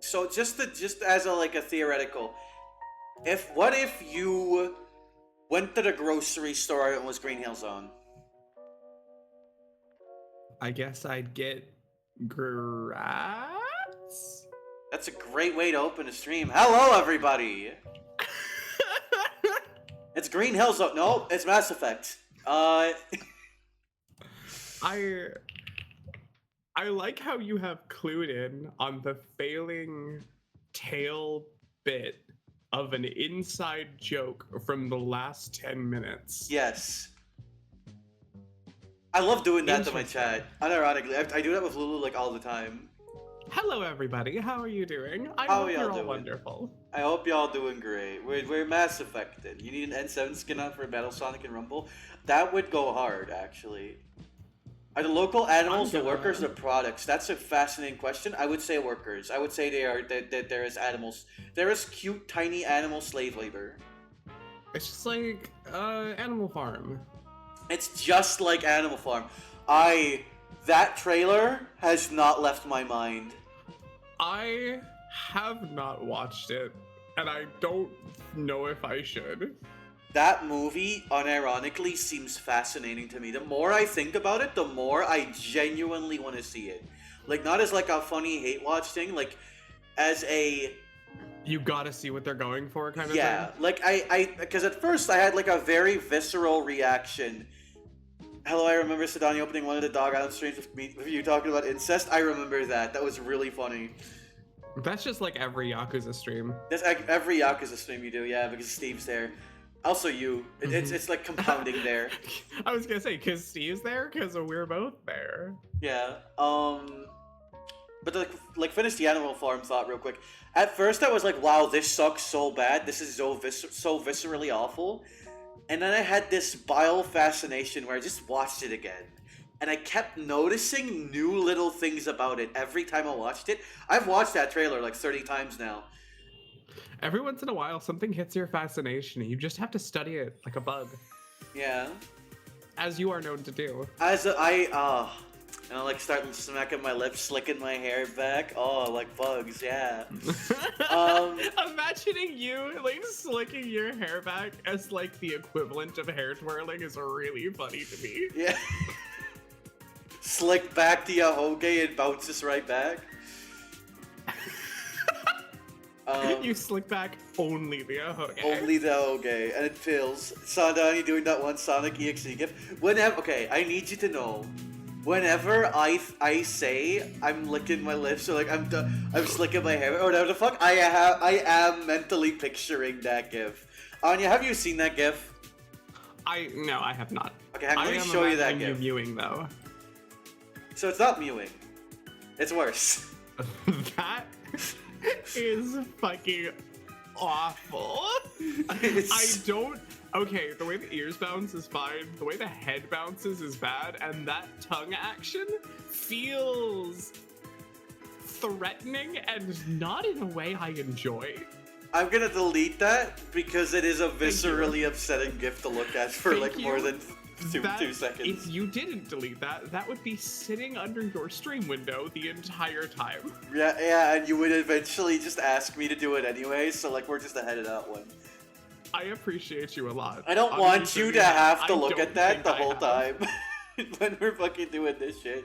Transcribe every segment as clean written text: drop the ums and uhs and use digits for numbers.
So just as a like a theoretical, if what if you went to the grocery store and was Green Hill Zone? I guess I'd get grass. That's a great way to open a stream. Hello, everybody. It's Green Hill Zone. No, it's Mass Effect. I like how you have clued in on the failing tail bit of an inside joke from the last 10 minutes. Yes. I love doing that to my chat. Unironically, I do that with Lulu like all the time. Hello, everybody. How are you doing? I How hope y'all you're all doing? wonderful. I hope y'all doing great. We're Mass Affected. You need an N7 skin out for Battle Sonic and Rumble? That would go hard, actually. Are the local animals the workers or products? That's a fascinating question. I would say workers. I would say they are that there is animals. There is cute tiny animal slave labor. It's just like Animal Farm. It's just like Animal Farm. That trailer has not left my mind. I have not watched it, and I don't know if I should. That movie, unironically, seems fascinating to me. The more I think about it, the more I genuinely want to see it. Like, not as like a funny hate watch thing, like as a... You gotta see what they're going for kind of thing? Yeah, like because at first I had like a very visceral reaction. Hello, I remember Sedani opening one of the Dog Island streams with you talking about incest. I remember that. That was really funny. That's just like every Yakuza stream. That's every Yakuza stream you do, yeah, because Steve's there. Also you. It's like compounding there. I was gonna say, because Steve's there, because we're both there. Yeah, but to, like finish the Animal Farm thought real quick. At first I was like, wow, this sucks so bad. This is so viscerally awful. And then I had this bile fascination where I just watched it again. and I kept noticing new little things about it every time I watched it. I've watched that trailer like 30 times now. Every once in a while, something hits your fascination, and you just have to study it like a bug, Yeah. as you are known to do. And I like start smacking my lips, slicking my hair back. Oh, like bugs, yeah. Imagining you like slicking your hair back as like the equivalent of hair twirling is really funny to me. Yeah. Slick back the ahoge and bounces right back. You slick back only the ahoge. Only the ahoge, and it feels. Sadani doing that one Sonic EXE gif. Whenever, okay, I need you to know. Whenever I say I'm licking my lips or like I'm slicking my hair or whatever the fuck, I am mentally picturing that gif. Anya, have you seen that gif? No, I have not. Okay, let me show you that you gif. mewing though. So it's not mewing. It's worse. That is fucking awful. I don't. Okay, the way the ears bounce is fine. The way the head bounces is bad, and that tongue action feels threatening and not in a way I enjoy. I'm gonna delete that because it is a viscerally upsetting gif to look at for like more than two seconds. If you didn't delete that, that would be sitting under your stream window the entire time. Yeah, and you would eventually just ask me to do it anyway, so like we're just ahead of that one. I appreciate you a lot. I don't want you to have to I look don't at that think the I whole have. time when we're fucking doing this shit.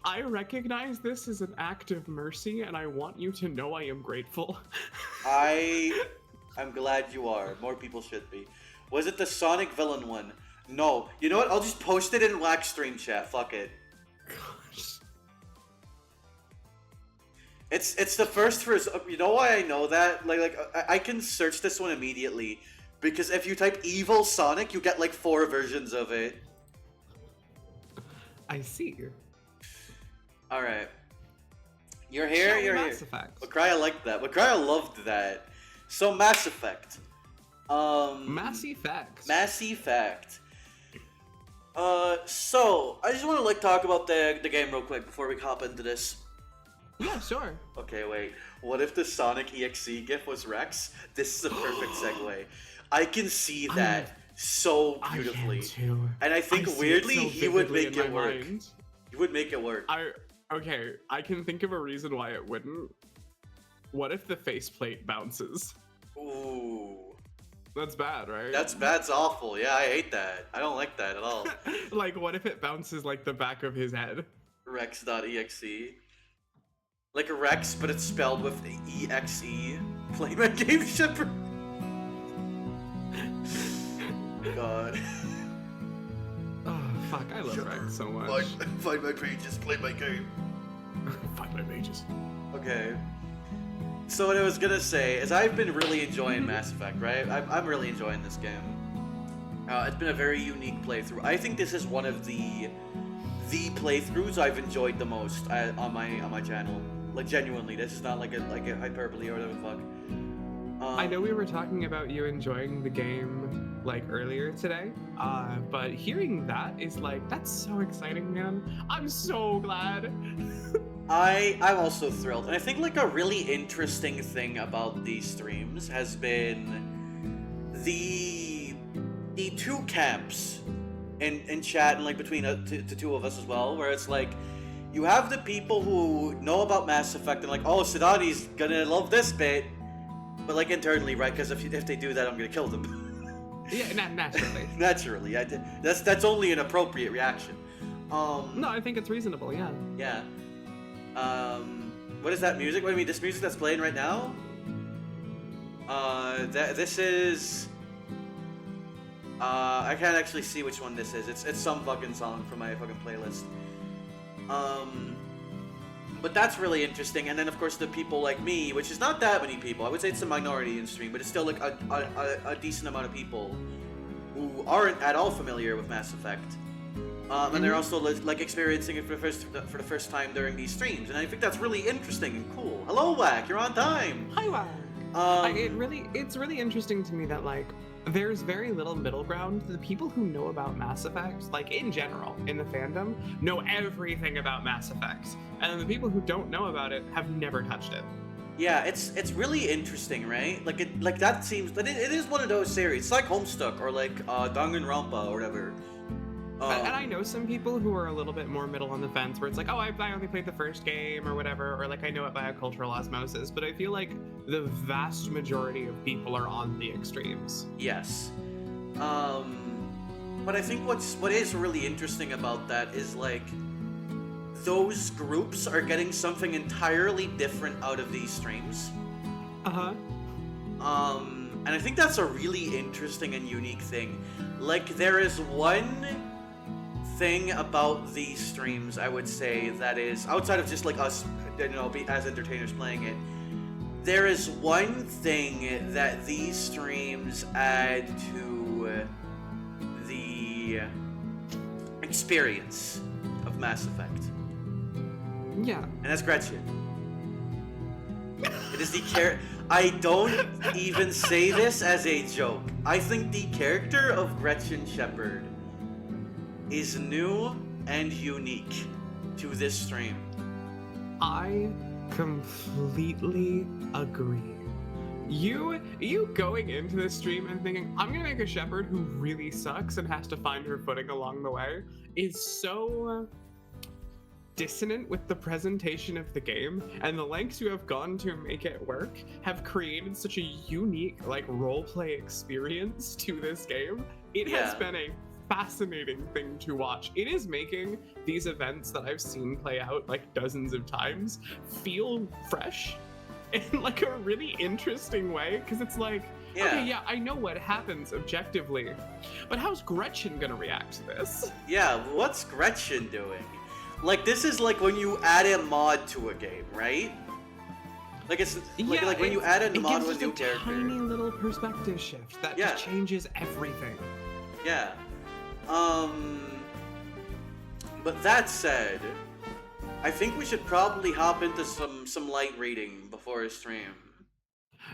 I recognize this as an act of mercy, and I want you to know I am grateful. I'm glad you are. More people should be. Was it the Sonic villain one? No. You know what? I'll just post it in Wax Stream Chat. Fuck it. Gosh. It's the first for. You know why I know that? I can search this one immediately because if you type evil Sonic, you get like 4 versions of it. I see. All right. You're here. You're Mass here. Effect. Makraya liked that. Makraya loved that. So Mass Effect. Mass Effect. Mass Effect. So I just want to like talk about the game real quick before we hop into this. Yeah, sure. Okay, wait. What if the Sonic EXE gif was Rex? This is a perfect segue. I can see that so beautifully. I can too. And I think see weirdly it so he would vividly make in it my work. mind. He would make it work. Okay, I can think of a reason why it wouldn't. What if the faceplate bounces? Ooh. That's bad, right? That's awful. Yeah, I hate that. I don't like that at all. Like, what if it bounces like the back of his head? Rex.exe. Like a Rex, but it's spelled with EXE. Play my game, Shepherd. God. Oh, fuck, I love Rex so much. Find my pages, play my game. Find my pages. Okay. So what I was gonna say is I've been really enjoying Mass Effect, right? I'm really enjoying this game. It's been a very unique playthrough. I think this is one of the playthroughs I've enjoyed the most on my channel. Like genuinely, this is not like a hyperbole or whatever the fuck. I know we were talking about you enjoying the game like earlier today, but hearing that is like, that's so exciting, man. I'm so glad. I'm also thrilled, and I think like a really interesting thing about these streams has been the two camps in chat and like between the two of us as well, where it's like you have the people who know about Mass Effect and like, oh, Sidani's gonna love this bit, but like internally, right? Because if they do that, I'm gonna kill them. Yeah, naturally. Naturally, that's only an appropriate reaction. No, I think it's reasonable. Yeah. Yeah. What is that music? What do you mean? This music that's playing right now? This is. I can't actually see which one this is. It's some fucking song from my fucking playlist. But that's really interesting. And then of course the people like me, which is not that many people. I would say it's a minority in stream, but it's still like a decent amount of people who aren't at all familiar with Mass Effect. And they're also like experiencing it for the first time during these streams, and I think that's really interesting and cool. Hello, Wack, you're on time. Hi, Wack. It's really interesting to me that like there's very little middle ground. The people who know about Mass Effect, like in general, in the fandom, know everything about Mass Effect. And the people who don't know about it have never touched it. Yeah, it's really interesting, right? Like that seems that it is one of those series. It's like Homestuck or like Danganronpa or whatever. And I know some people who are a little bit more middle on the fence, where it's like, oh, I only played the first game or whatever, or like I know it by a cultural osmosis. But I feel like the vast majority of people are on the extremes. Yes. But I think what is really interesting about that is like those groups are getting something entirely different out of these streams. And I think that's a really interesting and unique thing. Like there is one thing about these streams, I would say, that is outside of just like us, you know, as entertainers playing it. There is one thing that these streams add to the experience of Mass Effect. Yeah. And that's Gretched. It is the I don't even say this as a joke. I think the character of Gretchen Shepard is new and unique to this stream. I completely agree. You going into this stream and thinking, I'm gonna make a Shepard who really sucks and has to find her footing along the way is so dissonant with the presentation of the game, and the lengths you have gone to make it work have created such a unique like roleplay experience to this game. It has been a fascinating thing to watch. It is making these events that I've seen play out like dozens of times feel fresh in like a really interesting way, because it's like, okay, yeah, I know what happens objectively, but how's Gretchen gonna react to this? Yeah, what's Gretchen doing? Like, this is like when you add a mod to a game, right? Like, it's like when you add a mod to a new character. Tiny little perspective shift that just changes everything. Yeah. But that said, I think we should probably hop into some light reading before a stream.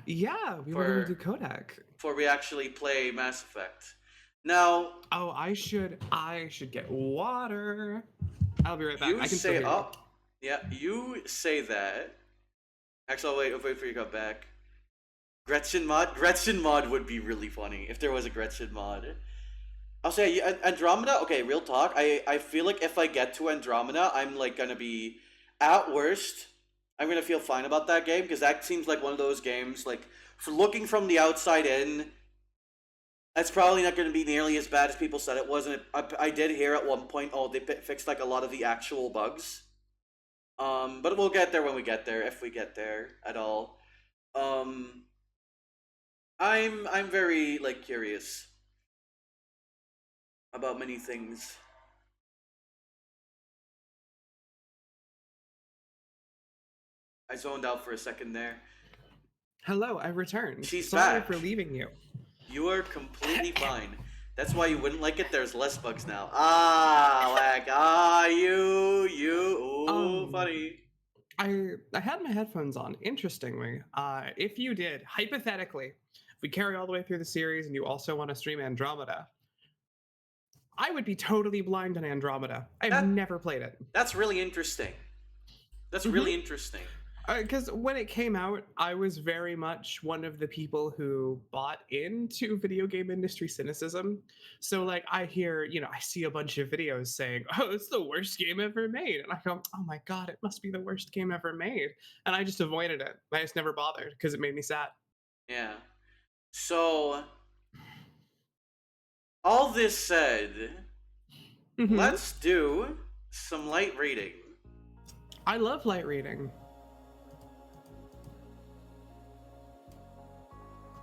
Yeah, we were gonna do Kodak. Before we actually play Mass Effect. Now. Oh, I should get water. I'll be right back. You say you say that. Actually, I'll wait for you to come back. Gretchen mod would be really funny if there was a Gretchen mod. I'll say Andromeda. Okay, real talk. I feel like if I get to Andromeda, I'm like gonna be, at worst, I'm gonna feel fine about that game, because that seems like one of those games, like, for looking from the outside in, that's probably not going to be nearly as bad as people said it was. And I did hear at one point, oh, they fixed like a lot of the actual bugs. But we'll get there when we get there, if we get there at all. I'm very like curious about many things. I zoned out for a second there. Hello, I returned. She's Sorry back. for leaving you. You are completely fine. That's why you wouldn't like it. There's less bugs now. Funny. I had my headphones on. Interestingly, if you did, hypothetically, if we carry all the way through the series and you also want to stream Andromeda, I would be totally blind on Andromeda. I've never played it. That's really interesting. That's really interesting. Because when it came out, I was very much one of the people who bought into video game industry cynicism. So, like, I see a bunch of videos saying, oh, it's the worst game ever made. And I go, oh my God, it must be the worst game ever made. And I just avoided it. I just never bothered because it made me sad. Yeah. So, all this said, let's do some light reading. I love light reading.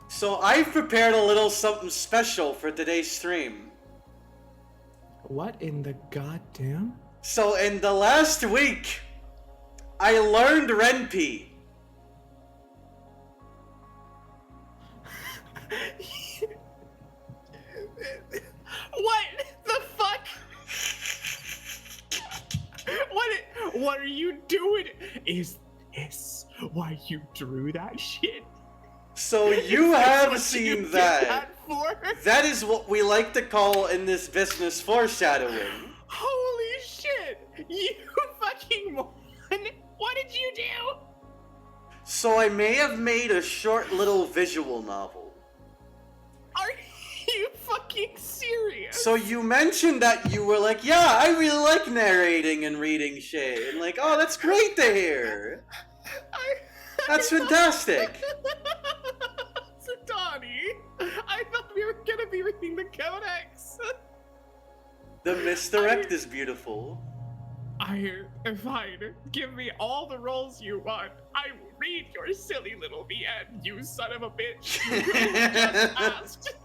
So I've prepared a little something special for today's stream. What in the goddamn? So in the last week, I learned Ren'Py. What the fuck? What are you doing? Is this why you drew that shit? So you That's have what seen you did that. for? That is what we like to call in this business foreshadowing. Holy shit! You fucking moron! What did you do? So I may have made a short little visual novel. Are you fucking serious? So you mentioned that you were like, yeah, I really like narrating and reading shit. And like, oh, that's great to hear. That's fantastic. So Donnie, I thought we were gonna be reading the codex. The misdirect is beautiful. Fine. Give me all the roles you want. I will read your silly little VN, you son of a bitch. You just asked.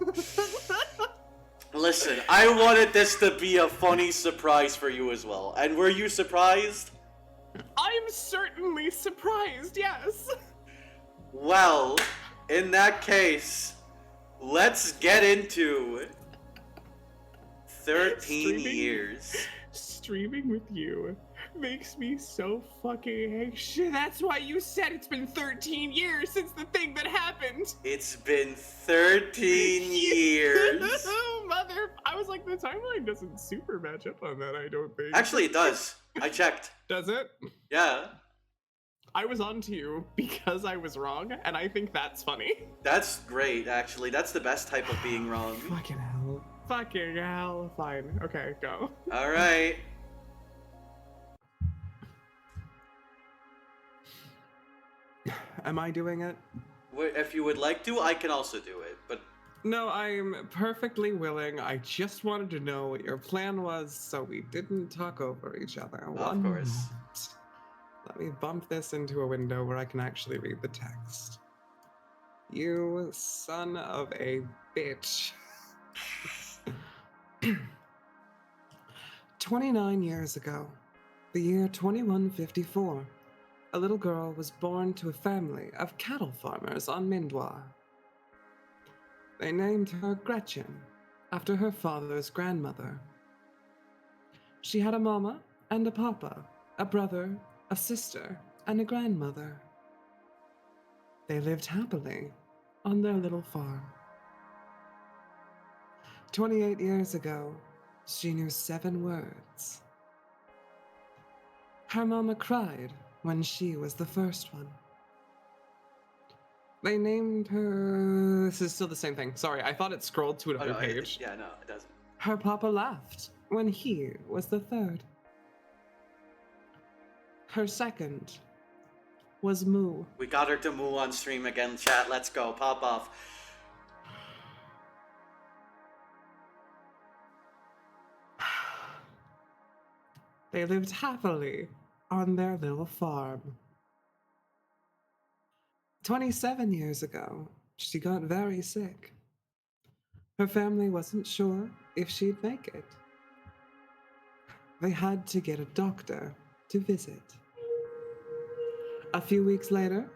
Listen, I wanted this to be a funny surprise for you as well. And were you surprised? I'm certainly surprised, yes. Well, in that case, let's get into 13 years. Streaming with you makes me so fucking anxious. That's why you said it's been 13 years since the thing that happened. It's been 13 years. Oh, mother. I was like, the timeline doesn't super match up on that, I don't think. Actually, it does. I checked. Does it? Yeah. I was on to you because I was wrong, and I think that's funny. That's great, actually. That's the best type of being wrong. Fucking hell. Fucking hell. Fine. Okay, go. Alright. Am I doing it? If you would like to, I can also do it, but... No, I'm perfectly willing. I just wanted to know what your plan was so we didn't talk over each other. Of One course. moment. Let me bump this into a window where I can actually read the text. You son of a bitch. 29 years ago, the year 2154, a little girl was born to a family of cattle farmers on Mindwa. They named her Gretchen, after her father's grandmother. She had a mama and a papa, a brother, a sister, and a grandmother. They lived happily on their little farm. 28 years ago, she knew 7 words. Her mama cried when she was the first one. They named her... This is still the same thing. Sorry, I thought it scrolled to another page. Yeah, no, it doesn't. Her papa laughed when he was the 3rd. Her second was Moo. We got her to moo on stream again, chat. Let's go. Pop off. They lived happily on their little farm. 27 years ago, she got very sick. Her family wasn't sure if she'd make it. They had to get a doctor to visit. A few weeks later,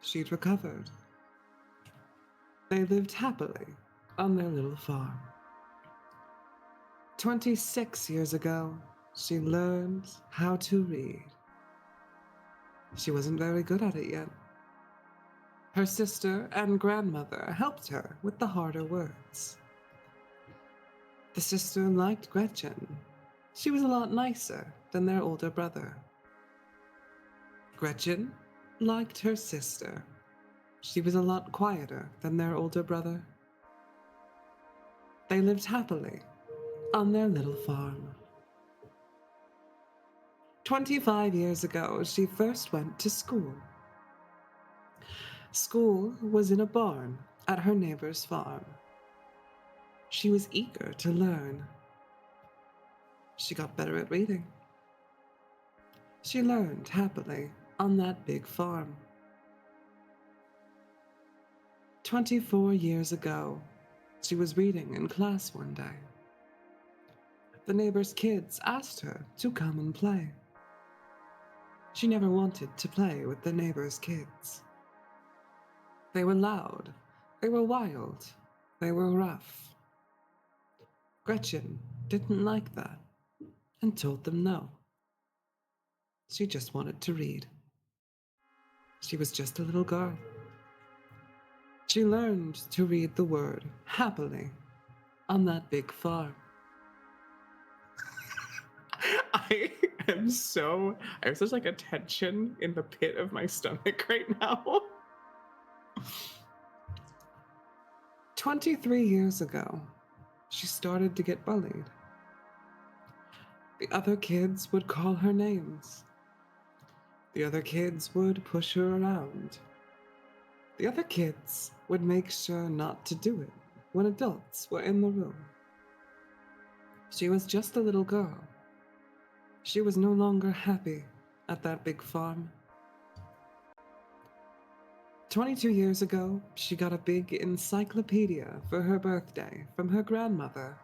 she'd recovered. They lived happily on their little farm. 26 years ago, she learned how to read. She wasn't very good at it yet. Her sister and grandmother helped her with the harder words. The sister liked Gretchen. She was a lot nicer than their older brother. Gretchen liked her sister. She was a lot quieter than their older brother. They lived happily on their little farm. 25 years ago, she first went to school. School was in a barn at her neighbor's farm. She was eager to learn. She got better at reading. She learned happily on that big farm. 24 years ago, she was reading in class one day. The neighbor's kids asked her to come and play. She never wanted to play with the neighbor's kids. They were loud, they were wild, they were rough. Gretchen didn't like that and told them no. She just wanted to read. She was just a little girl. she learned to read the word happily on that big farm. I am so. I have such like a tension in the pit of my stomach right now. 23 years ago, she started to get bullied. The other kids would call her names. The other kids would push her around. The other kids would make sure not to do it when adults were in the room. She was just a little girl. She was no longer happy at that big farm. 22 years ago, she got a big encyclopedia for her birthday from her grandmother.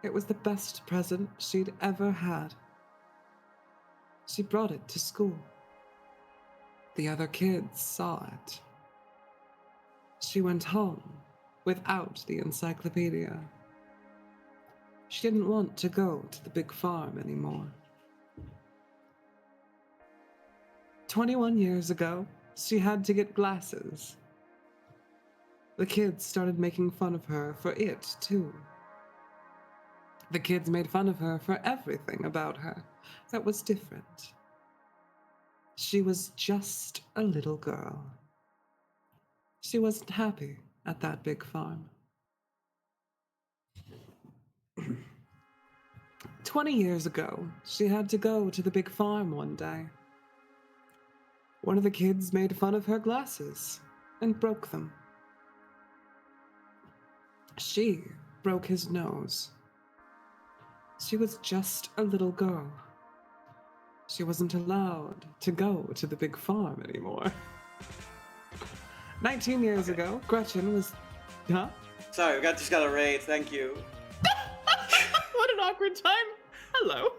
It was the best present she'd ever had. She brought it to school. The other kids saw it. She went home without the encyclopedia. She didn't want to go to the big farm anymore. 21 years ago, she had to get glasses. The kids started making fun of her for it, too. The kids made fun of her for everything about her that was different. She was just a little girl. She wasn't happy at that big farm. 20 years ago, she had to go to the big farm one day. One of the kids made fun of her glasses and broke them. She broke his nose. She was just a little girl. She wasn't allowed to go to the big farm anymore. 19 years ago, Gretchen was... Huh? Sorry, we just got a raid. Thank you. What an awkward time. Hello.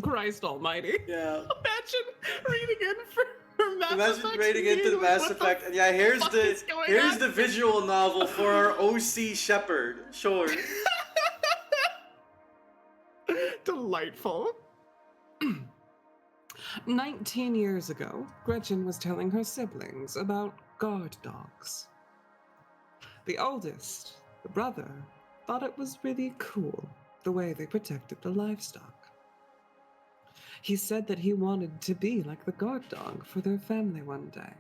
Christ almighty. Yeah. Imagine reading in for Mass Imagine Effect raiding into the immediately. Mass What Effect. And yeah, here's fuck is going here's on? the visual novel for our OC Shepherd. Sure. Delightful. 19 years ago, Gretchen was telling her siblings about guard dogs. The oldest, the brother, thought it was really cool the way they protected the livestock. He said that he wanted to be like the guard dog for their family one day.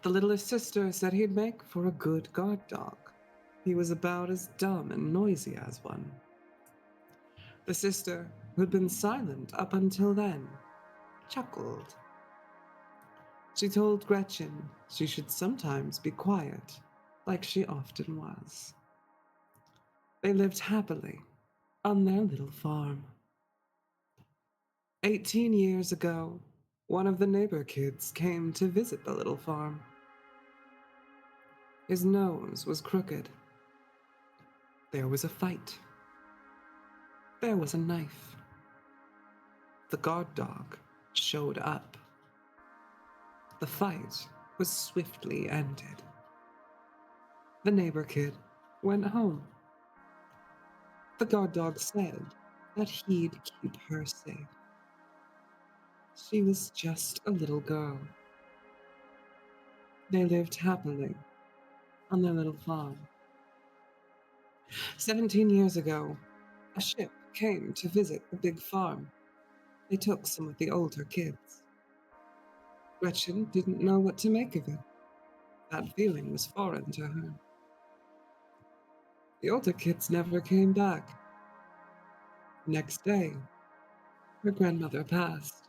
The littlest sister said he'd make for a good guard dog. He was about as dumb and noisy as one. The sister, who'd been silent up until then, chuckled. She told Gretchen she should sometimes be quiet, like she often was. They lived happily on their little farm. 18 years ago, one of the neighbor kids came to visit the little farm. His nose was crooked. There was a fight. There was a knife. The guard dog showed up. The fight was swiftly ended. The neighbor kid went home. The guard dog said that he'd keep her safe. She was just a little girl. They lived happily on their little farm. 17 years ago, a ship came to visit the big farm. They took some of the older kids. Gretchen didn't know what to make of it. That feeling was foreign to her. The older kids never came back. Next day, her grandmother passed.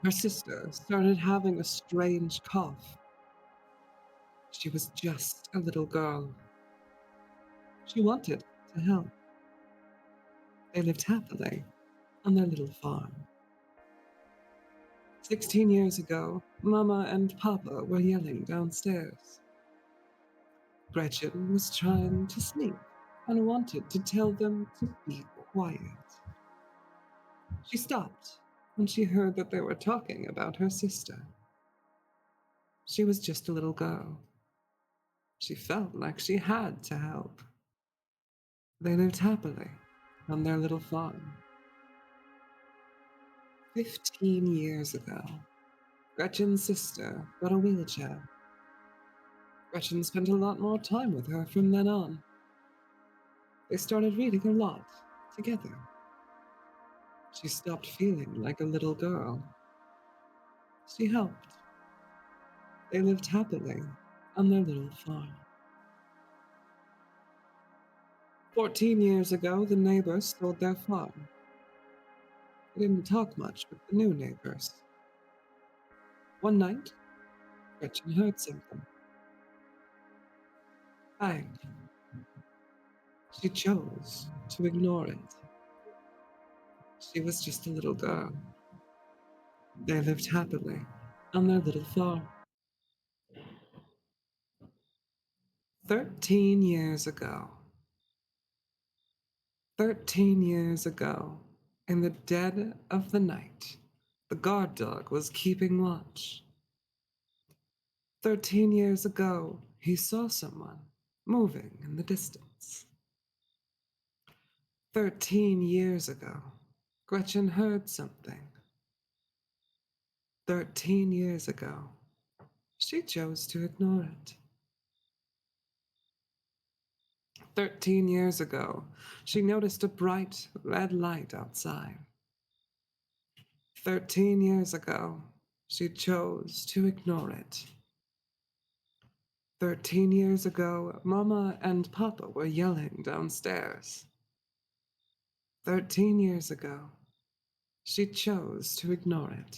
Her sister started having a strange cough. She was just a little girl. She wanted to help. They lived happily on their little farm. 16 years ago, Mama and Papa were yelling downstairs. Gretchen was trying to sleep and wanted to tell them to be quiet. She stopped when she heard that they were talking about her sister. She was just a little girl. She felt like she had to help. They lived happily on their little farm. 15 years ago, Gretchen's sister got a wheelchair. Gretchen spent a lot more time with her from then on. They started reading a lot together. She stopped feeling like a little girl. She helped. They lived happily on their little farm. 14 years ago, the neighbors sold their farm. They didn't talk much with the new neighbors. One night, Gretchen heard something. Bang. She chose to ignore it. She was just a little girl. They lived happily on their little farm. 13 years ago. 13 years ago, in the dead of the night, the guard dog was keeping watch. 13 years ago, he saw someone moving in the distance. 13 years ago, Gretchen heard something. 13 years ago, she chose to ignore it. 13 years ago, she noticed a bright red light outside. 13 years ago, she chose to ignore it. 13 years ago, Mama and Papa were yelling downstairs. 13 years ago, she chose to ignore it.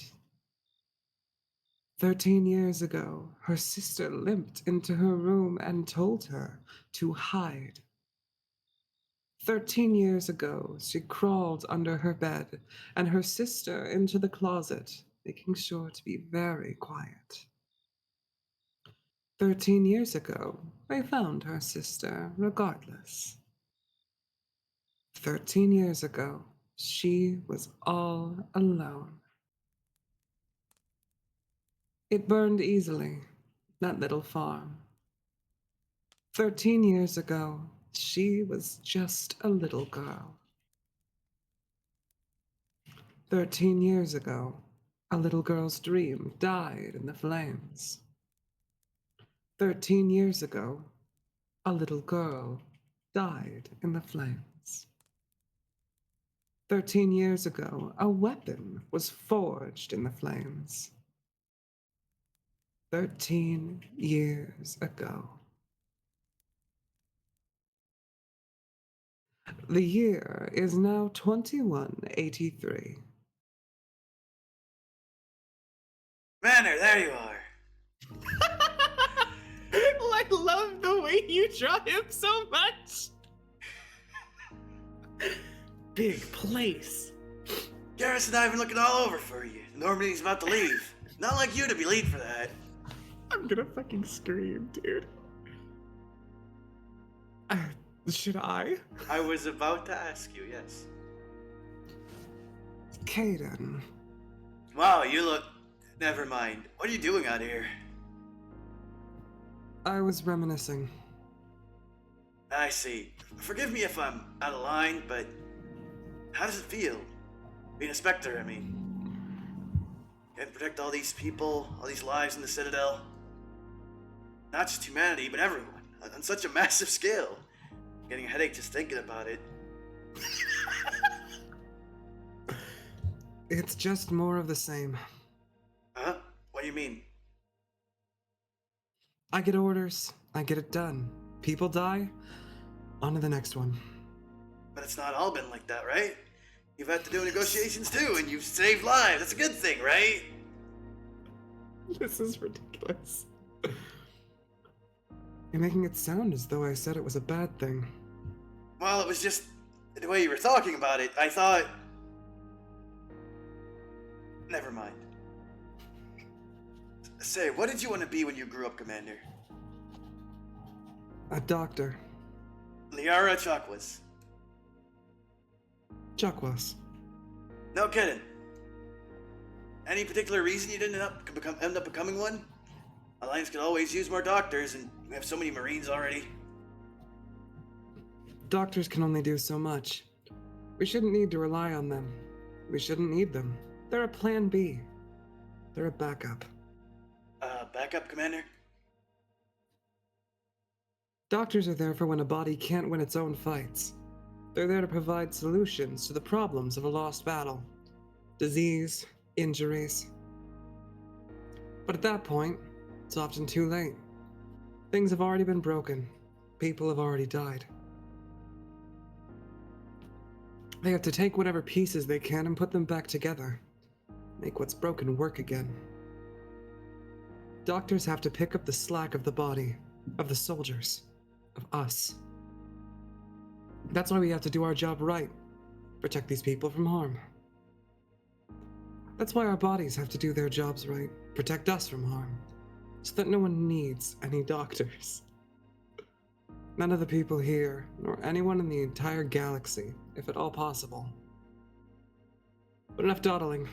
13 years ago, her sister limped into her room and told her to hide. 13 years ago, she crawled under her bed and her sister into the closet, making sure to be very quiet. 13 years ago, they found her sister regardless. 13 years ago, she was all alone. It burned easily, that little farm. 13 years ago, she was just a little girl. 13 years ago, a little girl's dream died in the flames. 13 years ago, a little girl died in the flames. 13 years ago, a weapon was forged in the flames. 13 years ago. The year is now 2183. Manor, there you are. I love the way you draw him so much. Big place. Garrus and I have been looking all over for you. Normandy's about to leave. Not like you to be late for that. I'm gonna fucking scream, dude. Should I? I was about to ask you, yes. Caden. Wow, you look... Never mind. What are you doing out here? I was reminiscing. I see. Forgive me if I'm out of line, but... How does it feel? Being a Spectre, I mean. Can protect all these people, all these lives in the Citadel. Not just humanity, but everyone. On such a massive scale. Getting a headache just thinking about it. It's just more of the same. Huh? What do you mean? I get orders, I get it done. People die, on to the next one. But it's not all been like that, right? You've had to do negotiations too, and you've saved lives. That's a good thing, right? This is ridiculous. You're making it sound as though I said it was a bad thing. Well, it was just the way you were talking about it. I thought... Never mind. Say, what did you want to be when you grew up, Commander? A doctor. Liara Chakwas. Chakwas. No kidding. Any particular reason you didn't end up becoming one? Alliance could always use more doctors, and we have so many Marines already. Doctors can only do so much. We shouldn't need to rely on them. We shouldn't need them. They're a plan B. They're a backup. Backup, Commander? Doctors are there for when a body can't win its own fights. They're there to provide solutions to the problems of a lost battle. Disease, injuries. But at that point, it's often too late. Things have already been broken. People have already died. They have to take whatever pieces they can and put them back together. Make what's broken work again. Doctors have to pick up the slack of the body, of the soldiers, of us. That's why we have to do our job right. Protect these people from harm. That's why our bodies have to do their jobs right. Protect us from harm. So that no one needs any doctors. None of the people here, nor anyone in the entire galaxy, if at all possible. But enough dawdling.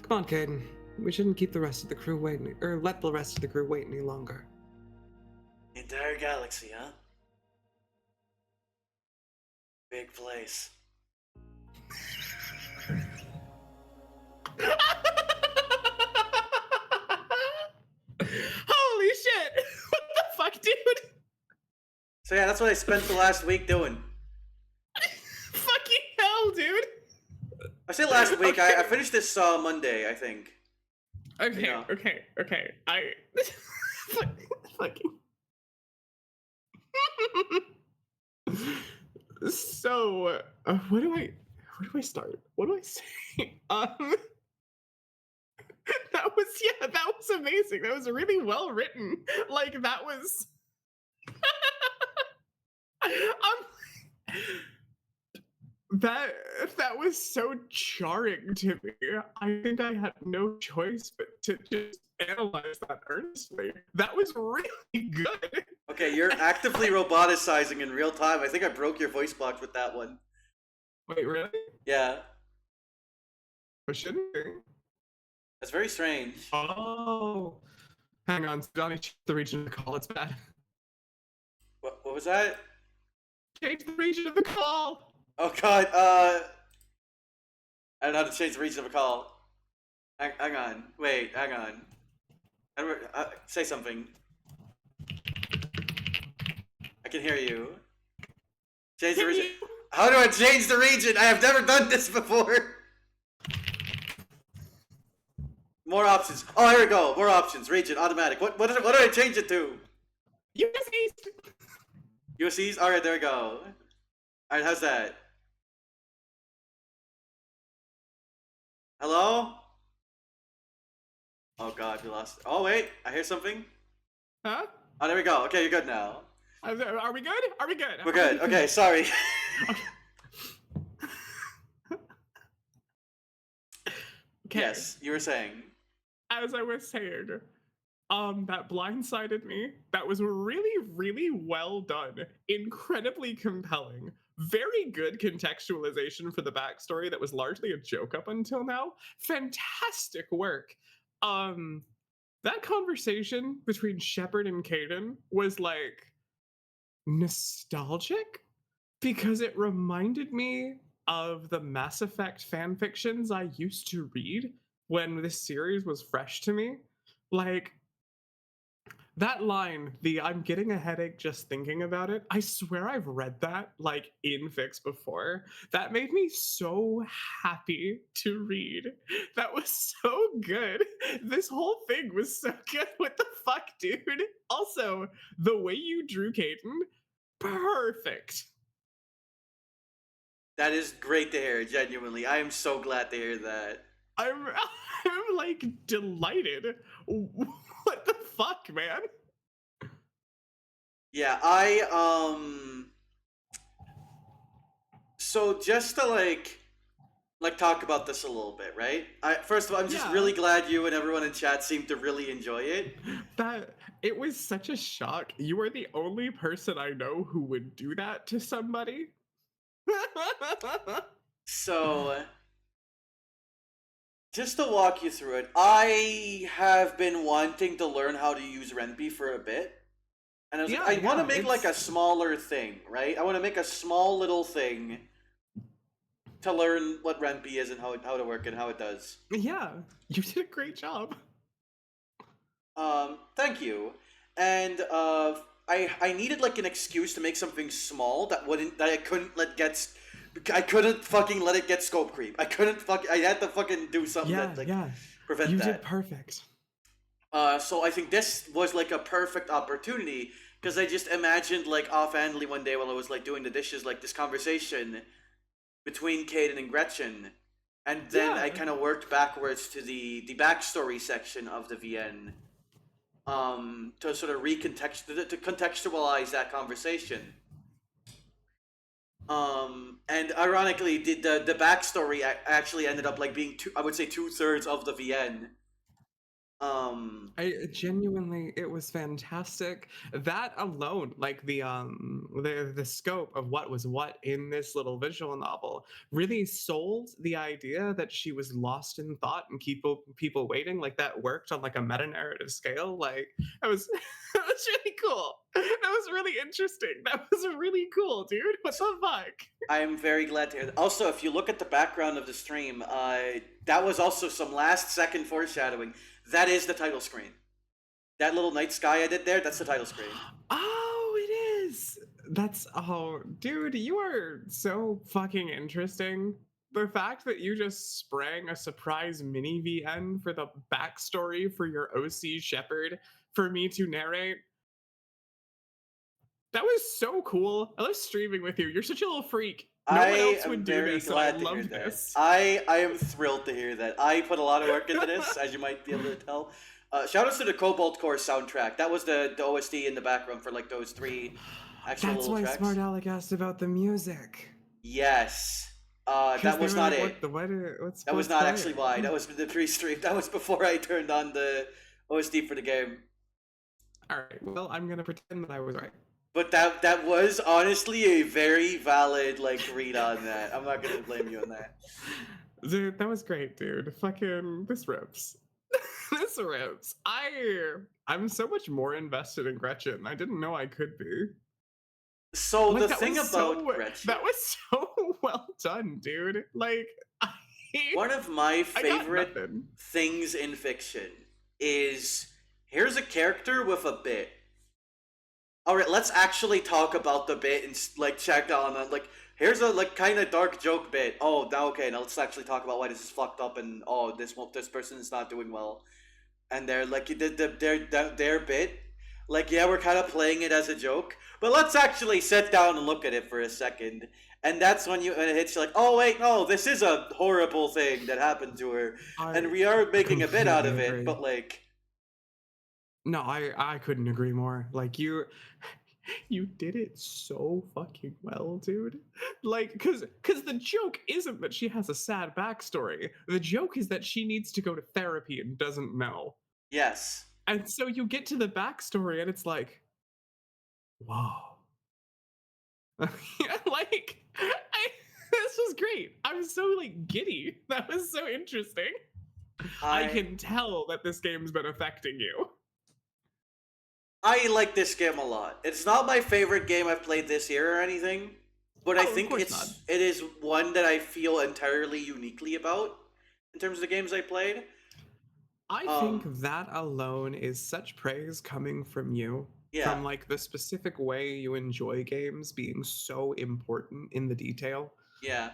Come on, Caden. We shouldn't keep the rest of the crew waiting, or let the rest of the crew wait any longer. The entire galaxy, huh? Big place. Holy shit! What the fuck, dude? So yeah, that's what I spent the last week doing. Fucking hell, dude! I say last week, Okay. I finished this Monday, I think. Okay, Yeah. okay. I fucking. So, where do I start? What do I say? That was amazing. That was really well written. Like that was. That was so jarring to me. I think I had no choice but to just analyze that earnestly. That was really good. Okay, you're actively roboticizing in real time. I think I broke your voice box with that one. Wait, really? Yeah, What shouldn't be? that's very strange. Oh. Hang on, Johnny, change the region of the call. It's bad. What was that? Change the region of the call. Oh god, I don't know how to change the region of a call. Hang on, wait, hang on. Say something. I can hear you. Change the region. How do I change the region? I have never done this before. More options. Oh, here we go. More options. Region, automatic. What do I change it to? US East. USC's? Alright, there we go. Alright, how's that? Hello? Oh god, we lost. Oh wait, I hear something. Huh? Oh, there we go. Okay, you're good now. Are we good? Are we good? We're good. Okay, sorry. Okay. Yes, you were saying. As I was saying, that blindsided me. That was really, really well done. Incredibly compelling. Very good contextualization for the backstory that was largely a joke up until now. Fantastic work. That conversation between Shepard and Caden was like nostalgic because it reminded me of the Mass Effect fan fictions I used to read when this series was fresh to me. Like, that line, the I'm getting a headache just thinking about it, I swear I've read that like in fics before. That made me so happy to read. That was so good. This whole thing was so good. What the fuck, dude? Also, the way you drew Caden, perfect. That is great to hear, genuinely. I am so glad to hear that. I'm like delighted. What the fuck, man? Yeah, so just to like talk about this a little bit, right? First of all, I'm just really glad you and everyone in chat seemed to really enjoy it. That it was such a shock. You are the only person I know who would do that to somebody. So, just to walk you through it, I have been wanting to learn how to use Ren'Py for a bit. And I was like, I want to make like a smaller thing, right? I want to make a small little thing to learn what Rempe is and how to work and how it does. Yeah, you did a great job. Thank you. And I needed like an excuse to make something small that I couldn't fucking let it get scope creep. I had to fucking do something Yeah, that like yeah. prevent You that. did perfect. So I think this was like a perfect opportunity because I just imagined like offhandedly one day while I was like doing the dishes, like this conversation between Caden and Gretchen, and then I Yeah. kind of worked backwards to the backstory section of the VN, to sort of to contextualize that conversation. And ironically, the backstory actually ended up like being I would say 2/3 of the VN. I genuinely, it was fantastic. That alone, like the scope of what was what in this little visual novel, really sold the idea that she was lost in thought and people waiting. Like that worked on like a meta narrative scale. Like that was that was really cool. That was really interesting. That was really cool, dude. What the fuck? I'm very glad to hear that. Also, if you look at the background of the stream, that was also some last second foreshadowing. That is the title screen. That little night sky I did there, that's the title screen. Oh, it is. That's oh, dude, you are so fucking interesting. The fact that you just sprang a surprise mini VN for the backstory for your OC Shepherd for me to narrate. That was so cool. I love streaming with you. You're such a little freak. No one else would do this, so I love this. I am thrilled to hear that. I put a lot of work into this, as you might be able to tell. Shout outs to the Cobalt Core soundtrack. That was the OST in the background for like those 3 actual That's little why tracks. Smart Alec asked about the music. Yes. That was not it. That was not actually why. That was the pre-stream. That was before I turned on the OST for the game. Alright, well, I'm gonna pretend that I was right. But that was honestly a very valid like read on that. I'm not gonna blame you on that. Dude, that was great, dude. Fucking this rips. This rips. I'm so much more invested in Gretchen. I didn't know I could be. So Like, the thing about Gretchen, that was so well done, dude. Like one of my favorite things in fiction is here's a character with a bit. All right, let's actually talk about the bit and like check on it. Like, here's a like kind of dark joke bit. Oh, now okay, now let's actually talk about why this is fucked up and oh, this person is not doing well. And they're like their bit. Like, yeah, we're kind of playing it as a joke, but let's actually sit down and look at it for a second. And that's when it hits you like, oh wait, no, this is a horrible thing that happened to her, and we are making a bit out of it, but like. No, I couldn't agree more. Like you did it so fucking well, dude. Like cuz the joke isn't that she has a sad backstory. The joke is that she needs to go to therapy and doesn't know. Yes. And so you get to the backstory and it's like, whoa. Like this was great. I was so like giddy. That was so interesting. I can tell that this game's been affecting you. I like this game a lot. It's not my favorite game I've played this year or anything, but I think it is one that I feel entirely uniquely about in terms of the games I played. I think that alone is such praise coming from you. Yeah. From like the specific way you enjoy games being so important in the detail. Yeah.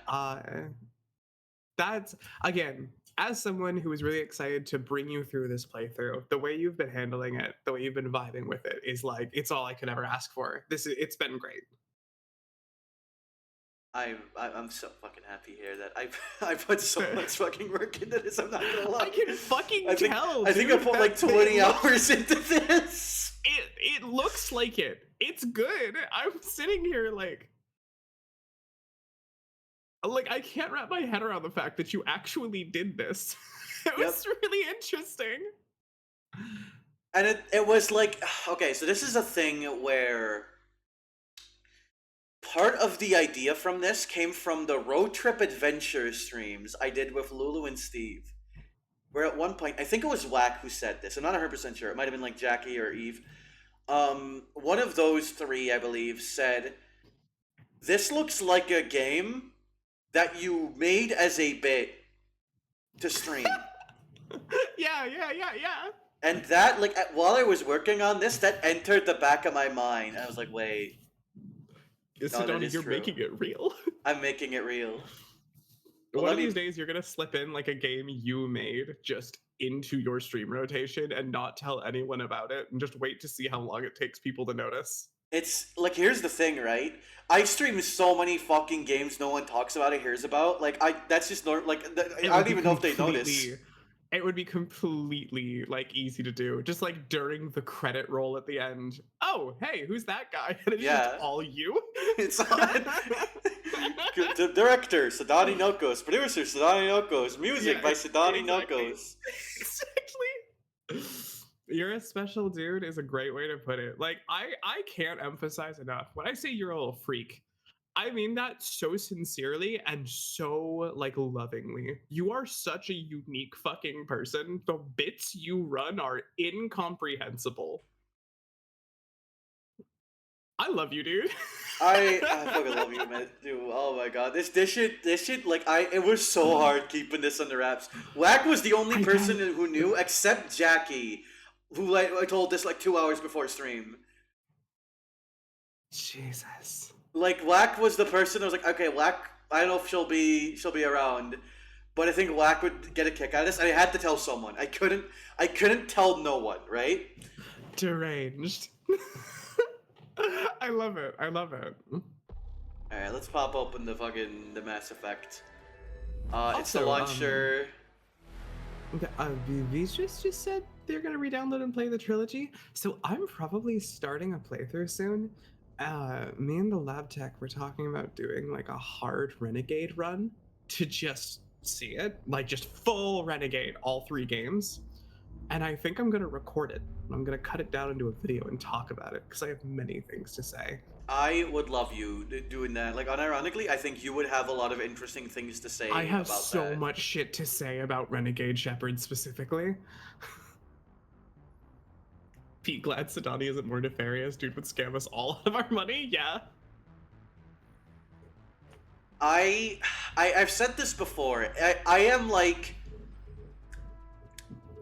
That's again, as someone who is really excited to bring you through this playthrough, the way you've been handling it, the way you've been vibing with it is like it's all I could ever ask for. It's been great. I'm so fucking happy here that I put so much fucking work into this. I'm not gonna lie. I can fucking tell. I think I put like 20 hours into this. It looks like it. It's good. I'm sitting here like I can't wrap my head around the fact that you actually did this. It was really interesting. And it was like, okay, so this is a thing where part of the idea from this came from the road trip adventure streams I did with Lulu and Steve. Where at one point, I think it was Whack who said this. I'm not 100% sure. It might have been like Jackie or Eve. One of those 3, I believe, said, "This looks like a game that you made as a bit to stream. Yeah. And that, like, while I was working on this, that entered the back of my mind. I was like, wait, no, that Sedona, is you're true. making it real. I'm making it real. But One of these days, you're gonna slip in like a game you made just into your stream rotation and not tell anyone about it, and just wait to see how long it takes people to notice. It's like, here's the thing, right? I stream so many fucking games no one talks about or hears about. Like, that's just normal. Like, I don't even know if they notice. It would be completely like easy to do, just like during the credit roll at the end. Oh, hey, who's that guy? And it's just all you. It's on. The director, Sadani Nokos. Producer, Sadani Nokos. Music by Sadani Nokos. Exactly. You're a special dude is a great way to put it. Like, I can't emphasize enough. When I say you're a little freak, I mean that so sincerely and so, like, lovingly. You are such a unique fucking person. The bits you run are incomprehensible. I love you, dude. I fucking love you, man. Dude, oh my god. This shit, like, it was so hard keeping this under wraps. Whack was the only person who knew, except Jackie, who, like, I told this, like, 2 hours before stream. Jesus. Like, Whack was the person that was like, okay, Whack, I don't know if she'll be around, but I think Whack would get a kick out of this, and I had to tell someone. I couldn't tell no one, right? Deranged. I love it. Alright, let's pop open the Mass Effect. It's the Also, launcher. Vicious just said they're gonna re-download and play the trilogy, so I'm probably starting a playthrough soon. Me and the lab tech were talking about doing like a hard Renegade run to just see it, like just full Renegade, all 3 games. And I think I'm gonna record it. I'm gonna cut it down into a video and talk about it because I have many things to say. I would love you doing that. Like, unironically, I think you would have a lot of interesting things to say. I have about so that. much shit to say about Renegade Shepard specifically. Pete, glad Sadani isn't more nefarious. Dude would scam us all out of our money. Yeah. I've said this before. I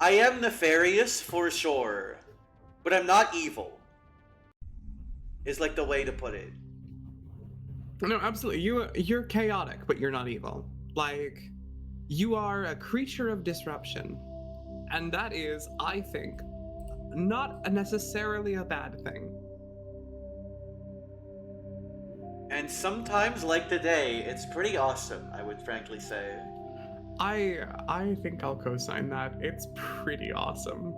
am nefarious for sure, but I'm not evil. Is like the way to put it. No, absolutely. You're chaotic, but you're not evil. Like, you are a creature of disruption, and that is, I think, not necessarily a bad thing. And sometimes, like today, it's pretty awesome, I would frankly say. I think I'll co-sign that. It's pretty awesome.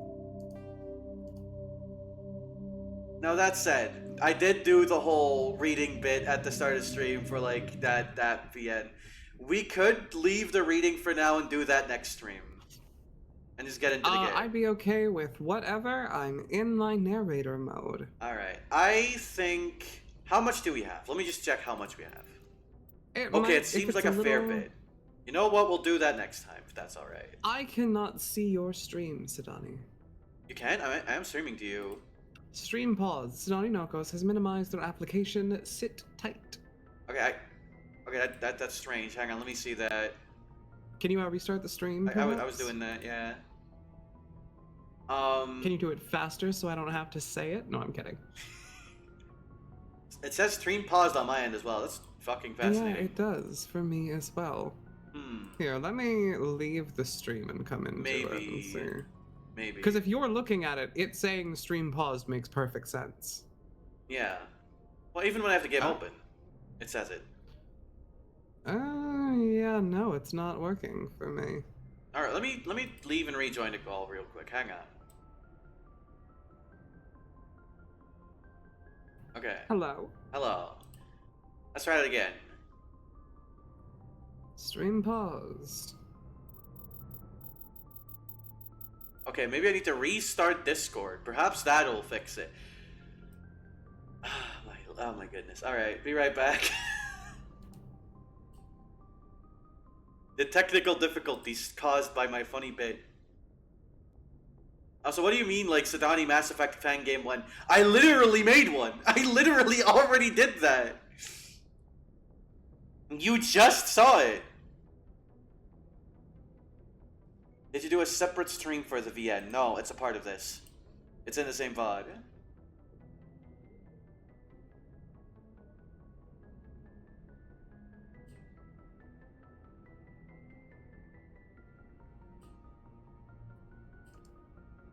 Now that said, I did do the whole reading bit at the start of the stream for like that VN. We could leave the reading for now and do that next stream. And just get into the game. I'd be okay with whatever. I'm in my narrator mode. Alright. I think... How much do we have? Let me just check how much we have. Okay, it seems like a fair bit. You know what? We'll do that next time, if that's alright. I cannot see your stream, Sadani. You can? I am streaming to you. Stream pause. Sadani Nokos has minimized their application. Sit tight. Okay, that's strange. Hang on, let me see that. Can you restart the stream? I was doing that, yeah. Can you do it faster so I don't have to say it? No, I'm kidding. It says stream paused on my end as well. That's fucking fascinating. Yeah, it does for me as well. Here, let me leave the stream and come into it and see. Maybe. Because if you're looking at it, it saying stream paused makes perfect sense. Yeah. Well, even when I have the game open, it says it. Yeah, no, it's not working for me. All right, let me leave and rejoin the call real quick. Hang on. Okay. Hello. Hello. Let's try it again. Stream paused. Okay, maybe I need to restart Discord. Perhaps that'll fix it. Oh my goodness. Alright, be right back. The technical difficulties caused by my funny bit. Also, what do you mean, like, Sadani Mass Effect fan game 1? I literally made one! I literally already did that! You just saw it! Did you do a separate stream for the VN? No, it's a part of this. It's in the same VOD.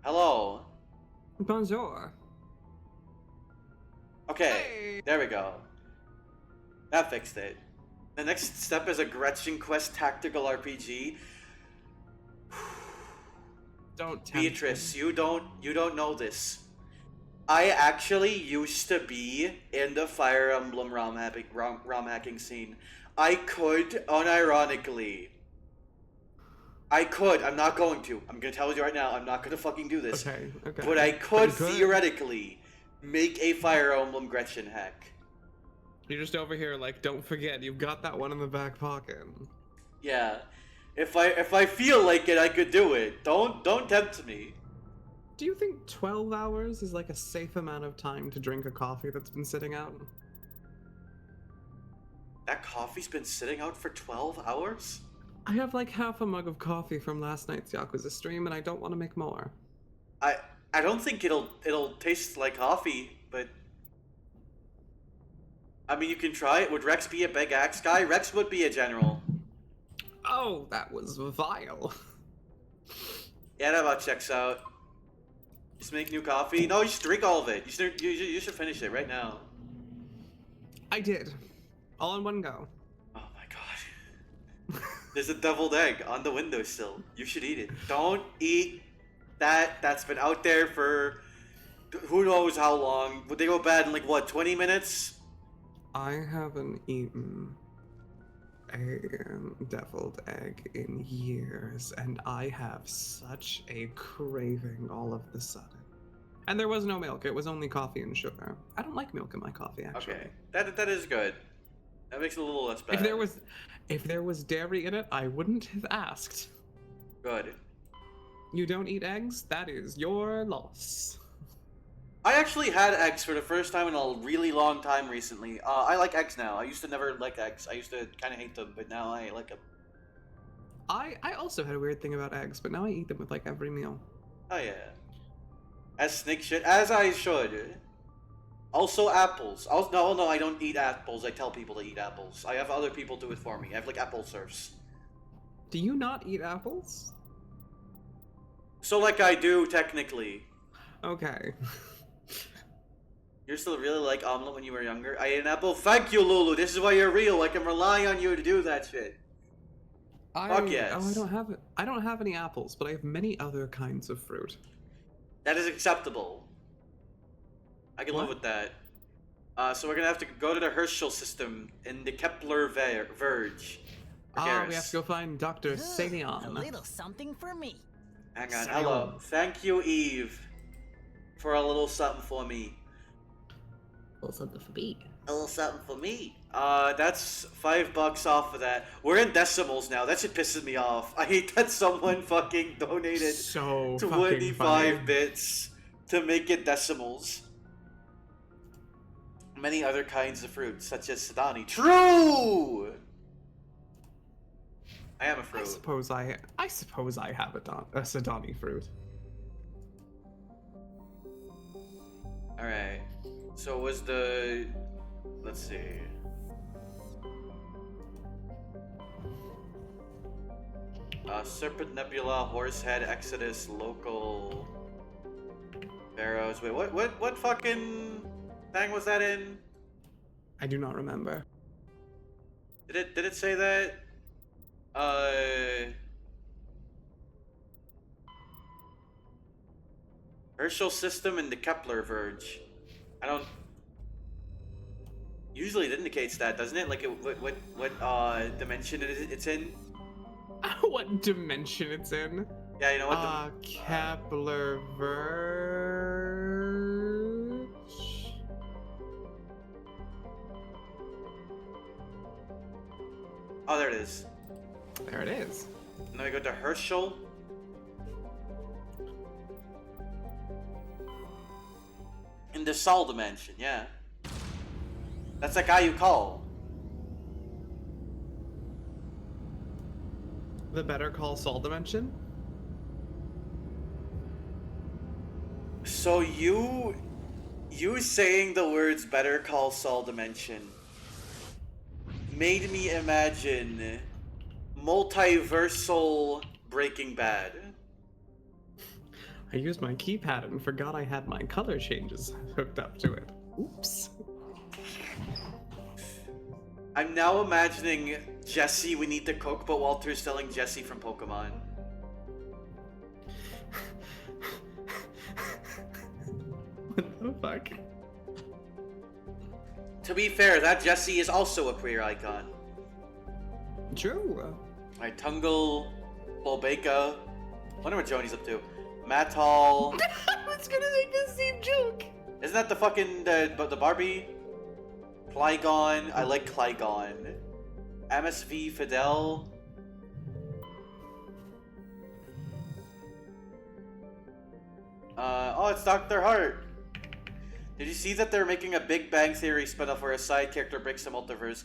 Hello. Bonjour. Okay, Hey. there we go. That fixed it. The next step is a Gretched Quest tactical RPG. Don't tempt Beatrice, me. you don't know this. I actually used to be in the Fire Emblem ROM hacking scene. I could, unironically. I'm not going to. I'm gonna tell you right now, I'm not gonna fucking do this. Okay. But I could you could. theoretically make a Fire Emblem Gretchen hack. You're just over here like, don't forget, you've got that one in the back pocket. Yeah. If I feel like it, I could do it. Don't tempt me. Do you think 12 hours is like a safe amount of time to drink a coffee that's been sitting out? That coffee's been sitting out for 12 hours? I have like half a mug of coffee from last night's Yakuza stream and I don't want to make more. I don't think it'll taste like coffee, but I mean you can try it. Would Rex be a big axe guy? Rex would be a general. Oh, that was vile. Yeah, that about checks out. Just make new coffee. No, you should drink all of it. You should finish it right now. I did. All in one go. Oh my god. There's a deviled egg on the windowsill. You should eat it. Don't eat that. That's been out there for who knows how long. Would they go bad in like what, 20 minutes? I haven't eaten a deviled egg in years, and I have such a craving all of the sudden. And there was no milk, it was only coffee and sugar. I don't like milk in my coffee, actually. Okay, that is good. That makes it a little less bad. If there was dairy in it, I wouldn't have asked. Good. You don't eat eggs? That is your loss. I actually had eggs for the first time in a really long time recently. I like eggs now. I used to never like eggs. I used to kind of hate them, but now I like them. I also had a weird thing about eggs, but now I eat them with like every meal. Oh yeah. As snake shit, as I should. Also apples. No, I don't eat apples. I tell people to eat apples. I have other people do it for me. I have like apple serfs. Do you not eat apples? So like I do technically. Okay. You're still really like omelet when you were younger? I ate an apple? Thank you, Lulu. This is why you're real. I can rely on you to do that shit. Fuck yes. Oh, I don't have it. I don't have any apples, but I have many other kinds of fruit. That is acceptable. I can live with that. So we're gonna have to go to the Herschel system in the Kepler Verge. We have to go find Dr. Salion. A little something for me. Hang on, Salion. hello. Thank you, Eve, for a little something for me. A little something for me. A little something for me. That's $5 off of that. We're in decimals now. That shit pisses me off. I hate that someone fucking donated So 25 bits to make it decimals. Many other kinds of fruit, such as Sedani. True! I am a fruit. I suppose I have a Sedani fruit. Alright. So was the... Let's see. Serpent Nebula, Horsehead, Exodus, Local... Barrows. Wait, what fucking thing was that in? I do not remember. Did it say that? Herschel system and the Kepler Verge. I don't. Usually it indicates that, doesn't it? Like what dimension it's in? What dimension it's in? Yeah, you know what? Kepler Verge. Oh, there it is. There it is. And then we go to Herschel. In the Sol dimension, yeah. That's that guy you call. The Better Call Saul dimension? So you saying the words Better Call Saul dimension made me imagine multiversal Breaking Bad. I used my keypad and forgot I had my color changes hooked up to it. Oops. I'm now imagining Jesse We Need to Cook, but Walter's telling Jesse from Pokemon. What the fuck? To be fair, that Jesse is also a queer icon. True. Alright, Tungle, Bulbaca. Wonder what Joni's up to. Matal. I was gonna make the same joke! Isn't that the fucking the Barbie? Clygon. I like Clygon. MSV Fidel. Oh, it's Dr. Hart. Did you see that they're making a Big Bang Theory spinoff where a side character breaks the multiverse?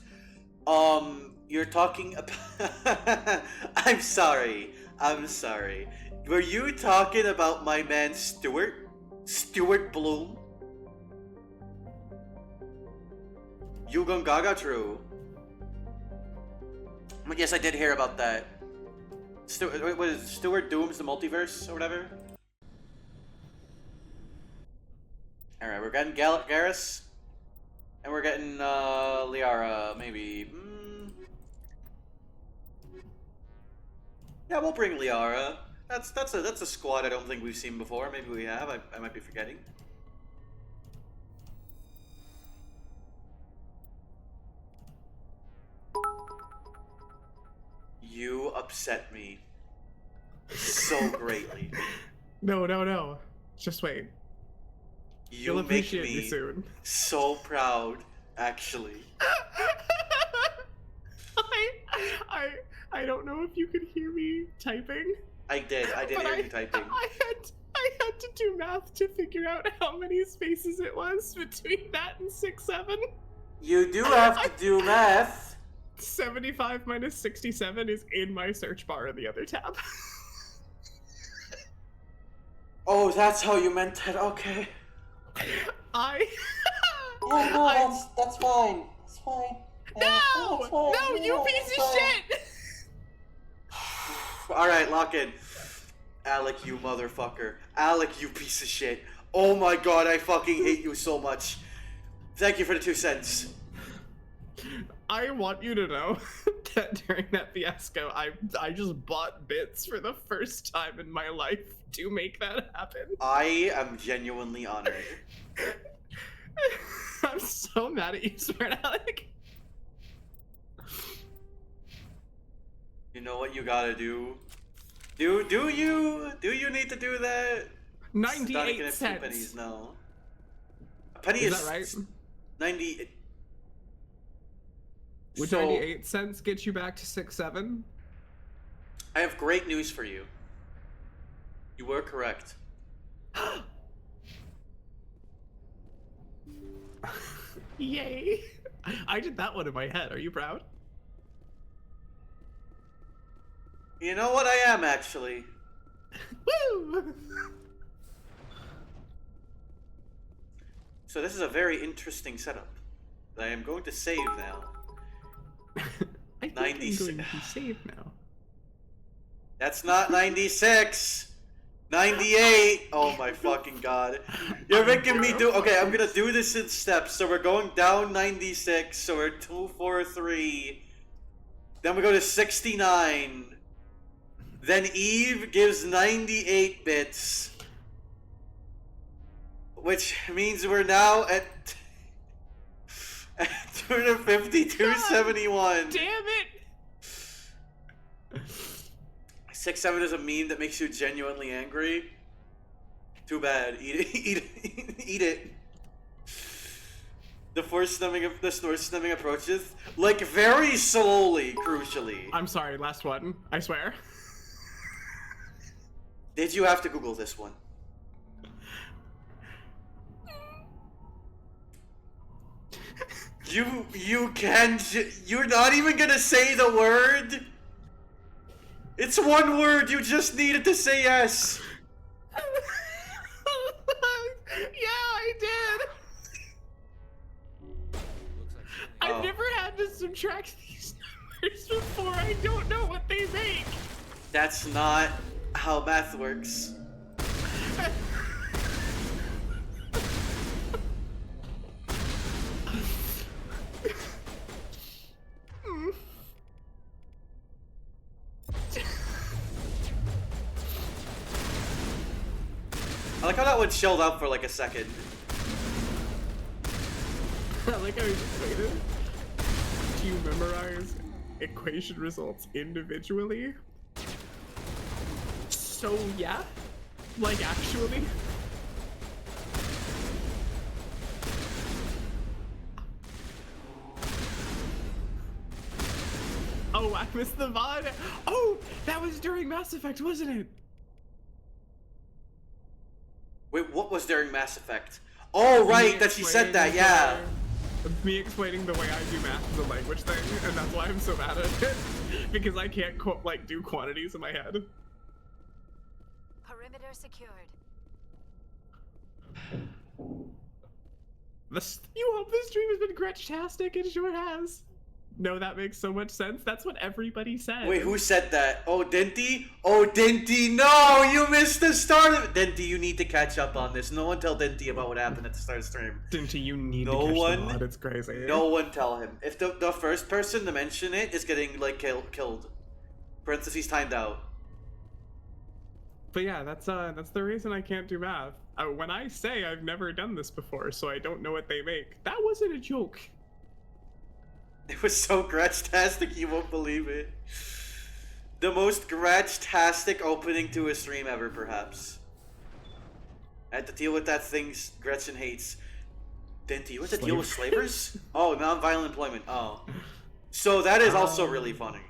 You're talking about... I'm sorry. Were you talking about my man Stuart? Stuart Bloom? Yugon Gaga, true. But yes, I did hear about that. Stuart Doom's the multiverse or whatever? Alright, we're getting Garrus. And we're getting Liara, maybe. Yeah, we'll bring Liara. That's a squad I don't think we've seen before. Maybe we have. I might be forgetting. You upset me so greatly. No. Just wait. You'll make appreciate me me soon. so proud, actually. I don't know if you could hear me typing. I did hear you typing. I had to do math to figure out how many spaces it was between that and 6-7. You do have to do math. 75 minus 67 is in my search bar in the other tab. Oh, that's how you meant it. Okay. Yeah, no, that's fine. It's fine. No, you piece of shit! Alright, lock in. Alec, you motherfucker. Alec, you piece of shit. Oh my god, I fucking hate you so much. Thank you for the 2 cents. I want you to know that during that fiasco, I just bought bits for the first time in my life to make that happen. I am genuinely honored. I'm so mad at you, Smart Alec. You know what you gotta do? Do you need to do that? 98 cents. Pennies, no. A penny Is that right? 90. Would So, 98 cents get you back to 6-7? I have great news for you. You were correct. Yay! I did that one in my head. Are you proud? You know what? I am actually. Woo! So this is a very interesting setup that I am going to save now. I think 96. I'm going to save now. That's not 96. 98. Oh my fucking god. You're making me do. Okay, I'm gonna do this in steps. So we're going down 96. So we're 243. Then we go to 69. Then Eve gives 98 bits. Which means we're now at 252.71. Damn it! 6-7 is a meme that makes you genuinely angry. Too bad. Eat it. The snore snumming approaches like very slowly. Crucially. I'm sorry. Last one. I swear. Did you have to Google this one? You're not even gonna say the word? It's one word. You just needed to say yes. Yeah, I did. I've never had to subtract these numbers before. I don't know what they make. That's not how math works. I like how that one chilled out for like a second. I like how you just waited. Do you memorize equation results individually? So yeah, like actually. Oh, I missed the VOD. Oh, that was during Mass Effect, wasn't it? Wait, what was during Mass Effect? Oh, right, that she said that, yeah. Me explaining the way I do math is a language thing, and that's why I'm so bad at it. Because I can't like do quantities in my head. Perimeter secured. You hope this stream has been Gretchtastic? It sure has. No, that makes so much sense. That's what everybody said. Wait, who said that? Oh, Dinty? Oh, Dinty, no! You missed the start of it! Dinty, you need to catch up on this. No one tell Dinty about what happened at the start of the stream. Dinty, you need to catch the VOD. It's crazy. No one tell him. If the first person to mention it is getting, like, killed. Parentheses timed out. But yeah, that's the reason I can't do math. When I say I've never done this before, so I don't know what they make, that wasn't a joke. It was so Gretchtastic, you won't believe it. The most Gretchtastic opening to a stream ever, perhaps. I had to deal with that thing Gretchen hates. Dinty, you had to deal with slavers? Oh, non-violent employment. Oh. So that is also really funny.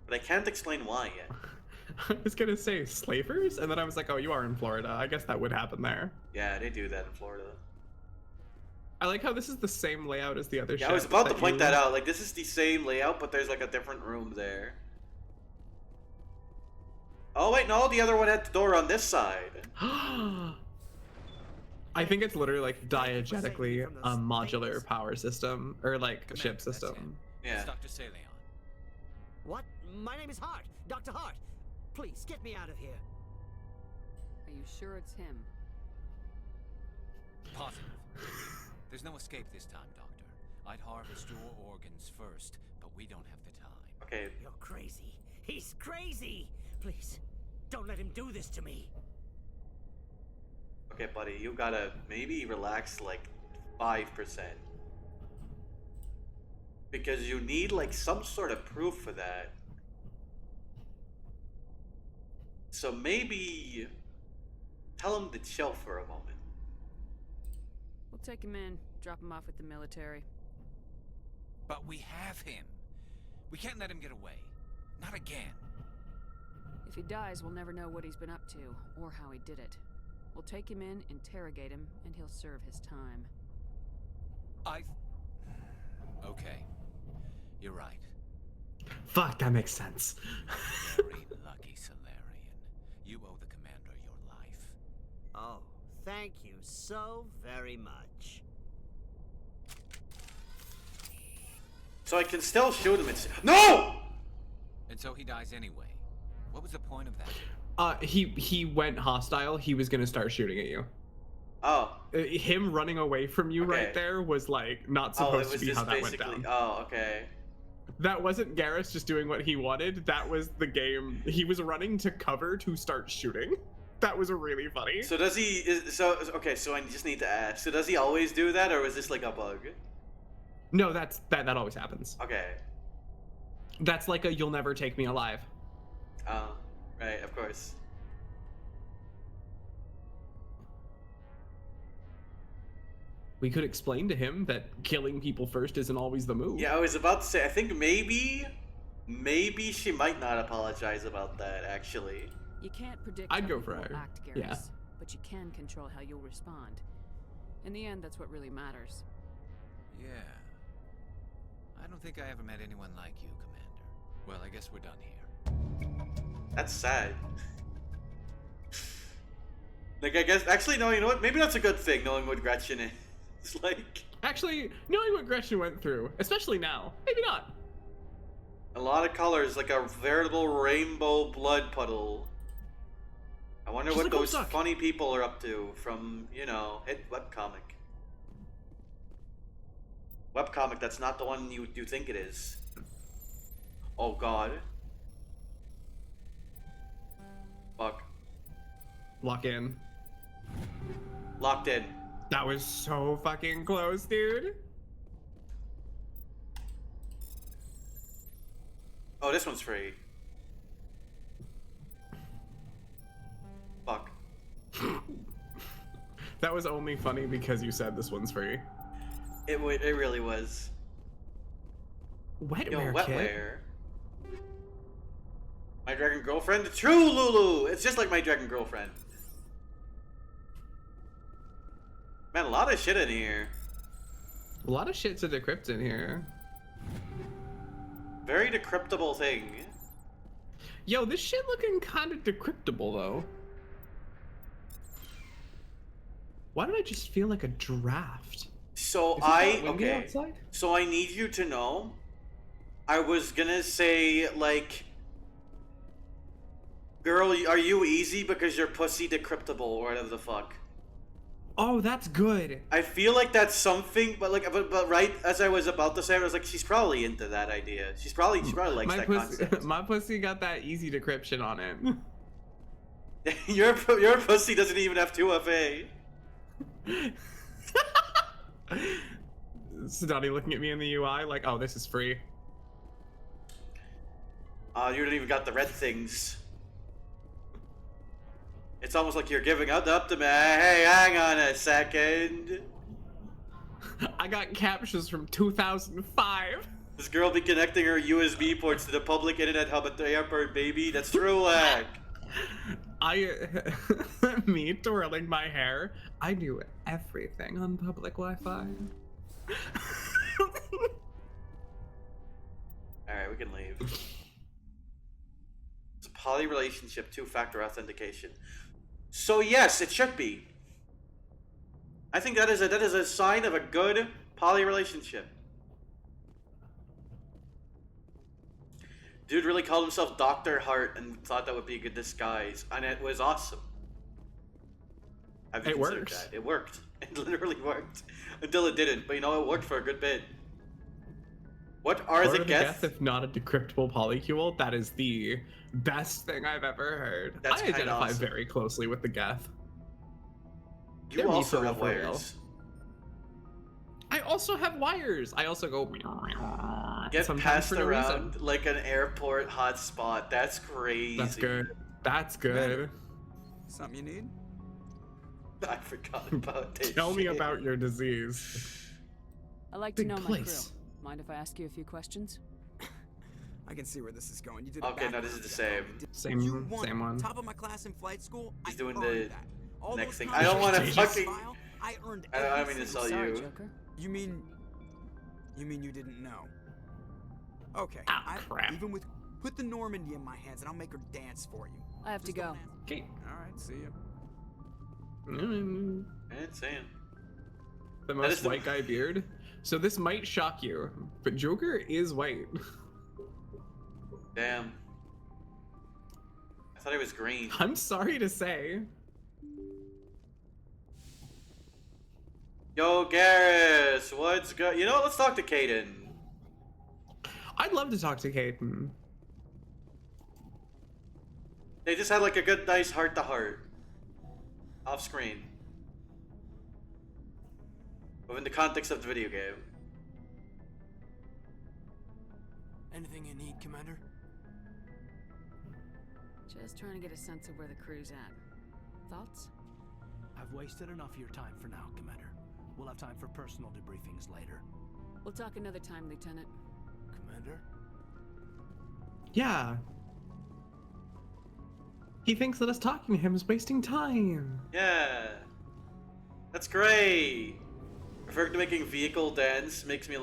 But I can't explain why yet. I was gonna say slavers, and then I was like, oh, you are in Florida. I guess that would happen there. Yeah, they do that in Florida. I like how this is the same layout as the other Yeah, I was about to point that out. Like, this is the same layout, but there's like a different room there. Oh wait, no, the other one had the door on this side. I think it's literally like diegetically a modular power system, or like a ship system. Yeah. It's Dr. Saleon. What? My name is Hart. Dr. Hart. Please, get me out of here. Are you sure it's him? Positive. There's no escape this time, Doctor. I'd harvest your organs first, but we don't have the time. Okay. You're crazy. He's crazy. Please, don't let him do this to me. Okay, buddy, you gotta maybe relax like 5%. Because you need like some sort of proof for that. So maybe tell him to chill for a moment. We'll take him in, drop him off with the military. But we have him. We can't let him get away. Not again. If he dies, we'll never know what he's been up to, or how he did it. We'll take him in, interrogate him, and he'll serve his time. Okay. You're right. Fuck, that makes sense. Very lucky, Solarian. You owe the commander your life. Oh, thank you so very much. So I can still shoot him. No! And so he dies anyway. What was the point of that? He went hostile. He was gonna start shooting at you. Oh. Him running away from you right there was like not supposed to be how that went down. Oh, okay. That wasn't Garrus just doing what he wanted. That was the game. He was running to cover to start shooting. That was really funny. So does he? Okay. So I just need to ask. So does he always do that, or was this like a bug? No, that always happens. Okay. That's like a "you'll never take me alive." Oh, right. Of course. We could explain to him that killing people first isn't always the move. Yeah, I was about to say. I think maybe she might not apologize about that. Actually. You can't predict I'd how go people for her. act, Garrus, Yeah. but you can control how you'll respond. In the end, that's what really matters. Yeah. I don't think I ever met anyone like you, Commander. Well, I guess we're done here. That's sad. Like, I guess, actually, no, you know what? Maybe that's a good thing, knowing what Gretchen is. It's like, Actually, knowing what Gretchen went through, especially now, maybe not. a lot of colors, like a veritable rainbow blood puddle. I wonder She's what like those Homestuck. funny people are up to from, you know, hit webcomic. Webcomic, that's not the one you think it is. Oh god. Fuck. Lock in. Locked in. That was so fucking close, dude. Oh, this one's free. Fuck. That was only funny because you said this one's free. It really was. Yo, Wetware, kid. wetware. My dragon girlfriend? True, Lulu! It's just like my dragon girlfriend. Man, a lot of shit in here. A lot of shit to decrypt in here. Very decryptable thing. Yo, this shit looking kind of decryptable though. Why did I just feel like a draft? So Is it that windy okay. outside? So I need you to know. I was gonna say like, girl, are you easy because you're pussy decryptable or whatever the fuck. Oh, that's good. I feel like that's something, but like, but right as I was about to say it, I was like, she's probably into that idea. She probably likes My that pussy, concept. my pussy got that easy decryption on it. your pussy doesn't even have 2FA. Donnie looking at me in the UI like, oh, this is free. You don't even got the red things. It's almost like you're giving up to me. Hey, hang on a second. I got captures from 2005. This girl be connecting her USB ports to the public internet hub at the airport, baby. That's true lag. Me twirling my hair. I do everything on public Wi-Fi. Alright, we can leave. It's a poly relationship, two-factor authentication. So yes, it should be. I think that is a sign of a good poly relationship. Dude really called himself Dr. Hart and thought that would be a good disguise, and it was awesome. Have you It considered works. that? It worked. It literally worked. Until it didn't, but you know, it worked for a good bit. What are the geth? If not a decryptable polycule? That is the best thing I've ever heard. That's I kinda identify awesome. very closely with the geth. You They're me also for have real, for real. wires. I also have wires. I also go Get sometimes passed for no around reason. like an airport hotspot. That's crazy. That's good. That's good. Something you need? I forgot about this. Tell me shit. about your disease. I like to Big know my place. crew. Mind if I ask you a few questions? I can see where this is going. You did Okay, a no, this is the background check. same. You won Same one. Top of my class in flight school. He's I doing earned the that. All next those thing. times I don't want to I fucking. smile, I earned I don't every mean to single- sell Sorry, you. Joker. You mean you didn't know? Okay. Ah, crap. Even with put the Normandy in my hands and I'll make her dance for you. I have to Just go. don't ask- Okay. All right. See you. Insane. The is most the- white guy beard. So this might shock you, but Joker is white. Damn. I thought it was green. I'm sorry to say. Yo, Garrus, what's good? You know, let's talk to Kaden. I'd love to talk to Caden. They just had like a good, nice heart-to-heart. Off screen. Within the context of the video game. Anything you need, Commander? Just trying to get a sense of where the crew's at. Thoughts? I've wasted enough of your time for now, Commander. We'll have time for personal debriefings later. We'll talk another time, Lieutenant. Commander? Yeah. He thinks that us talking to him is wasting time. Yeah. That's great. Referring to making vehicle dance makes me a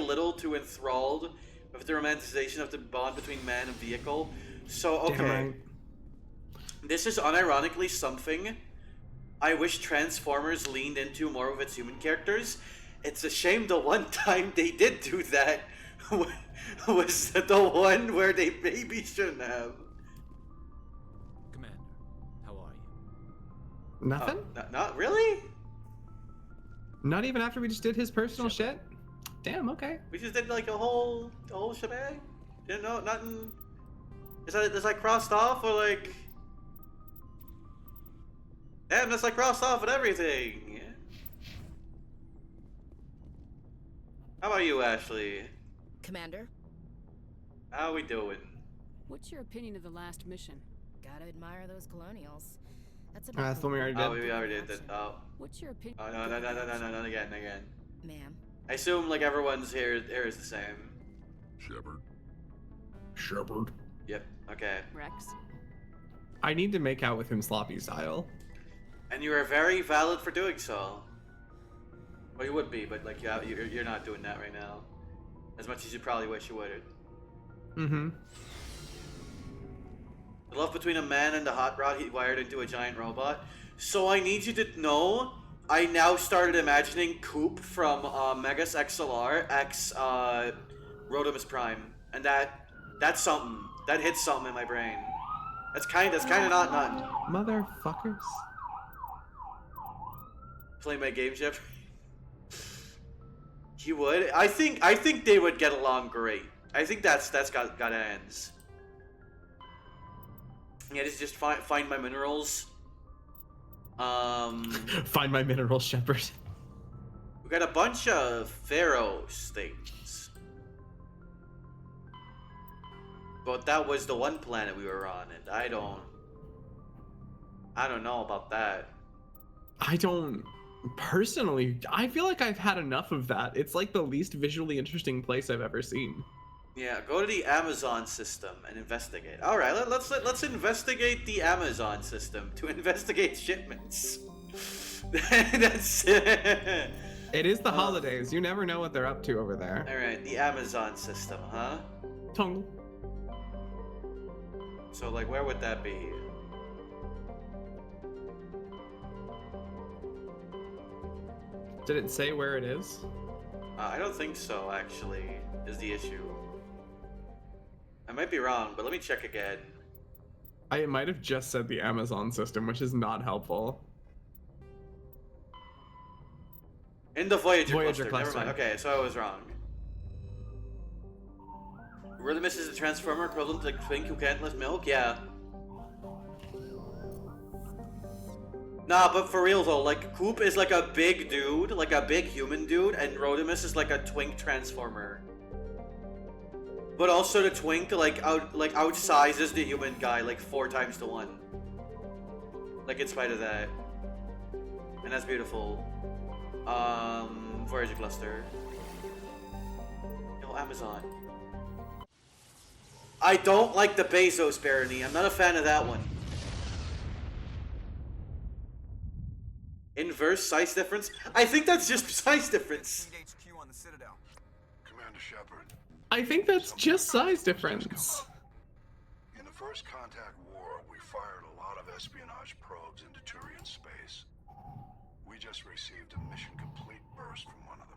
little too enthralled with the romanticization of the bond between man and vehicle. So, okay. Damn right. This is unironically something I wish Transformers leaned into more with its human characters. It's a shame the one time they did do that was the one where they maybe shouldn't have. Commander, how are you? Nothing? Not really? Not even after we just did his personal shit? Damn, okay. We just did like a whole shebang? Didn't know nothing. Is that crossed off or like? Damn, that's like crossed off and everything. How about you, Ashley? Commander, How we doing? What's your opinion of the last mission? gotta admire those colonials. That's a That's the one we already did. Oh, we already did that. Oh. What's your opinion? Oh, no, not again. Ma'am. I assume like everyone's here is the same. Shepard. Yep. Okay. Rex? I need to make out with him sloppy style. And you are very valid for doing so. Well, you would be, but like you're not doing that right now, as much as you probably wish you would. Mm-hmm. The love between a man and a hot rod he wired into a giant robot. So I need you to know, I now started imagining Coop from Megas XLR X Rodimus Prime, and that's something that hits something in my brain. That's kind of not none. Motherfuckers. Play my game, Jeff. You would? I think they would get along great. I think that's got ends. Yeah, just find my minerals. Find my mineral, Shepard. We got a bunch of Pharaoh's things. But that was the one planet we were on, and I don't know about that. I don't personally. I feel like I've had enough of that. It's like the least visually interesting place I've ever seen. Yeah, go to the Amazon system and investigate. All right, let's investigate the Amazon system to investigate shipments. That's It is the holidays. You never know what they're up to over there. all right. The Amazon system, huh? Tongue. So like, where would that be? Did it say where it is? I don't think so. Actually, is the issue. I might be wrong, but let me check again. I might have just said the Amazon system, which is not helpful. In the Voyager, Voyager cluster. cluster. Never mind. Okay, so I was wrong. Rodimus is a transformer equivalent to the twink who can't lift milk? Yeah. Nah, but for real though, like, Coop is like a big dude, like a big human dude, and Rodimus is like a twink transformer. But also the twink, like, outsizes the human guy, like, 4 times to 1. Like, in spite of that. And that's beautiful. Voyager cluster. Yo, Amazon. I don't like the Bezos barony. I'm not a fan of that one. Inverse size difference? I think that's just size difference. HQ on the Citadel. Commander Shepard, I think that's just size difference. in the First Contact War, we fired a lot of espionage probes into Turian space. We just received a mission complete burst from one of them.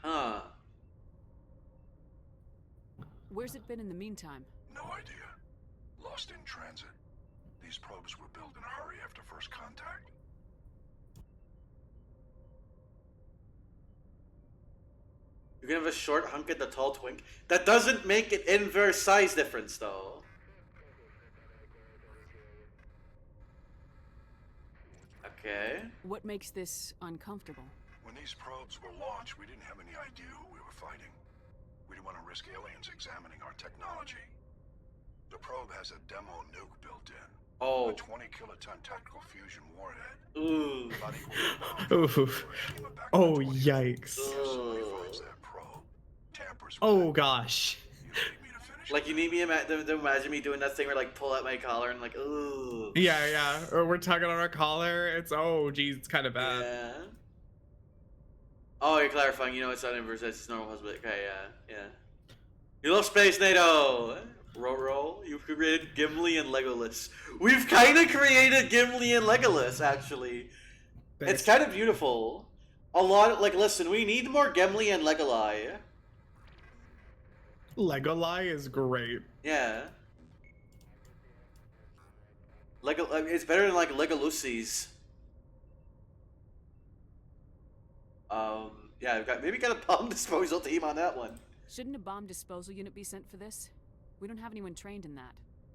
Huh. Where's it been in the meantime? No idea. Lost in transit. These probes were built in a hurry after First Contact. You can have a short hunk and a tall twink. That doesn't make it inverse size difference, though. Okay. What makes this uncomfortable? When these probes were launched, we didn't have any idea who we were fighting. We didn't want to risk aliens examining our technology. The probe has a demo nuke built in. Oh. A 20-kiloton tactical fusion warhead. Ooh. About equal to Oof. Oh, yikes. finds that probe. Tampers with Oh, it. gosh. You need me to finish Like, you need me to imagine me doing that thing where, like, pull out my collar and, like, ooh. Yeah. Or we're tugging on our collar. It's, oh, geez, it's kind of bad. Yeah. Oh, you're clarifying. You know, it's not inverse. It's normal husband. Okay, yeah. You love Space NATO. Roro, you've created Gimli and Legolas. We've kind of created Gimli and Legolas, actually. It's kind of beautiful. A lot of, like, listen, we need more Gimli and Legolas. Legoli is great. Yeah. Lego, it's better than like Legolus's. Yeah, maybe got a bomb disposal team on that one. Shouldn't a bomb disposal unit be sent for this? We don't have anyone trained in that.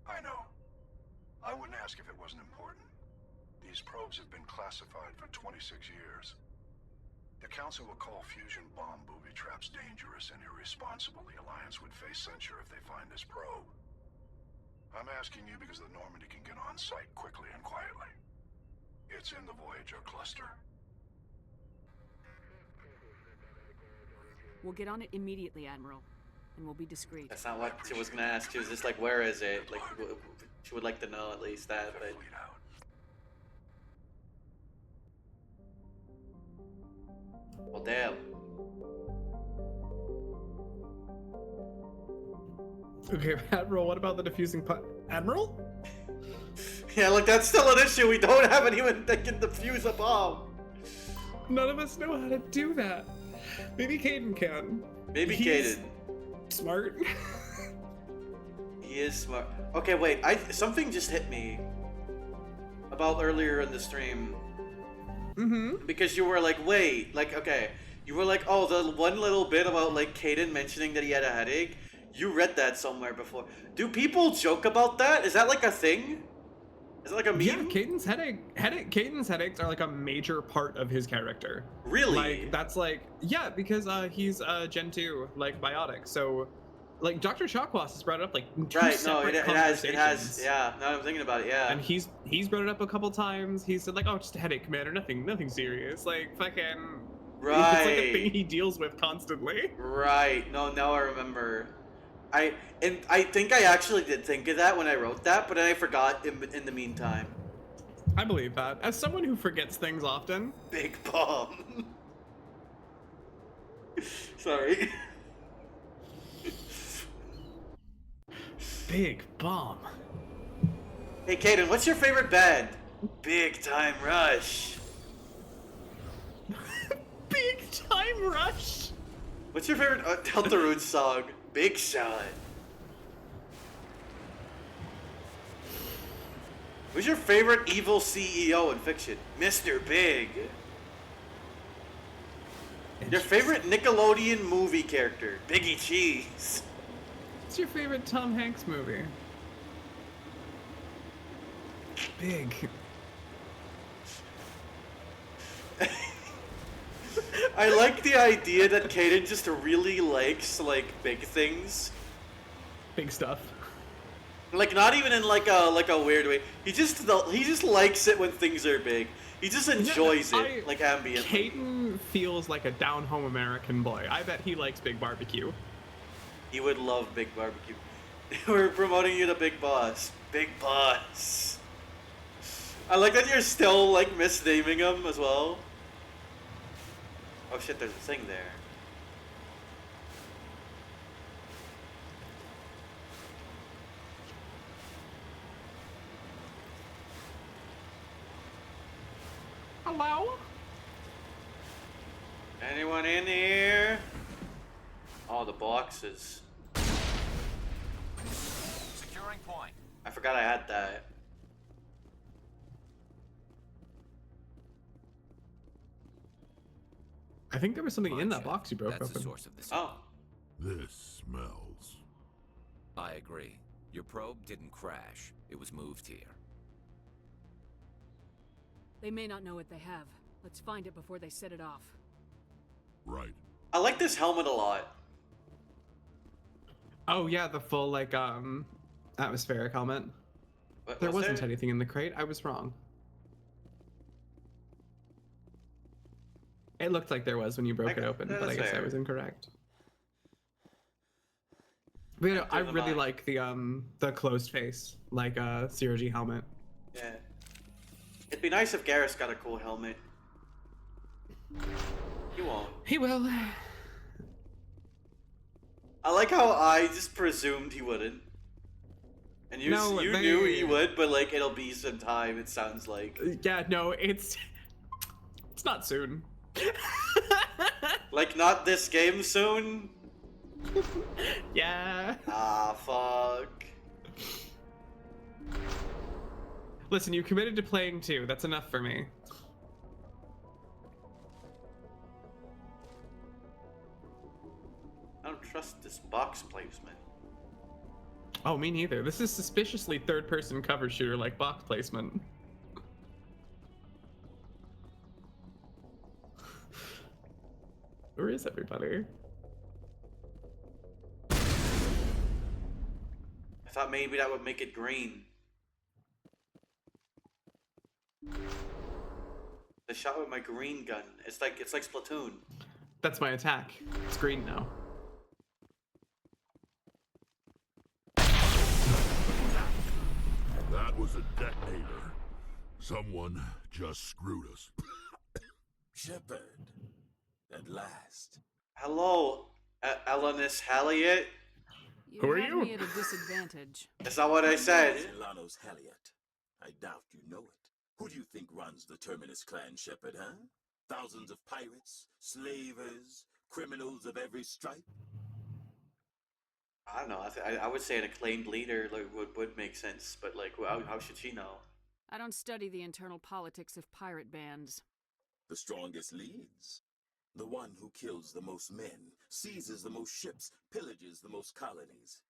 I know. I wouldn't ask if it wasn't important. These probes have been classified for 26 years. The Council will call fusion bomb booby traps dangerous and irresponsible. The Alliance would face censure if they find this probe. I'm asking you because the Normandy can get on site quickly and quietly. It's in the Voyager cluster. We'll get on it immediately, Admiral. And we'll be discreet. That's not what she was gonna ask. She was just like, where is it? Like, she would like to know at least that, but... Well, damn. Okay, Admiral, what about the diffusing Admiral? Yeah, look, that's still an issue. We don't have anyone that can defuse a bomb. None of us know how to do that. Maybe Caden can. Maybe He's Caden. Smart. He is smart. Okay, wait. Something just hit me about earlier in the stream. Mm-hmm. Because you were like, wait, like, okay. You were like, oh, the one little bit about like Caden mentioning that he had a headache. You read that somewhere before. Do people joke about that? Is that like a thing? Is it like a meme? Yeah, Caden's headaches are like a major part of his character. Really? Like that's like because he's Gen 2 like biotic. So like Dr. Chakwas has brought it up like two separate conversations. Yeah. Now I'm thinking about it. Yeah. And he's brought it up a couple times. He said like, oh, just a headache, Commander. Nothing serious. Like fucking. Right. It's like a thing he deals with constantly. Right. No, now I remember. I think I actually did think of that when I wrote that, but then I forgot in the meantime. I believe that. As someone who forgets things often. Big bomb. Sorry. Big bomb. Hey, Caden, what's your favorite band? Big Time Rush. Big Time Rush. What's your favorite Deltarune song? Big Shot. Who's your favorite evil CEO in fiction? Mr. Big. Your favorite Nickelodeon movie character? Biggie Cheese. What's your favorite Tom Hanks movie? Big. I like the idea that Caden just really likes like big things. Big stuff. Like not even in like a weird way. He just likes it when things are big. He just enjoys it like ambiently. Caden feels like a down-home American boy. I bet he likes Big Barbecue. He would love Big Barbecue. We're promoting you to Big Boss. Big Boss. I like that you're still like misnaming him as well. Oh shit, there's a thing there. Hello? Anyone in here? Oh, the boxes. Securing point. I forgot I had that. I think there was something in that box you broke That's open. the source of this. Oh. This smells. I agree. Your probe didn't crash. It was moved here. They may not know what they have. Let's find it before they set it off. Right. I like this helmet a lot. Oh yeah, the full like atmospheric helmet. There wasn't anything in the crate. I was wrong. It looked like there was when you broke it open, but I guess I was incorrect. But you know, I really like the closed face, like Zero G helmet. Yeah. It'd be nice if Garrus got a cool helmet. He won't. He will. I like how I just presumed he wouldn't. And you knew he would, but like it'll be some time, it sounds like. Yeah, no, it's not soon. Like not this game soon? Yeah. Ah, fuck. Listen, you committed to playing 2. That's enough for me. I don't trust this box placement. Oh, me neither. This is suspiciously third-person cover shooter like box placement. Where is everybody? I thought maybe that would make it green. The shot with my green gun. It's like Splatoon. That's my attack. It's green now. That was a detonator. Someone just screwed us. Shepard, at last. Hello, Elenis Halliot. Who are had you? Me at a disadvantage. That's not what I said. Elanos Halliot. I doubt you know it. Who do you think runs the Terminus clan, Shepard, huh? Thousands of pirates, slavers, criminals of every stripe? I don't know. I would say an acclaimed leader like, would make sense, but like, how should she know? I don't study the internal politics of pirate bands. The strongest leads. The one who kills the most men, seizes the most ships, pillages the most colonies.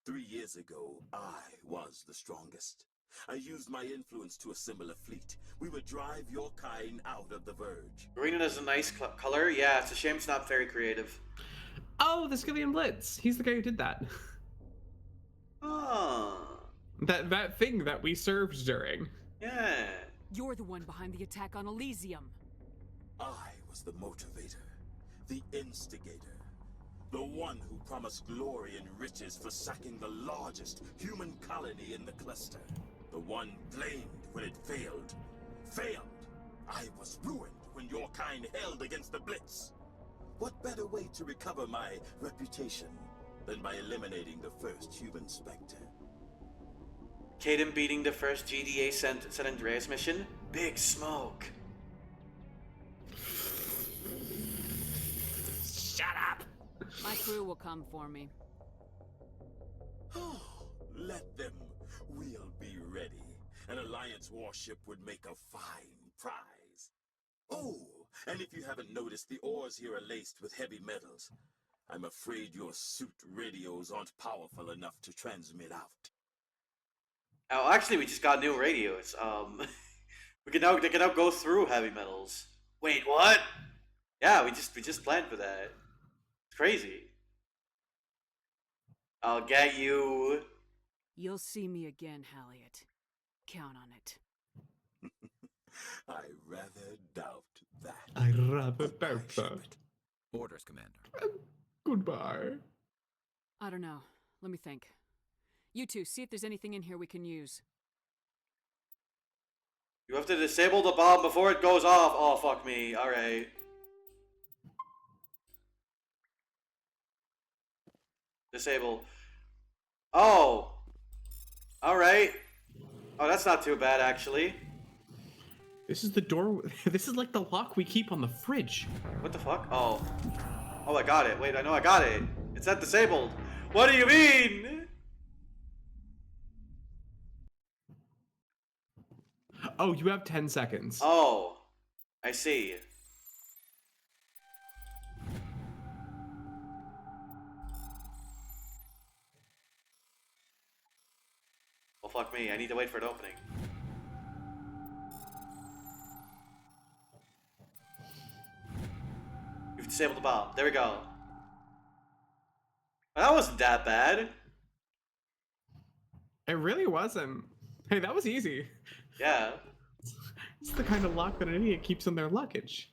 3 years ago, I was the strongest. I used my influence to assemble a fleet. We would drive your kind out of the Verge. Green is a nice color. Yeah, it's a shame it's not very creative. Oh, the Skillian Blitz. He's the guy who did that. Oh. That thing that we served during. Yeah. You're the one behind the attack on Elysium. I was the motivator, the instigator, the one who promised glory and riches for sacking the largest human colony in the cluster. The one blamed when it failed. Failed. I was ruined when your kind held against the Blitz. What better way to recover my reputation than by eliminating the first human Spectre? Caden beating the first GDA San Andreas mission? Big smoke. Shut up! My crew will come for me. Let them. We'll be ready. An Alliance warship would make a fine prize. Oh, and if you haven't noticed, the ores here are laced with heavy metals. I'm afraid your suit radios aren't powerful enough to transmit out. Oh, actually, we just got new radios. They can now go through heavy metals. Wait, what? Yeah, we just planned for that. It's crazy. I'll get you. You'll see me again, Halliot. Count on it. I rather doubt that. I rather doubt that. Orders, Commander. Goodbye. I don't know. Let me think. You two, see if there's anything in here we can use. You have to disable the bomb before it goes off. Oh, fuck me. Alright. Disable. Oh. Alright. Oh, that's not too bad, actually. This is the door. This is like the lock we keep on the fridge. What the fuck? Oh. Oh, I got it. Wait, I know I got it. It's not disabled. What do you mean? Oh, you have 10 seconds. Oh. I see. Well, fuck me. I need to wait for an opening. You've disabled the bomb. There we go. That wasn't that bad. It really wasn't. Hey, that was easy. Yeah. It's the kind of lock that an idiot keeps in their luggage.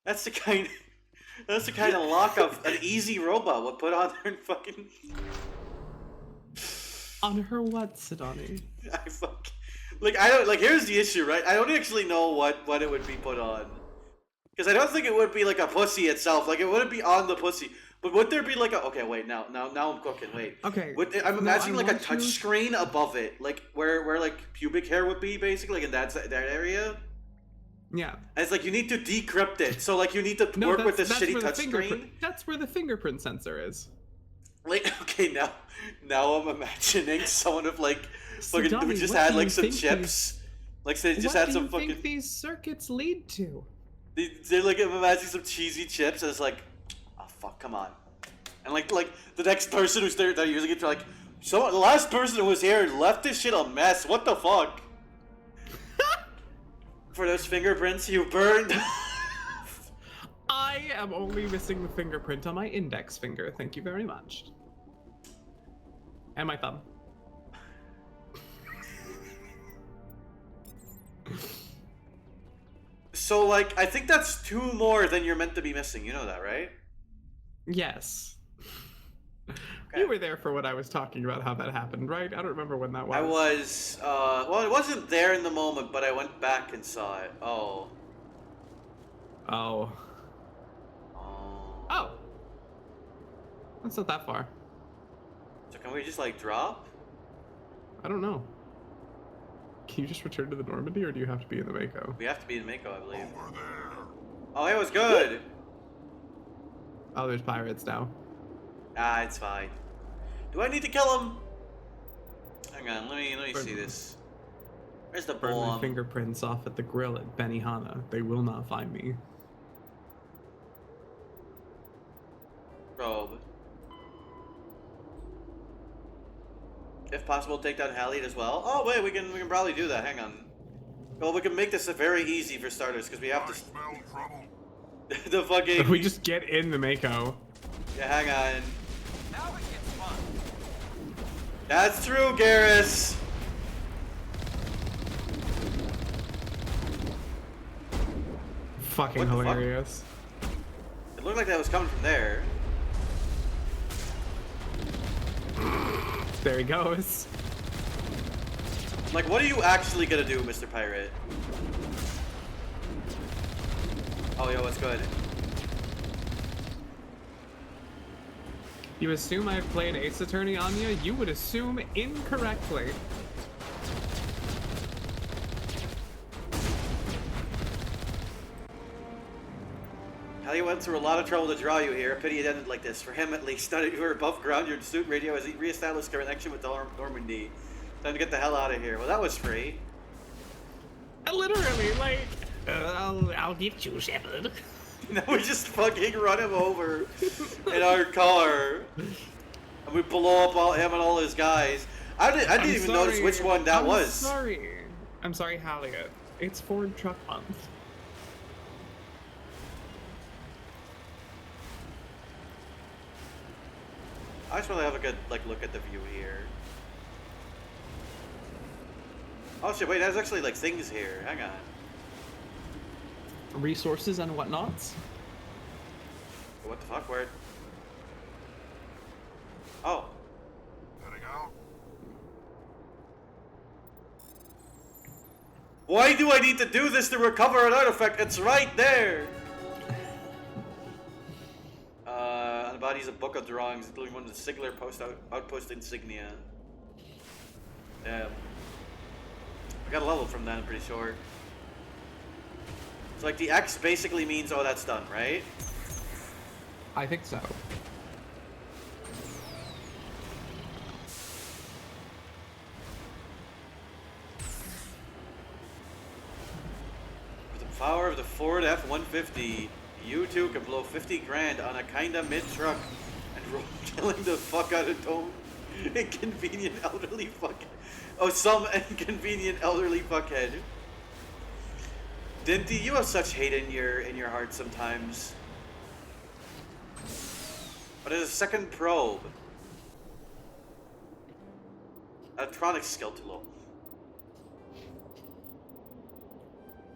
That's the kind of lock of an easy robot would put on her fucking... On her what, Sidani? I fuck... Like, I don't... Like, here's the issue, right? I don't actually know what it would be put on. Because I don't think it would be like a pussy itself. Like, it wouldn't be on the pussy. But would there be like a... Okay, wait, now I'm cooking, wait. Okay. I'm imagining like a want touch to- screen above it. Like, where like pubic hair would be, basically, like in that area. Yeah. And it's like, you need to decrypt it. So, like, you need to No, work with that's this shitty where the touch fingerprint- screen. That's where the fingerprint sensor is. Like, okay, now I'm imagining someone of like... So, fucking, Donnie, we just what had do like you some think chips. Like, they just what had do some you fucking... think these circuits lead to? They're like, I'm imagining some cheesy chips, and it's like, oh fuck, come on. And like the next person who's there, they're using it, they're like, so the last person who was here left this shit a mess. What the fuck? For those fingerprints you burned. I am only missing the fingerprint on my index finger. Thank you very much. And my thumb. So like, I think that's 2 more than you're meant to be missing. You know that, right? Yes. Okay. You were there for what I was talking about, how that happened, right? I don't remember when that was. I was, well, I wasn't there in the moment, but I went back and saw it. Oh. Oh. Oh. Oh. That's not that far. So can we just like drop? I don't know. Can you just return to the Normandy, or do you have to be in the Mako? We have to be in Mako, I believe. Oh, it was good. Oh, there's pirates now. Ah, it's fine. Do I need to kill him? Hang on, let me see this. Where's the Burn my bomb? fingerprints off at the grill at Benihana. They will not find me. Probe. If possible, take down Hallied as well. Oh wait, we can probably do that. Hang on. Well, we can make this very easy for starters because we have to. Smell trouble. The fucking. If we just get in the Mako. Yeah, hang on. Now it gets fun. That's true, Garrus. Fucking What the fuck? hilarious. It looked like that was coming from there. There he goes. Like, what are you actually gonna do, Mr. Pirate? Oh, yo, what's good? You assume I've played Ace Attorney on you? You would assume incorrectly. Hallie went through a lot of trouble to draw you here. A pity it ended like this. For him, at least. Now that you were above ground, your suit radio has reestablished connection with Normandy. Time to get the hell out of here. Well, that was free. Literally, like... I'll get you, Shepard. Now we just fucking run him over in our car. And we blow up him and all his guys. I didn't even notice which one that was. I'm sorry, Halliot. It's Ford Truck Month. I just want to have a good look at the view here. Oh shit, wait, there's actually like things here. Hang on. Resources and whatnots? What the fuck? Where? Oh. Heading out. Why do I need to do this to recover an artifact? It's right there! On the body's a book of drawings, including one of the Sigler outpost insignia. Damn. I got a level from that, I'm pretty sure. So like the X basically means, oh, that's done, right? I think so. With the power of the Ford F-150, you two can blow 50 grand on a kinda mid-truck and roll killing the fuck out of Dome. Inconvenient elderly fuckhead. Oh, some inconvenient elderly fuckhead. Dinty, you have such hate in your heart sometimes. But there's a second probe. Electronic skeletal.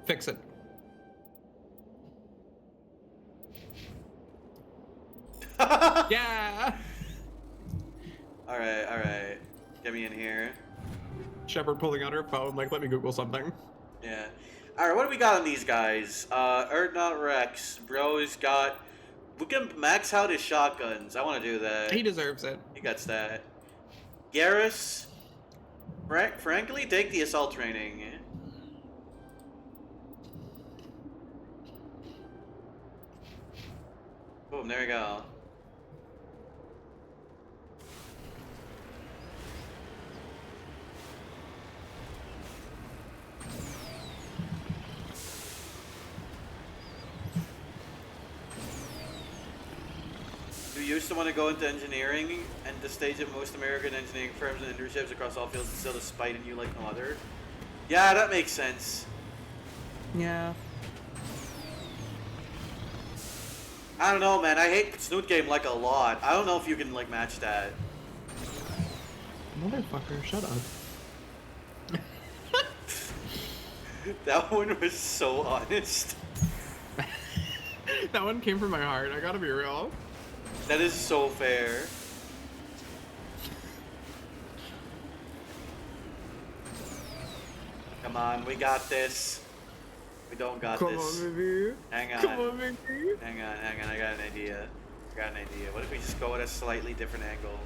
Fix it. Yeah! Alright. Get me in here. Shepard pulling out her phone, like, let me Google something. Yeah. Alright, what do we got on these guys? Erdnot Rex. Bro's got... We can max out his shotguns. I want to do that. He deserves it. He gets that. Garrus. Frankly, take the assault training. Boom, there we go. Do you used to want to go into engineering and the stage of most American engineering firms and internships across all fields instill a spite in you like no other? Yeah, that makes sense. Yeah. I don't know, man. I hate Snoot Game like a lot. I don't know if you can like match that. Motherfucker, shut up. That one was so honest. That one came from my heart. I gotta be real. That is so fair. Come on, we got this. We don't got Come this. on, baby. Hang on. Come on, baby. Hang on. I got an idea. What if we just go at a slightly different angle?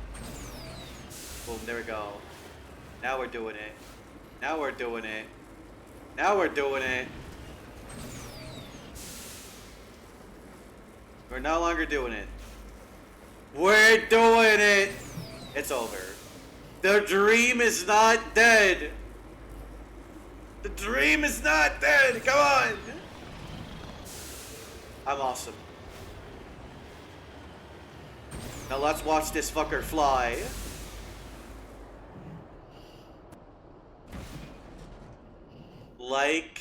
Boom, there we go. Now we're doing it. Now we're doing it. We're no longer doing it. We're doing it! It's over. The dream is not dead! The dream is not dead! Come on! I'm awesome. Now let's watch this fucker fly. Like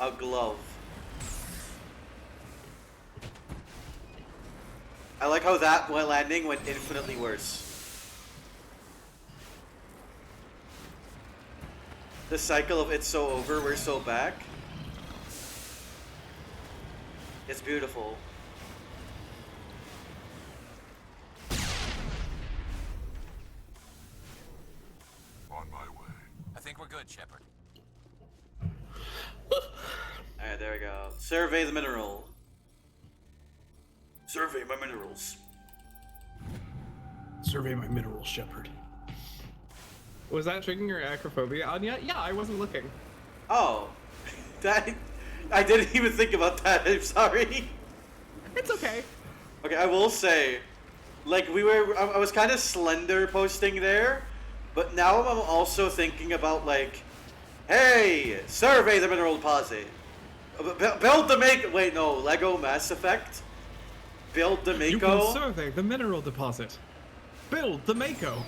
a glove. I like how that landing went infinitely worse. The cycle of it's so over, we're so back. It's beautiful. On my way. I think we're good, Shepard. Alright, there we go. Survey the mineral. Survey my minerals. Survey my minerals, Shepard. Was that triggering your acrophobia on yet? Yeah, I wasn't looking. Oh. I didn't even think about that. I'm sorry. It's okay. Okay, I will say, like, I was kind of slender posting there, but now I'm also thinking about, like, hey, survey the mineral deposit. Build the Lego Mass Effect. Build the Mako. You can survey the mineral deposit. Build the Mako.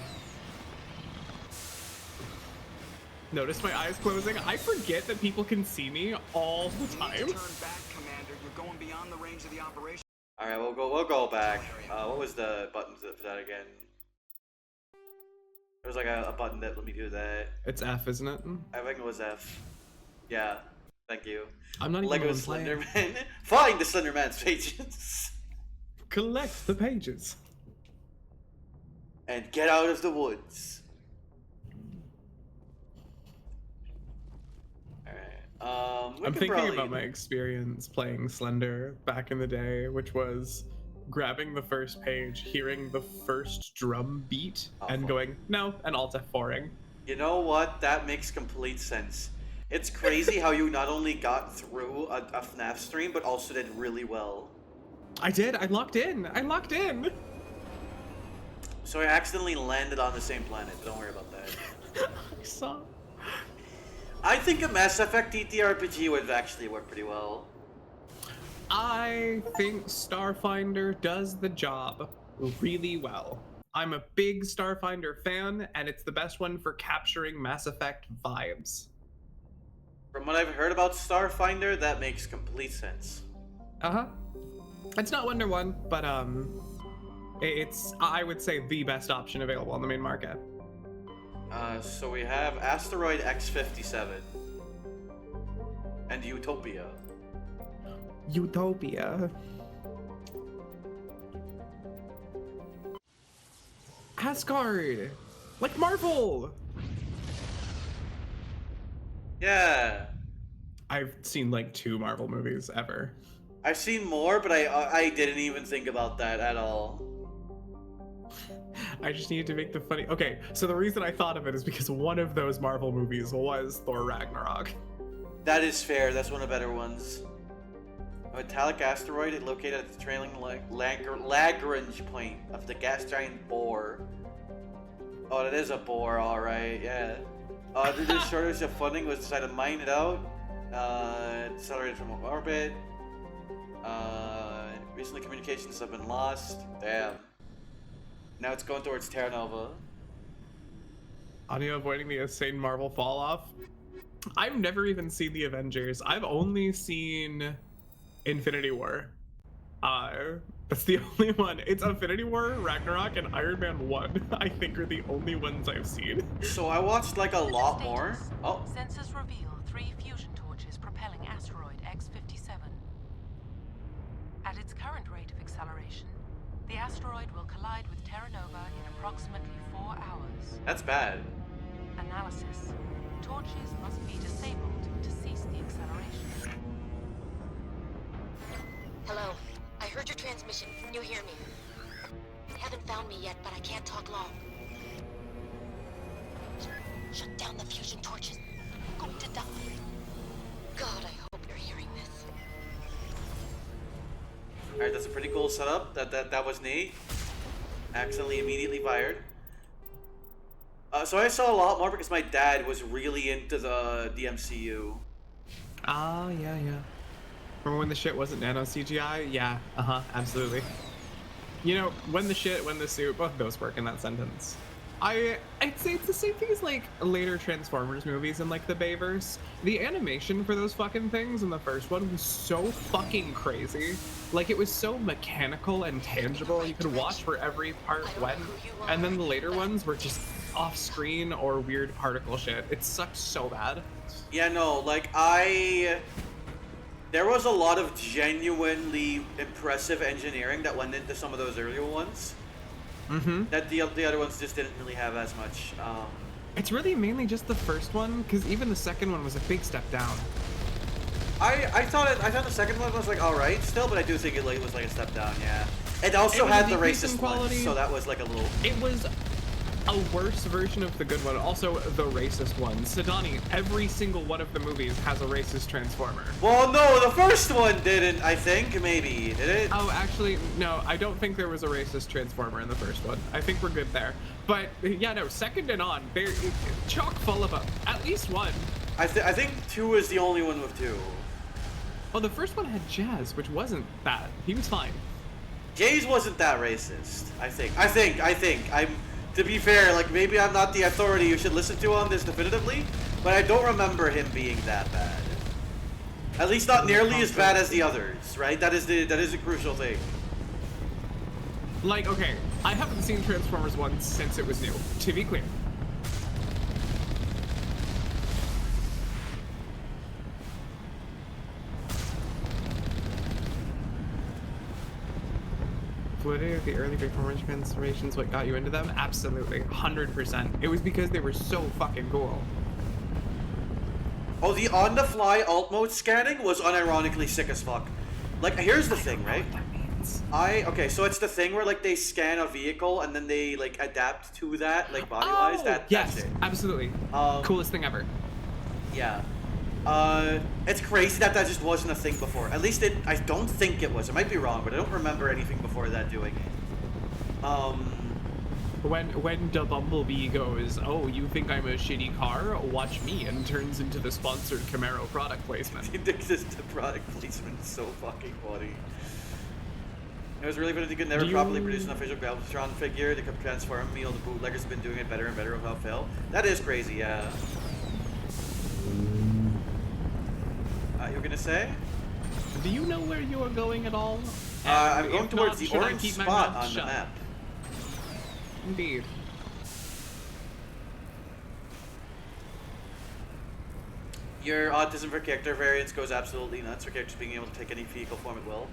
Notice my eyes closing? I forget that people can see me all the time. You need to turn back, Commander. You're going beyond the range of the operation. Alright, we'll go back. What was the button for that again? There was like a button that let me do that. It's F, isn't it? I think it was F. Yeah, thank you. I'm not even Lego on plan. Slenderman. Find the Slenderman's pages. Collect the pages. And get out of the woods. I'm thinking about my experience playing Slender back in the day, which was grabbing the first page, hearing the first drum beat, and going, no, and Alt F4ing. You know what? That makes complete sense. It's crazy how you not only got through a FNAF stream, but also did really well. I did. I locked in. So I accidentally landed on the same planet. Don't worry about that. I saw. I think a Mass Effect TTRPG would actually work pretty well. I think Starfinder does the job really well. I'm a big Starfinder fan, and it's the best one for capturing Mass Effect vibes. From what I've heard about Starfinder, that makes complete sense. Uh-huh. It's not Wonder 1, but it's, I would say, the best option available on the main market. So we have Asteroid X-57 and Utopia. Utopia. Asgard! Like Marvel! Yeah. I've seen like 2 Marvel movies ever. I've seen more, but I didn't even think about that at all. I just needed to make the funny. Okay, so the reason I thought of it is because one of those Marvel movies was Thor Ragnarok. That is fair. That's one of the better ones. A metallic asteroid located at the trailing Lagrange point of the gas giant boar. Oh, that is a boar, all right. Yeah. Due to shortage of funding, was decided to mine it out. Accelerated from orbit. Recently, communications have been lost. Damn. Now it's going towards Terra Nova. Audio avoiding the insane Marvel fall off. I've never even seen the Avengers. I've only seen Infinity War. That's the only one. It's Infinity War, Ragnarok, and Iron Man 1, I think, are the only ones I've seen. So I watched like a lot more. Oh. Sensors reveal 3 fusion torches propelling asteroid X-57. At its current rate of acceleration, the asteroid will collide with Terra Nova in approximately 4 hours. That's bad. Analysis. Torches must be disabled to cease the acceleration. Hello. I heard your transmission. Can you hear me? Haven't found me yet, but I can't talk long. Shut down the fusion torches. I'm going to die. God, I hope you're hearing this. Alright, that's a pretty cool setup. That was neat. Accidentally immediately fired. So I saw a lot more because my dad was really into the MCU. Ah, yeah. Remember when the shit wasn't nano CGI? Yeah, absolutely. You know, when the shit, when the suit, both those work in that sentence. I'd say it's the same thing as like later Transformers movies in like the Bayverse. The animation for those fucking things in the first one was so fucking crazy. Like it was so mechanical and tangible. You could watch where every part went. And then the later ones were just off screen or weird particle shit. It sucked so bad. Yeah, no, like there was a lot of genuinely impressive engineering that went into some of those earlier ones. Mm-hmm. That the other ones just didn't really have as much. It's really mainly just the first one, because even the second one was a big step down. I thought the second one was like alright still, but I do think it was like a step down. Yeah. It also had the racist quality, so that was like a little. It was a worse version of the good one. Also, the racist one. Sidani, every single one of the movies has a racist Transformer. Well, no, the first one didn't, I think. Maybe. Did it? Oh, actually, no. I don't think there was a racist Transformer in the first one. I think we're good there. But, yeah, no, second and on, they're chock full of them. At least one. I think 2 is the only one with 2. Well, the first one had Jazz, which wasn't bad. He was fine. Jay's wasn't that racist, I think. To be fair, like, maybe I'm not the authority you should listen to on this definitively, but I don't remember him being that bad. At least not nearly as bad as the others, right? That is a crucial thing. Like, okay, I haven't seen Transformers 1 since it was new, to be clear. Fluidity of the early Transformers transformations what got you into them? Absolutely, 100%. It was because they were so fucking cool. Oh, the on-the-fly alt mode scanning was unironically sick as fuck. Like, here's the thing, right? Okay, so it's the thing where like they scan a vehicle and then they like adapt to that, like body-wise. Yes, that's it. Absolutely. Coolest thing ever. Yeah. It's crazy that just wasn't a thing before. At least I don't think it was. I might be wrong, but I don't remember anything before that doing it. When the Bumblebee goes, oh, you think I'm a shitty car? Watch me, and turns into the sponsored Camaro product placement. The product placement is so fucking funny. It was really funny they could never properly produce an official Galvatron figure. They could transform me. All the bootleggers have been doing it better and better without fail. That is crazy, yeah. You were gonna say? Do you know where you are going at all? I'm going towards the orange spot on the map. Indeed. Your autism for character variants goes absolutely nuts for characters being able to take any vehicle form at will.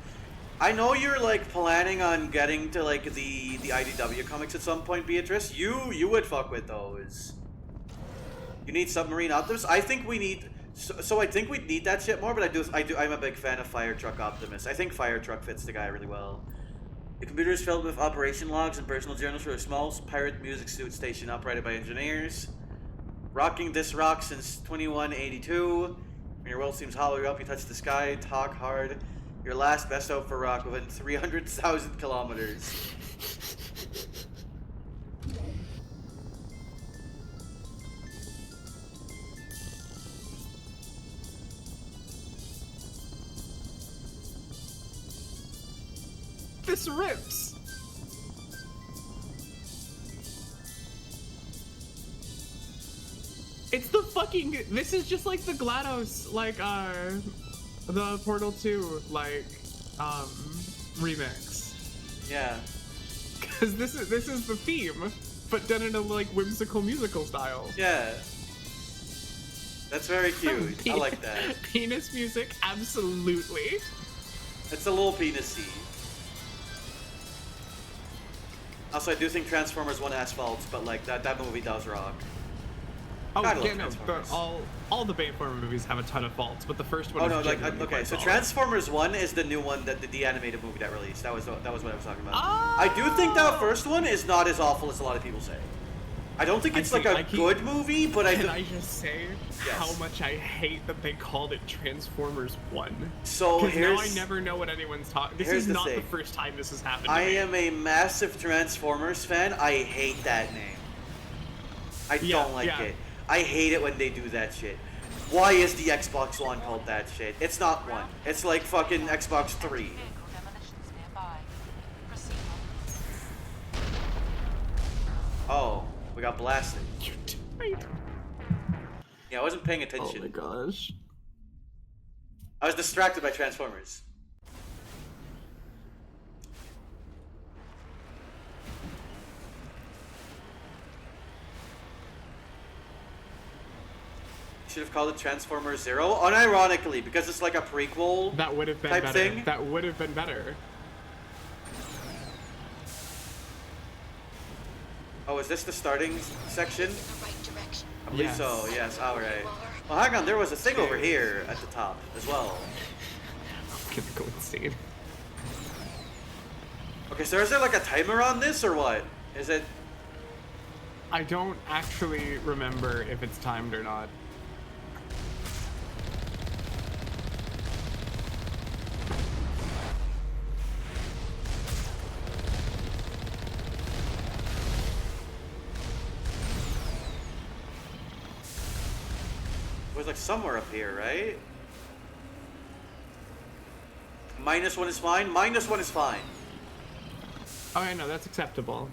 I know you're like planning on getting to like the IDW comics at some point, Beatrice. You would fuck with those. You need submarine optimus. I think we need So I think we'd need that shit more, but I'm a big fan of Fire Truck Optimus. I think Fire Truck fits the guy really well. The computer is filled with operation logs and personal journals for a small pirate music suit station operated by engineers. Rocking this rock since 2182. When your world seems hollow, you're up, you touch the sky, talk hard. Your last best hope for rock within 300,000 kilometers. This rips. It's the fucking. This is just like the GLaDOS, like the Portal 2 like remix. Yeah. Because this is the theme, but done in a like whimsical musical style. Yeah. That's very cute. I like that. Penis music, absolutely. It's a little penis-y. Also, I do think Transformers 1 has faults, but like that movie does rock. Oh yeah, no, but all the Bayformer movies have a ton of faults, but the first one. Oh no, like okay, so Transformers 1 is the new one that the animated movie that released. That was what I was talking about. Oh! I do think that first one is not as awful as a lot of people say. I don't think it's like a good movie, but Can I just say how much I hate that they called it Transformers 1? So now I never know what anyone's talking. This is not the first time this has happened to me. I am a massive Transformers fan. I hate that name. I don't like it. I hate it when they do that shit. Why is the Xbox One called that shit? It's not one. It's like fucking Xbox 3. Oh, we got blasted. Yeah, I wasn't paying attention. Oh my gosh. I was distracted by Transformers. Should have called it Transformers Zero, unironically, because it's like a prequel. That would have been type better. thing. That would have been better. Oh, is this the starting section? I believe Yes. so. Yes. All right. Well, hang on. There was a thing over here at the top as well. I'm gonna go insane. Okay, so is there like a timer on this or what? Is it? I don't actually remember if it's timed or not. It was like somewhere up here, right? -1 is fine. -1 is fine. Oh, I know, that's acceptable.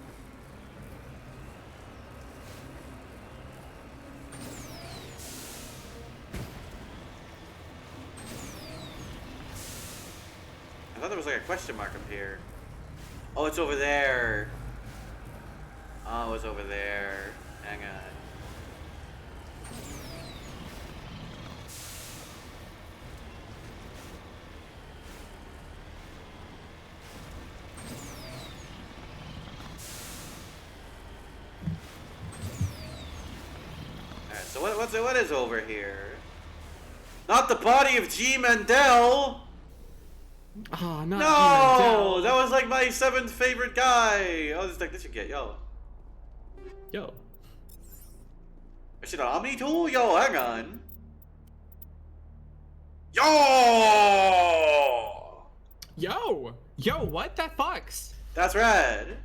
I thought there was like a question mark up here. Oh, it's over there. Oh, it's over there. Hang on. Alright, so what is over here? Not the body of G. Mandel! Oh, not No! That was like my 7th favorite guy! Oh, this technician kit, yo. Yo. Is it an Omni tool? Yo, hang on. Yo! Yo, what? That fucks. That's rad.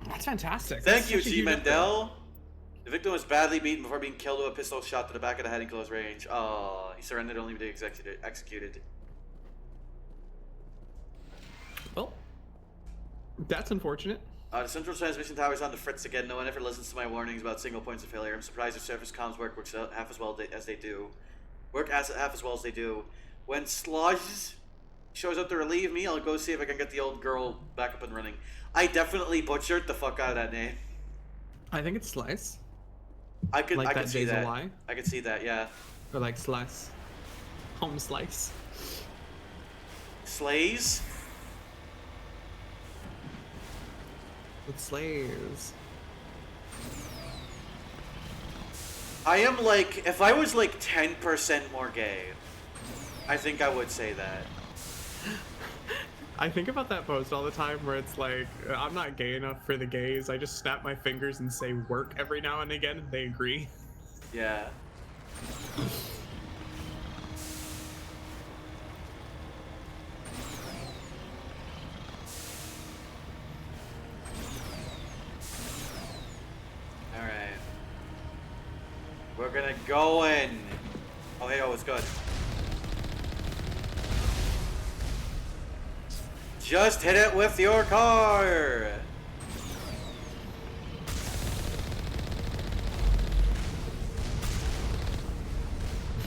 That's fantastic. Thank you, such a G. huge Mandel. The victim was badly beaten before being killed with a pistol shot to the back of the head in close range. Oh, he surrendered only to be executed. Well, that's unfortunate. The central transmission tower is on the fritz again. No one ever listens to my warnings about single points of failure. I'm surprised the surface comms works half as well as they do. Half as well as they do. When Sludge shows up to relieve me, I'll go see if I can get the old girl back up and running. I definitely butchered the fuck out of that name. I think it's Slice. I could see that. Lie. I could see that, yeah. Or like Slice. Home Slice. Slays? With slaves. I am like, if I was like 10% more gay, I think I would say that. I think about that post all the time where it's like, I'm not gay enough for the gays. I just snap my fingers and say work every now and again, and they agree. Yeah. Alright. We're gonna go in. Oh, hey, oh, it's good. Just hit it with your car!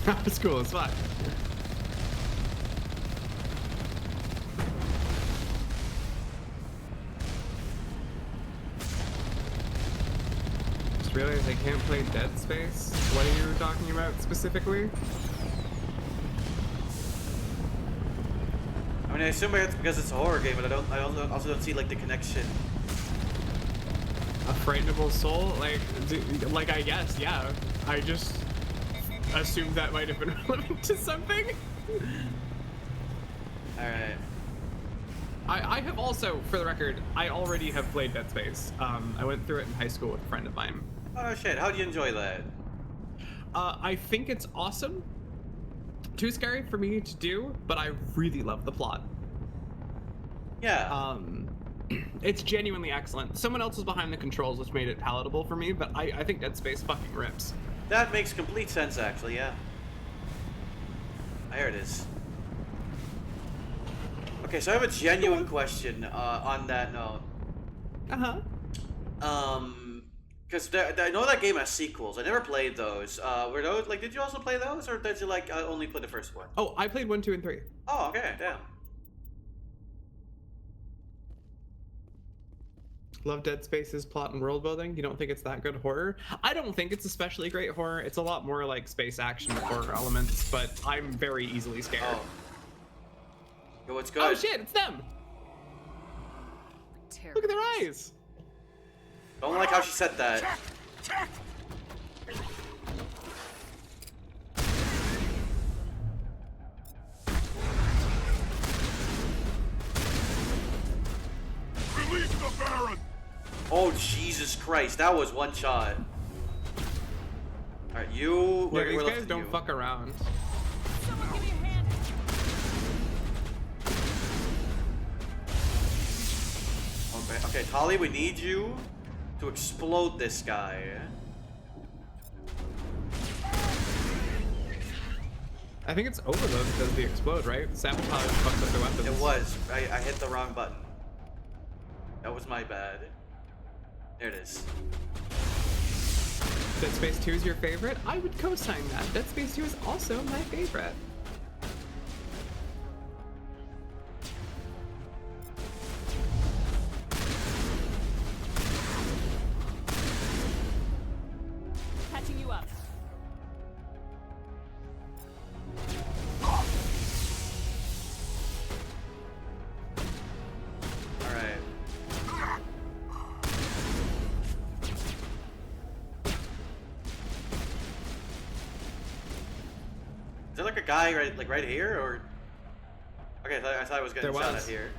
That's cool, it's fine. Just realized I can't play Dead Space. What are you talking about specifically? I mean, I assume it's because it's a horror game, but I also don't see like the connection. A frightenable soul? Like I guess, yeah. I just assumed that might have been relevant to something. Alright. I have also, for the record, I already have played Dead Space. I went through it in high school with a friend of mine. Oh shit, how do you enjoy that? I think it's awesome. Too scary for me to do, but I really love the plot. Yeah. It's genuinely excellent. Someone else was behind the controls, which made it palatable for me, but I think Dead Space fucking rips. That makes complete sense, actually, yeah. There it is. Okay, so I have a genuine question on that note. Because I know that game has sequels. I never played those. Were those, like, did you also play those, or did you, like, only play the first one? Oh, I played 1, 2, and 3. Oh, okay, damn. Love Dead Space's plot and world building. You don't think it's that good horror? I don't think it's especially great horror. It's a lot more like space action horror elements, but I'm very easily scared. Oh. Yo, what's good? Oh shit, it's them! Look at their eyes! Don't like how she said that. Release the Baron! Oh, Jesus Christ, that was one shot. Alright, you... Yeah, these guys don't fuck around. Someone give me a hand. Okay, Tali, we need you to explode this guy. I think it's overload because they explode, right? Sabotage fucks up their weapons. It was. I hit the wrong button. That was my bad. There it is. Dead Space 2 is your favorite? I would co-sign that. Dead Space 2 is also my favorite. Patching you up. Alright. Is there like a guy right here, or? Okay, I thought I was getting shot at here.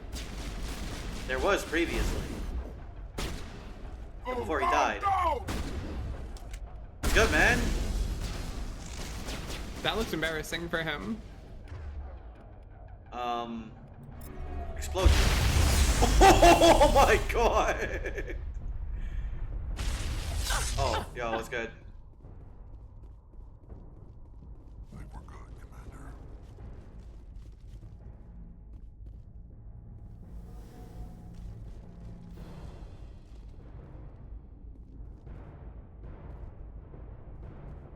There was previously. Before he died. Good, man. That looks embarrassing for him. Explosion. Oh my god. Oh, yo, what's good?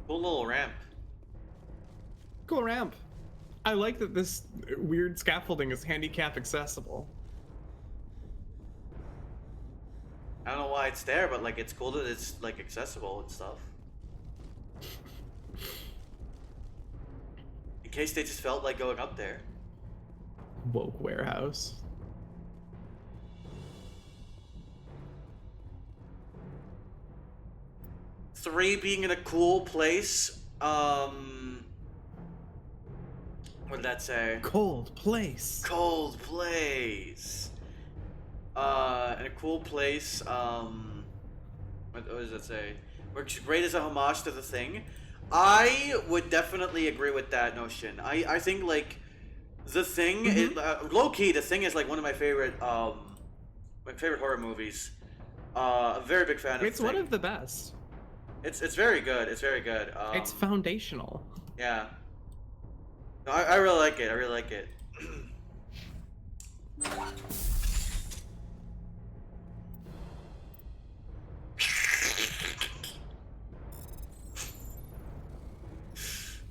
Cool little ramp. Cool ramp. I like that this weird scaffolding is handicap accessible. I don't know why it's there, but like it's cool that it's like accessible and stuff. In case they just felt like going up there. Woke warehouse. 3 being in a cool place. What did that say? Cold place. Cold place. In a cool place. What does that say? Works great as a homage to The Thing. I would definitely agree with that notion. I think like The Thing is low key. The Thing is like one of my favorite horror movies. A very big fan of It's The one Thing. of the best. It's very good. It's very good. It's foundational. Yeah. No, I really like it. I really like it.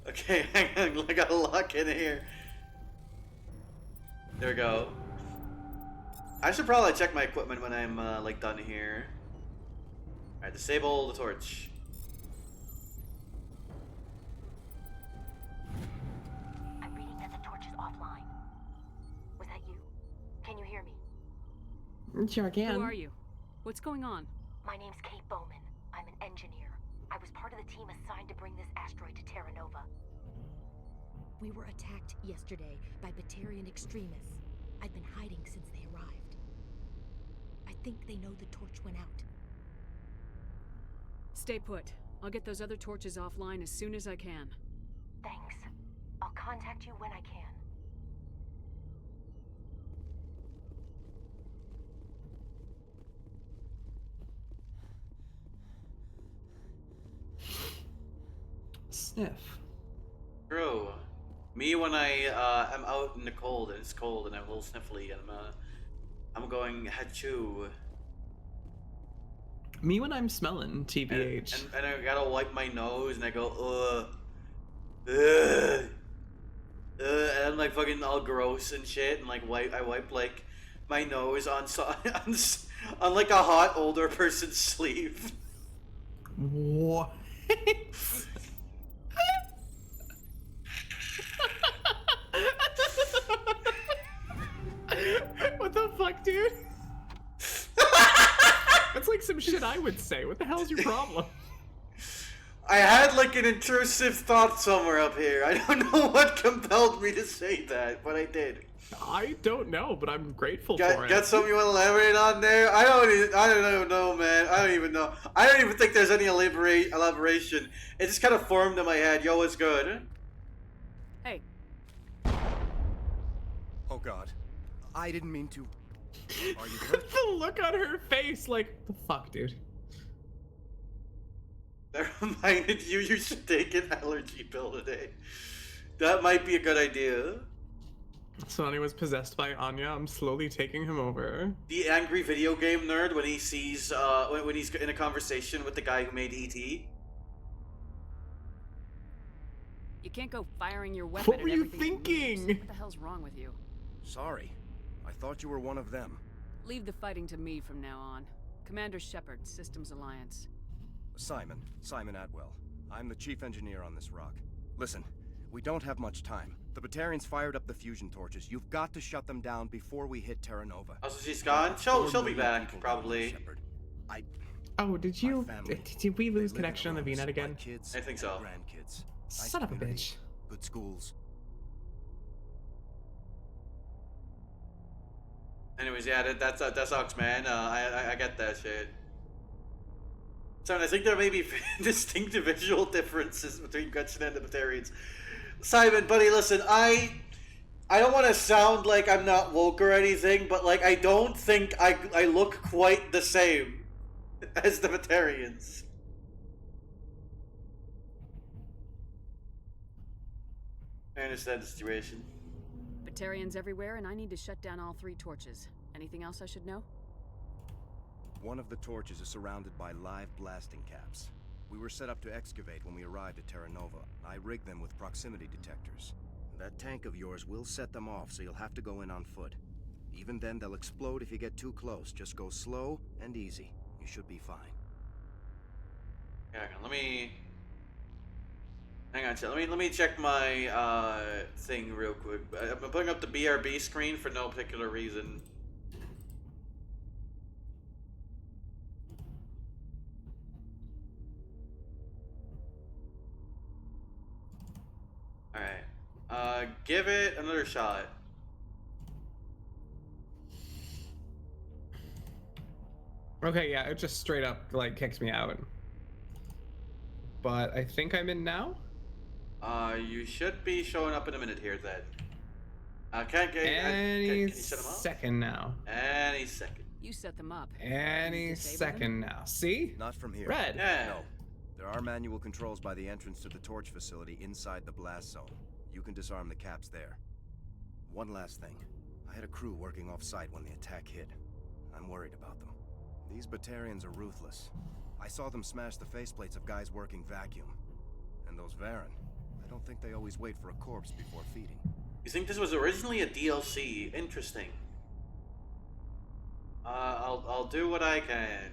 Okay, hang on. I gotta lock in here. There we go. I should probably check my equipment when I'm like done here. Alright, disable the torch. I'm reading that the torch is offline. Was that you? Can you hear me? Sure can. Who are you? What's going on? My name's Kate Bowman. I'm an engineer. I was part of the team assigned to bring this asteroid to Terra Nova. We were attacked yesterday by Batarian extremists. I've been hiding since they arrived. I think they know the torch went out. Stay put. I'll get those other torches offline as soon as I can. Thanks. I'll contact you when I can. Sniff. True. Me when I am out in the cold and it's cold and I'm a little sniffly and I'm going hachoo. Me when I'm smelling, TBH. And I gotta wipe my nose and I go and I'm like fucking all gross and shit and like I wipe like my nose on on like a hot older person's sleeve. What? What the fuck, dude? That's like some shit I would say. What the hell's your problem? I had like an intrusive thought somewhere up here. I don't know what compelled me to say that, but I did. I don't know, but I'm grateful for it. Got something you want to elaborate on there? I don't even know, man. I don't even know. I don't even think there's any elaboration. It just kind of formed in my head. Yo, what's good? Hey. Oh God, I didn't mean to. Are you hurt? The look on her face, like, the fuck, dude. That reminded you should take an allergy pill today. That might be a good idea. Sonny was possessed by Anya. I'm slowly taking him over. The angry video game nerd when he sees when he's in a conversation with the guy who made E.T. You can't go firing your weapon. What were you thinking? What the hell's wrong with you? Sorry, I thought you were one of them. Leave the fighting to me from now on. Commander Shepard, Systems Alliance. Simon Atwell. I'm the chief engineer on this rock. Listen, we don't have much time. The Batarians fired up the fusion torches. You've got to shut them down before we hit Terra Nova. Oh, so she's gone? She'll be back, probably. Oh, did we lose connection on the VNet again? Kids, I think so. Grandkids. Son of a bitch. Good schools. Anyways, yeah, that sucks, man. I get that shit. Simon, I think there may be distinctive visual differences between Gretched and the Batarians. Simon, buddy, listen, I don't want to sound like I'm not woke or anything, but like I don't think I look quite the same as the Batarians. I understand the situation. Batarians everywhere, and I need to shut down all 3 torches. Anything else I should know? One of the torches is surrounded by live blasting caps. We were set up to excavate when we arrived at Terra Nova. I rigged them with proximity detectors. That tank of yours will set them off, so you'll have to go in on foot. Even then, they'll explode if you get too close. Just go slow and easy. You should be fine. Yeah, hang on, let me check my thing real quick. I'm putting up the BRB screen for no particular reason. give it another shot. Okay, yeah, it just straight up like kicks me out. But I think I'm in now. You should be showing up in a minute here then. Can Any you set them up? second now. Any second. You set them up. Any second now. See? Not from here. Red. Yeah. No. There are manual controls by the entrance to the torch facility inside the blast zone. You can disarm the caps there. One last thing. I had a crew working off-site when the attack hit. I'm worried about them. These Batarians are ruthless. I saw them smash the faceplates of guys working vacuum. And those Varen, I don't think they always wait for a corpse before feeding. You think this was originally a DLC? Interesting. I'll do what I can.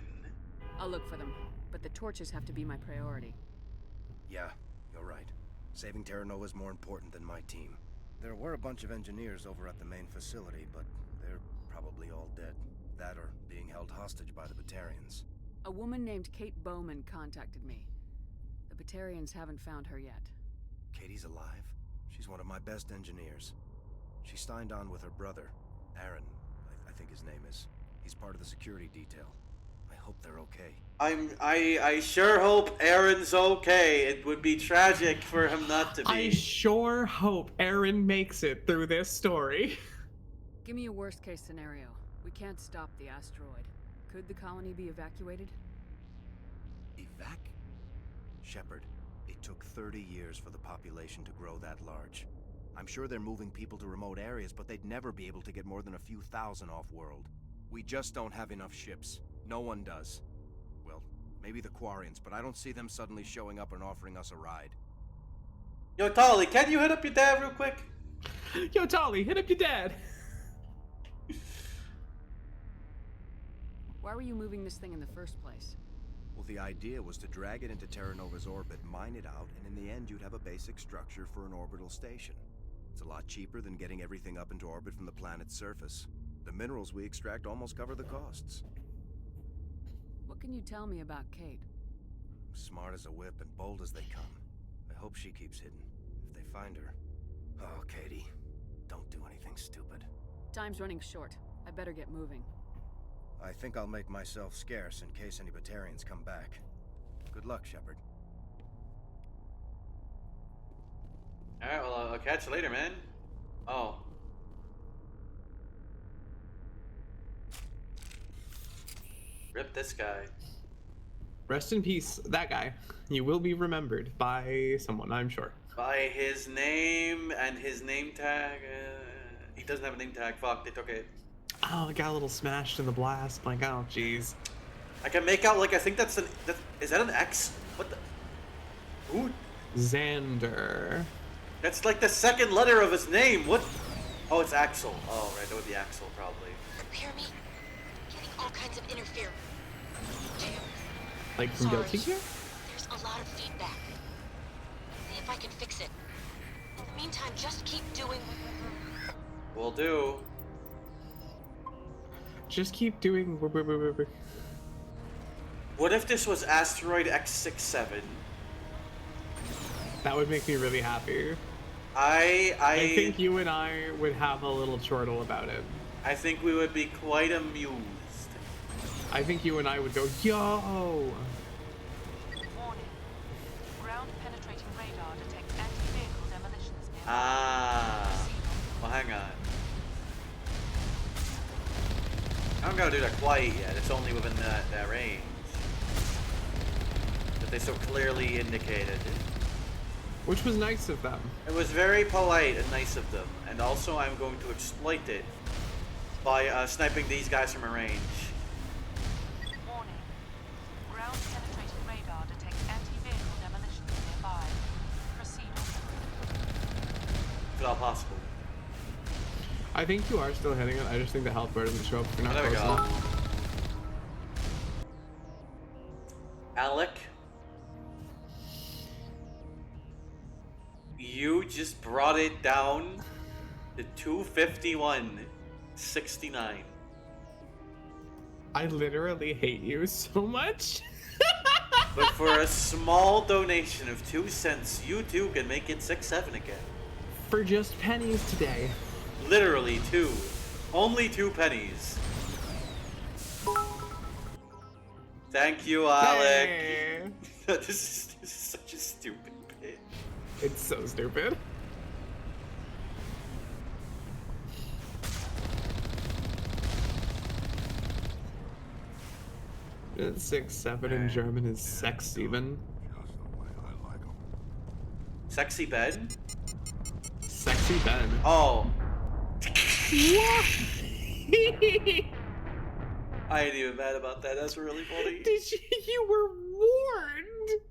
I'll look for them, but the torches have to be my priority. Yeah, you're right. Saving Terra Nova is more important than my team. There were a bunch of engineers over at the main facility, but they're probably all dead. That or being held hostage by the Batarians. A woman named Kate Bowman contacted me. The Batarians haven't found her yet. Katie's alive? She's one of my best engineers. She signed on with her brother, Aaron, I think his name is. He's part of the security detail. I hope they're okay. I sure hope Aaron's okay. It would be tragic for him not to be. I sure hope Aaron makes it through this story. Give me a worst case scenario. We can't stop the asteroid. Could the colony be evacuated? Evac? Shepard, it took 30 years for the population to grow that large. I'm sure they're moving people to remote areas, but they'd never be able to get more than a few thousand off-world. We just don't have enough ships. No one does. Well, maybe the Quarians, but I don't see them suddenly showing up and offering us a ride. Yo, Tolly, can you hit up your dad real quick? Yo, Tolly, hit up your dad. Why were you moving this thing in the first place? Well, the idea was to drag it into Terra Nova's orbit, mine it out, and in the end you'd have a basic structure for an orbital station. It's a lot cheaper than getting everything up into orbit from the planet's surface. The minerals we extract almost cover the costs. What can you tell me about Kate? Smart as a whip and bold as they come. I hope she keeps hidden. If they find her... Oh, Katie. Don't do anything stupid. Time's running short. I better get moving. I think I'll make myself scarce in case any Batarians come back. Good luck, Shepard. Alright, well, I'll catch you later, man. Oh. Rip this guy. Rest in peace, that guy. You will be remembered by someone, I'm sure. By his name and his name tag. He doesn't have a name tag. Fuck, they took it. Oh, it got a little smashed in the blast. Like, oh, jeez. I can make out, like, I think that's an... is that an X? What the... Who? Xander. That's like the second letter of his name. What? Oh, it's Axel. Oh, right. That would be Axel, probably. Hear me? Getting all kinds of interference. Like from Guilty Gear? There's a lot of feedback. See if I can fix it. In the meantime, just keep doing... Will do. Just keep doing... What if this was Asteroid X67? That would make me really happy. I think you and I would have a little chortle about it. I think we would be quite amused. I think you and I would go, yo! Warning. Ground penetrating radar detects anti-vehicle demolitions nearby. Ah. Well, hang on. I don't gotta do that quite yet. It's only within that range that they so clearly indicated. Which was nice of them. It was very polite and nice of them. And also I'm going to exploit it by sniping these guys from a range. Warning. Ground penetrating radar detects anti-vehicle demolitions nearby. Proceed If at all possible. I think you are still hitting it. I just think the health bar doesn't show up if you're not There we close go. enough. Alec, you just brought it down to 251.69. I literally hate you so much. But for a small donation of 2 cents, you too can make it 6-7 again. for just pennies today. Literally 2. Only 2 pennies. Thank you, Alec. Hey. This is such a stupid bit. It's so stupid. It's 6, 7 in German is sex even. Sexy Ben? Sexy Ben. Oh. What? I ain't even mad about that. That's really funny. You were warned.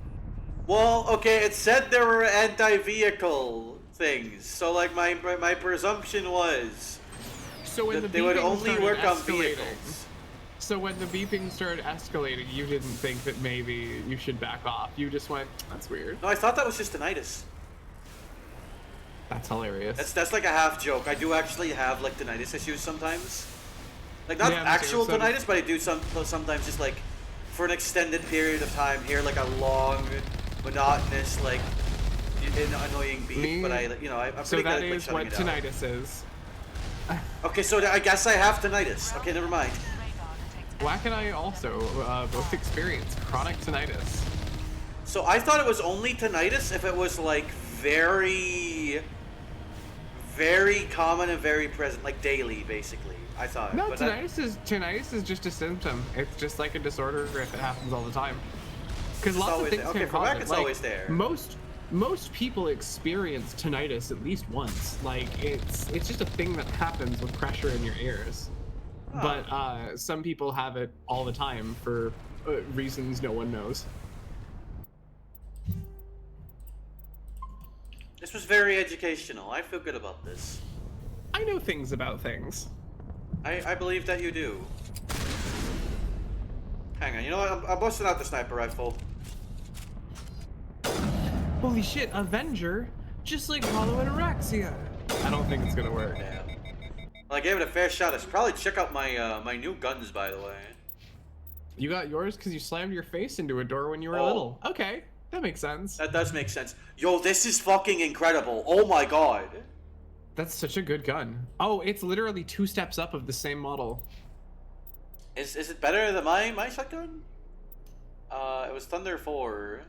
Well, okay, it said there were anti-vehicle things, so like my presumption was so when that the they would beeping only started work on escalating- vehicles. So when the beeping started escalating, you didn't think that maybe you should back off. You just went, that's weird. No, I thought that was just tinnitus. That's hilarious. That's like a half joke. I do actually have like tinnitus issues sometimes. Like not Yeah, me actual too, so- tinnitus, but I do sometimes just like for an extended period of time hear like a long, monotonous, like annoying beep. But I'm So pretty that good at is shutting what it out. tinnitus is. Okay, so I guess I have tinnitus. Okay, never mind. Whack and I also both experience chronic tinnitus. So I thought it was only tinnitus if it was like very, very common and very present, like daily, basically. I thought. No, but tinnitus is just a symptom. It's just like a disorder if it happens all the time. Because It's lots of always things there. Okay, can for cause whack, it. it's Like, always there. Most people experience tinnitus at least once. Like it's just a thing that happens with pressure in your ears. Huh. But some people have it all the time for reasons no one knows. This was very educational. I feel good about this. I know things about things. I believe that you do. Hang on, you know what? I'm busting out the sniper rifle. Holy shit, Avenger? Just like Hollow and Araxia. I don't think it's gonna work. Yeah. Well, I gave it a fair shot. I should probably check out my my new guns, by the way. You got yours because you slammed your face into a door when you were Oh. little. Okay, that makes sense. That does make sense. Yo, this is fucking incredible. Oh my god. That's such a good gun. Oh, it's literally 2 steps up of the same model. Is it better than my shotgun? It was Thunder 4.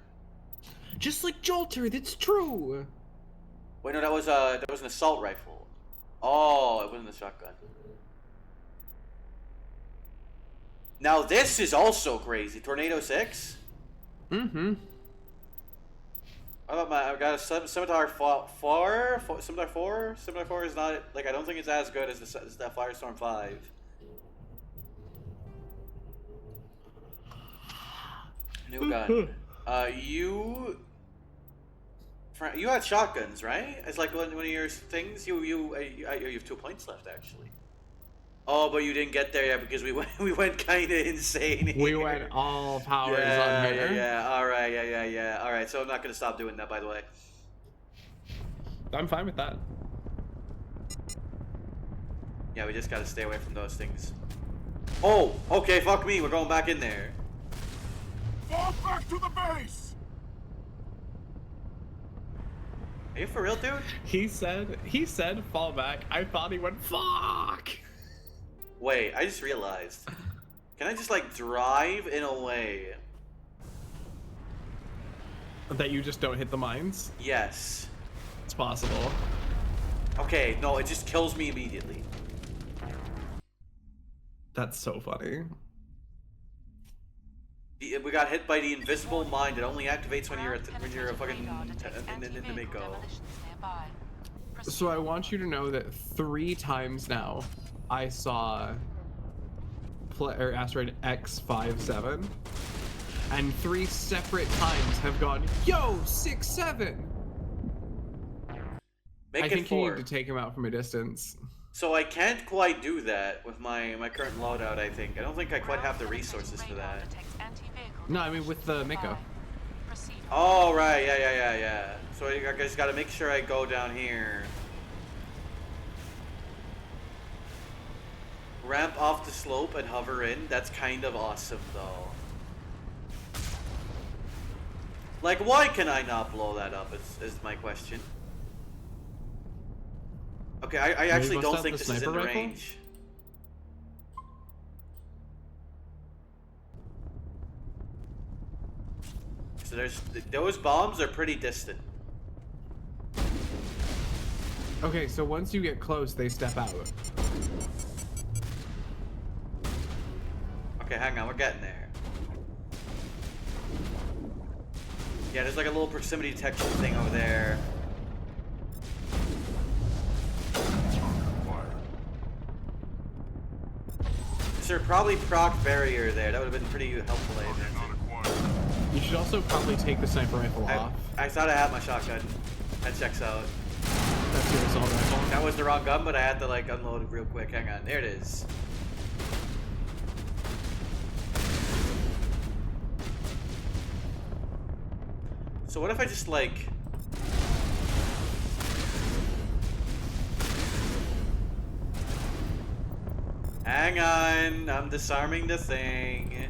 Just like Jolter, that's true. Wait, no, that was an assault rifle. Oh, it wasn't a shotgun. Now this is also crazy. Tornado 6? Mm-hmm. How about I've got a Scimitar 4? Scimitar 4? Scimitar 4 is not, like, I don't think it's as good as the Firestorm 5. New gun. You had shotguns, right? It's like one of your things. You have 2 points left, actually. Oh, but you didn't get there yet because we went kind of insane here. We went all powers on her. Yeah. All right, yeah. All right, so I'm not gonna stop doing that, by the way. I'm fine with that. Yeah, we just gotta stay away from those things. Oh, okay, fuck me. We're going back in there. Fall back to the base! Are you for real, dude? He said fall back. I thought he went fuck. Wait, I just realized. Can I just like drive in a way? That you just don't hit the mines? Yes. It's possible. Okay, no, it just kills me immediately. That's so funny. We got hit by the invisible mine that only activates when you're a fucking in the Mako. So I want you to know that 3 times now I saw Asteroid X57, and 3 separate times have gone, yo, 6-7. Make I it think 4. you need to take him out from a distance. So I can't quite do that with my current loadout, I think. I don't think I quite have the resources for that. No, I mean with the Mako. Oh, right, yeah. So I just gotta make sure I go down here. Ramp off the slope and hover in. That's kind of awesome, though. Like, why can I not blow that up is my question. Okay, I actually bust don't out think the this is in sniper the rifle? range. So those bombs are pretty distant. Okay, so once you get close, they step out. Okay, hang on, we're getting there. Yeah, there's like a little proximity detection thing over there. There probably proc barrier there. That would have been pretty helpful. You should also probably take the sniper rifle off. I thought I had my shotgun. That checks out. That's your assault rifle. That was the wrong gun, but I had to like unload it real quick. Hang on, there it is. So what if I just like... Hang on, I'm disarming the thing.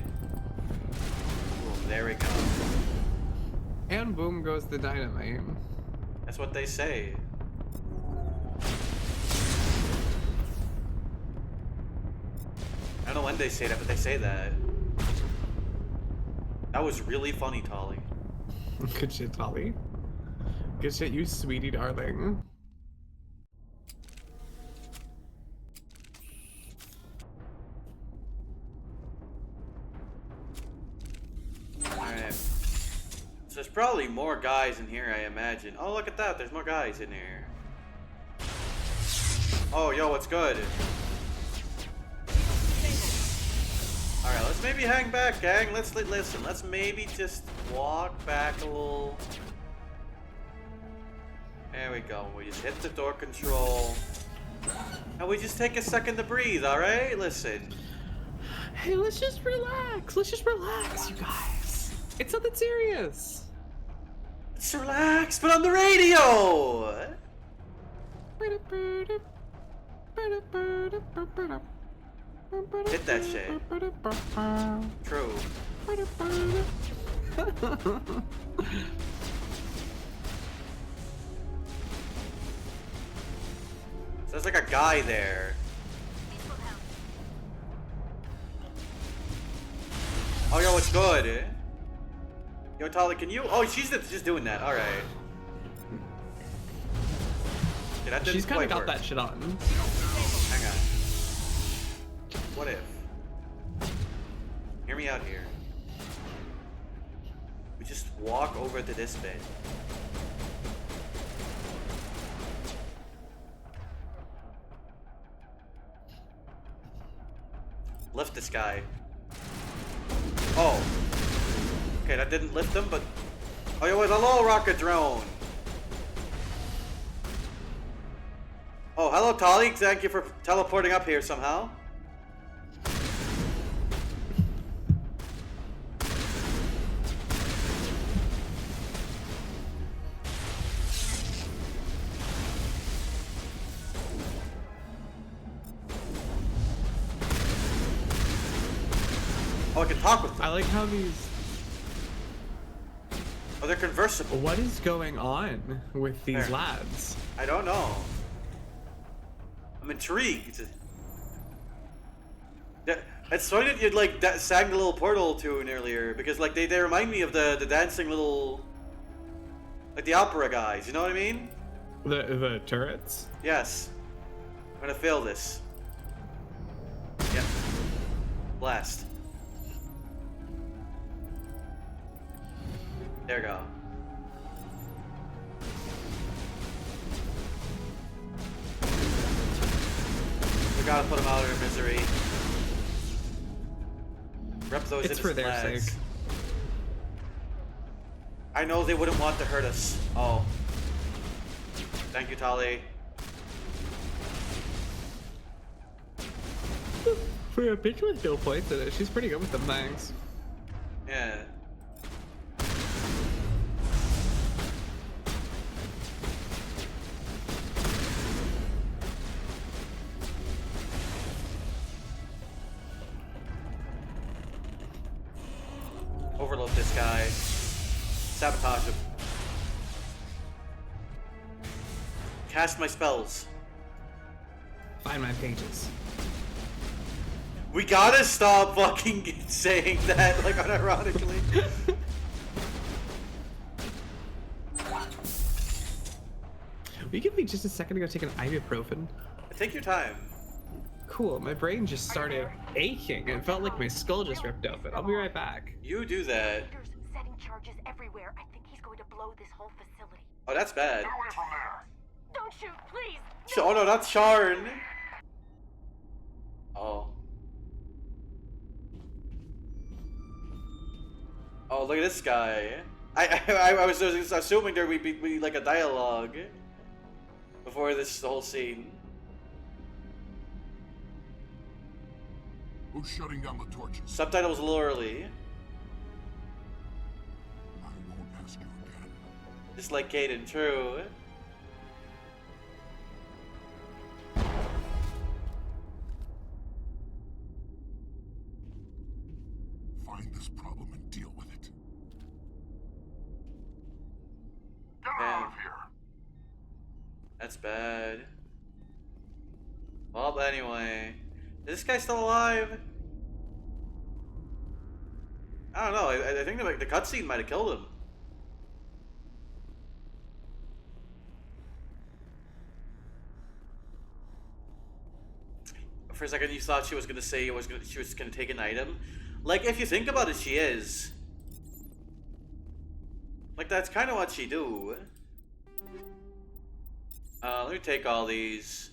Boom, there we go. And boom goes the dynamite. That's what they say. I don't know when they say that, but they say that. That was really funny, Tolly. Good shit, Tolly. Good shit, you sweetie darling. Alright. So there's probably more guys in here, I imagine. Oh, look at that. There's more guys in here. Oh, yo, what's good? Alright, let's maybe hang back, gang. Listen. Let's maybe just walk back a little. There we go. We just hit the door control. And we just take a second to breathe, alright? Listen. Hey, let's just relax. Let's just relax, you guys. It's nothing serious. Let's relax, but on the radio! Hit that shit. True. So there's like a guy there. Oh, yo, what's good? Yo, Tali, can you? Oh, she's just doing that. All right. Yeah, that didn't She's kind of quite got work. that shit on. Hang on. What if? Hear me out here. We just walk over to this bit. Lift this guy. Oh. Okay, that didn't lift him, but... Oh, it was a little rocket drone. Oh, hello, Tali. Thank you for teleporting up here somehow. Oh, I can talk with them. I like how these... Oh, they're conversible. What is going on with these There. lads? I don't know. I'm intrigued. It's funny that you'd like sang the little portal tune earlier because like they remind me of the dancing little like the opera guys. You know what I mean? The turrets? Yes. I'm gonna fail this. Yep. Blast. There we go. We gotta put them out of their misery. Rep those It's for innocent their lads. sake. I know they wouldn't want to hurt us. Oh. Thank you, Tali. For a bitch with no points in it, she's pretty good with them things. Yeah. Overload this guy. Sabotage him. Cast my spells. find my pages. We gotta stop fucking saying that, like, unironically. Will you give me just a second to go take an ibuprofen? Take your time. Cool, my brain just started aching. It felt like my skull just ripped open. I'll be right back. You do that. Setting charges everywhere. I think he's going to blow this whole facility. Oh, that's bad. Get away from there. Don't shoot, please. Oh no, not Sharn. Oh. Oh, look at this guy. I was assuming there would be like a dialogue before this whole scene. Who's shutting down the torches? Subtitles a little early. I won't ask you again. Just like Caden, true. Find this problem and deal with it. Get out of here. That's bad. Well, anyway. Is this guy still alive? I don't know. I think the cutscene might have killed him. For a second, you thought she was gonna say she was gonna take an item. Like, if you think about it, she is. Like, that's kind of what she do. Let me take all these.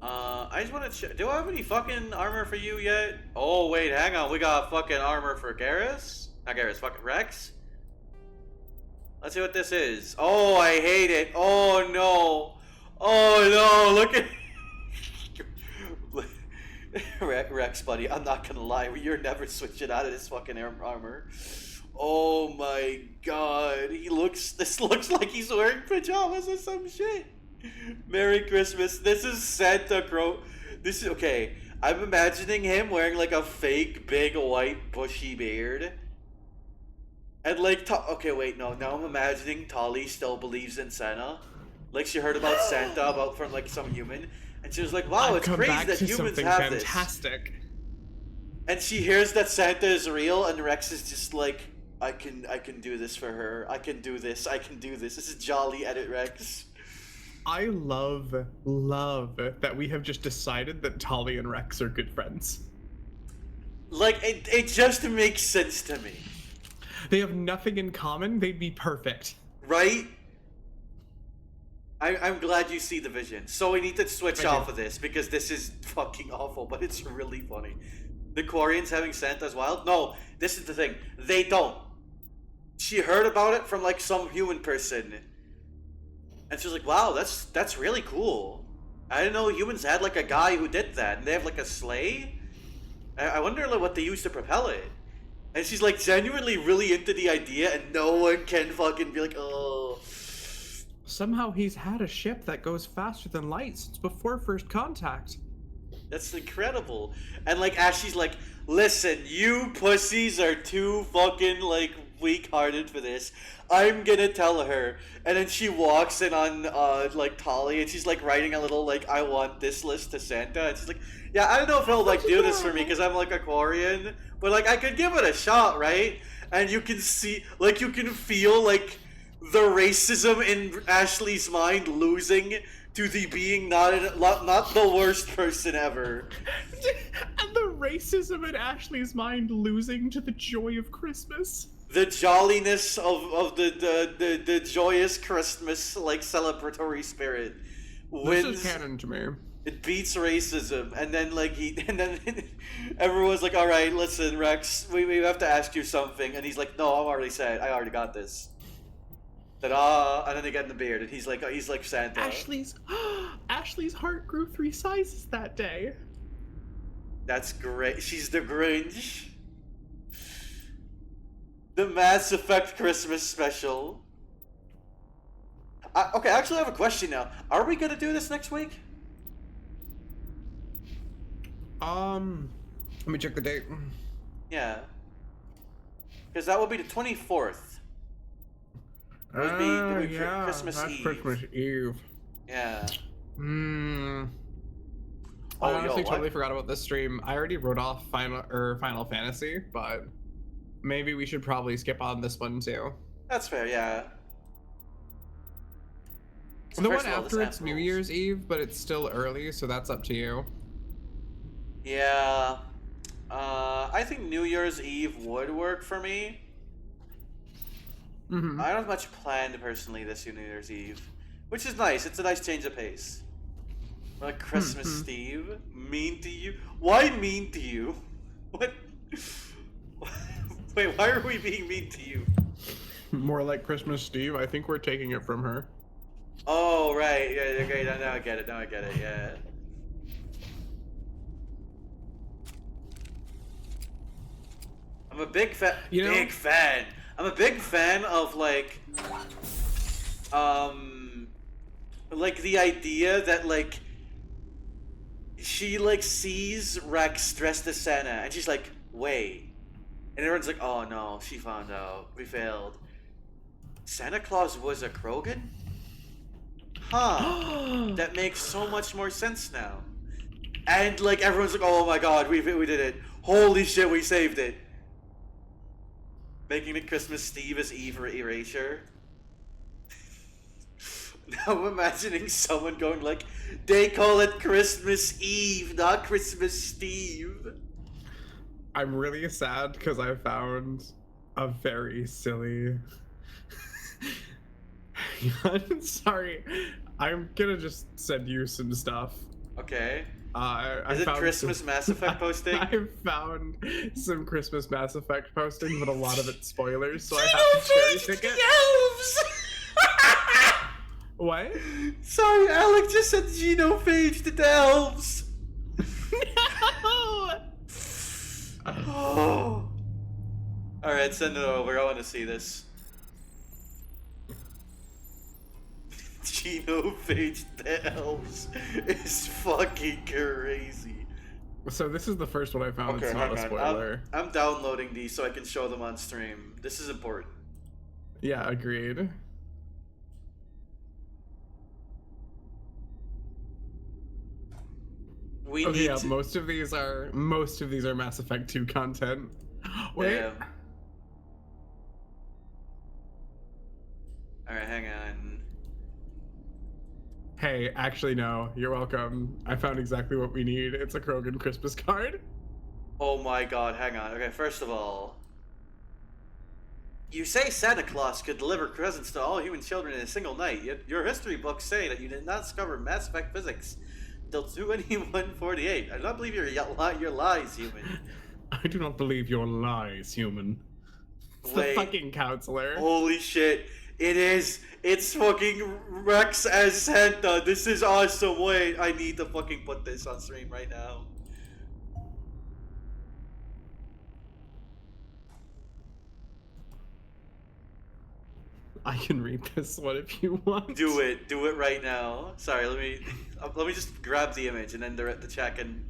I just want to check. Do I have any fucking armor for you yet? Oh, wait, hang on. We got fucking armor for Garrus? Not Garrus, fucking Rex? Let's see what this is. Oh, I hate it. Oh, no. Oh, no. Look at... Rex, buddy, I'm not gonna lie. You're never switching out of this fucking armor. Oh, my God. This looks like he's wearing pajamas or some shit. Merry Christmas. This is Santa Crow. This is okay. I'm imagining him wearing like a fake big white bushy beard. And like, okay, wait, no. Now I'm imagining Tali still believes in Santa. Like she heard about Santa from like some human, and she was like, "Wow, it's crazy that humans have fantastic. this." And she hears that Santa is real, and Rex is just like, "I can do this for her. I can do this. I can do this. This is jolly, edit Rex." I love that we have just decided that Tali and Rex are good friends. Like, it just makes sense to me. They have nothing in common, they'd be perfect. Right? I'm glad you see the vision. So we need to switch off of this, because this is fucking awful, but it's really funny. The Quarians having Santa as well? No, this is the thing. They don't. She heard about it from, like, some human person. And she was like, wow, that's really cool. I didn't know humans had like a guy who did that. And they have like a sleigh? I wonder like what they use to propel it. And she's like genuinely really into the idea, and no one can fucking be like, oh. Somehow he's had a ship that goes faster than light since before first contact. That's incredible. And like Ashley's like, listen, you pussies are too fucking like weak-hearted for this. I'm gonna tell her. And then she walks in on like Tali, and she's like writing a little like I want this list to Santa, and she's like, yeah, I don't know if he'll like do this for me because I'm like a Quarian, but like I could give it a shot, right? And you can see, like, you can feel like the racism in Ashley's mind losing to the being not the worst person ever. And the racism in Ashley's mind losing to the joy of Christmas. The jolliness of the joyous Christmas like celebratory spirit wins. This is canon to me. It beats racism, and then like everyone's like, all right, listen, Rex, we have to ask you something, and he's like, no, I'm already set. I already got this. Ta-da! And then they get in the beard, and he's like Santa. Ashley's heart grew 3 sizes that day. That's great. She's the Grinch. The Mass Effect Christmas special. Okay, actually, I have a question now. Are we gonna do this next week? Let me check the date. Yeah. Because that will be the 24th. It would be Yeah, Christmas that's Eve. Christmas Eve. Yeah. Hmm. I Oh, yo, honestly what? totally forgot about this stream. I already wrote off Final Fantasy, but maybe we should probably skip on this one too. That's fair, yeah. So The first one of all, this after app it's New rules. Year's Eve, but it's still early, so that's up to you. Yeah. I think New Year's Eve would work for me. Mm-hmm. I don't have much planned personally this year, New Year's Eve, which is nice. It's a nice change of pace. Like Christmas Eve, mean to you? Why mean to you? What? Wait, why are we being mean to you? More like Christmas Steve. I think we're taking it from her. Oh, right. Yeah, okay, now I get it. Now I get it, yeah. I'm a big fan. Big fan. I'm a big fan of, like the idea that, like, she, like, sees Rex dressed as Santa, and she's like, wait. And everyone's like, oh no, she found out. We failed. Santa Claus was a Krogan? Huh. That makes so much more sense now. And, like, everyone's like, oh my god, we did it. Holy shit, we saved it. Making it Christmas Steve as Eve or Erasure. Now I'm imagining someone going like, they call it Christmas Eve, not Christmas Steve. I'm really sad because I found a very silly... Sorry, I'm gonna just send you some stuff. Okay. I Is it found Christmas Mass Effect posting? I found some Christmas Mass Effect posting, but a lot of it's spoilers, so I have to cherry pick it. Elves! What? Sorry, Alec just said genophaged the elves. No! Oh. Alright, send it over. I want to see this. Genophaged the elves is fucking crazy. So this is the first one I found. Okay, It's not a hang on. spoiler. I'm downloading these so I can show them on stream. This is important. Yeah, agreed. We okay, need yeah, to... most of these are Mass Effect 2 content. Wait. Damn. Alright, hang on. Hey, actually no, you're welcome. I found exactly what we need. It's a Krogan Christmas card. Oh my god, hang on. Okay, first of all, you say Santa Claus could deliver presents to all human children in a single night, yet your history books say that you did not discover Mass Effect physics until 2148. I do not believe your lies, human. I do not believe your lies, human. It's Wait. the fucking counselor. Holy shit. It is. It's fucking Rex as Santa. This is awesome. Wait, I need to fucking put this on stream right now. I can read this one if you want. Do it. Do it right now. Sorry, let me just grab the image and then the chat can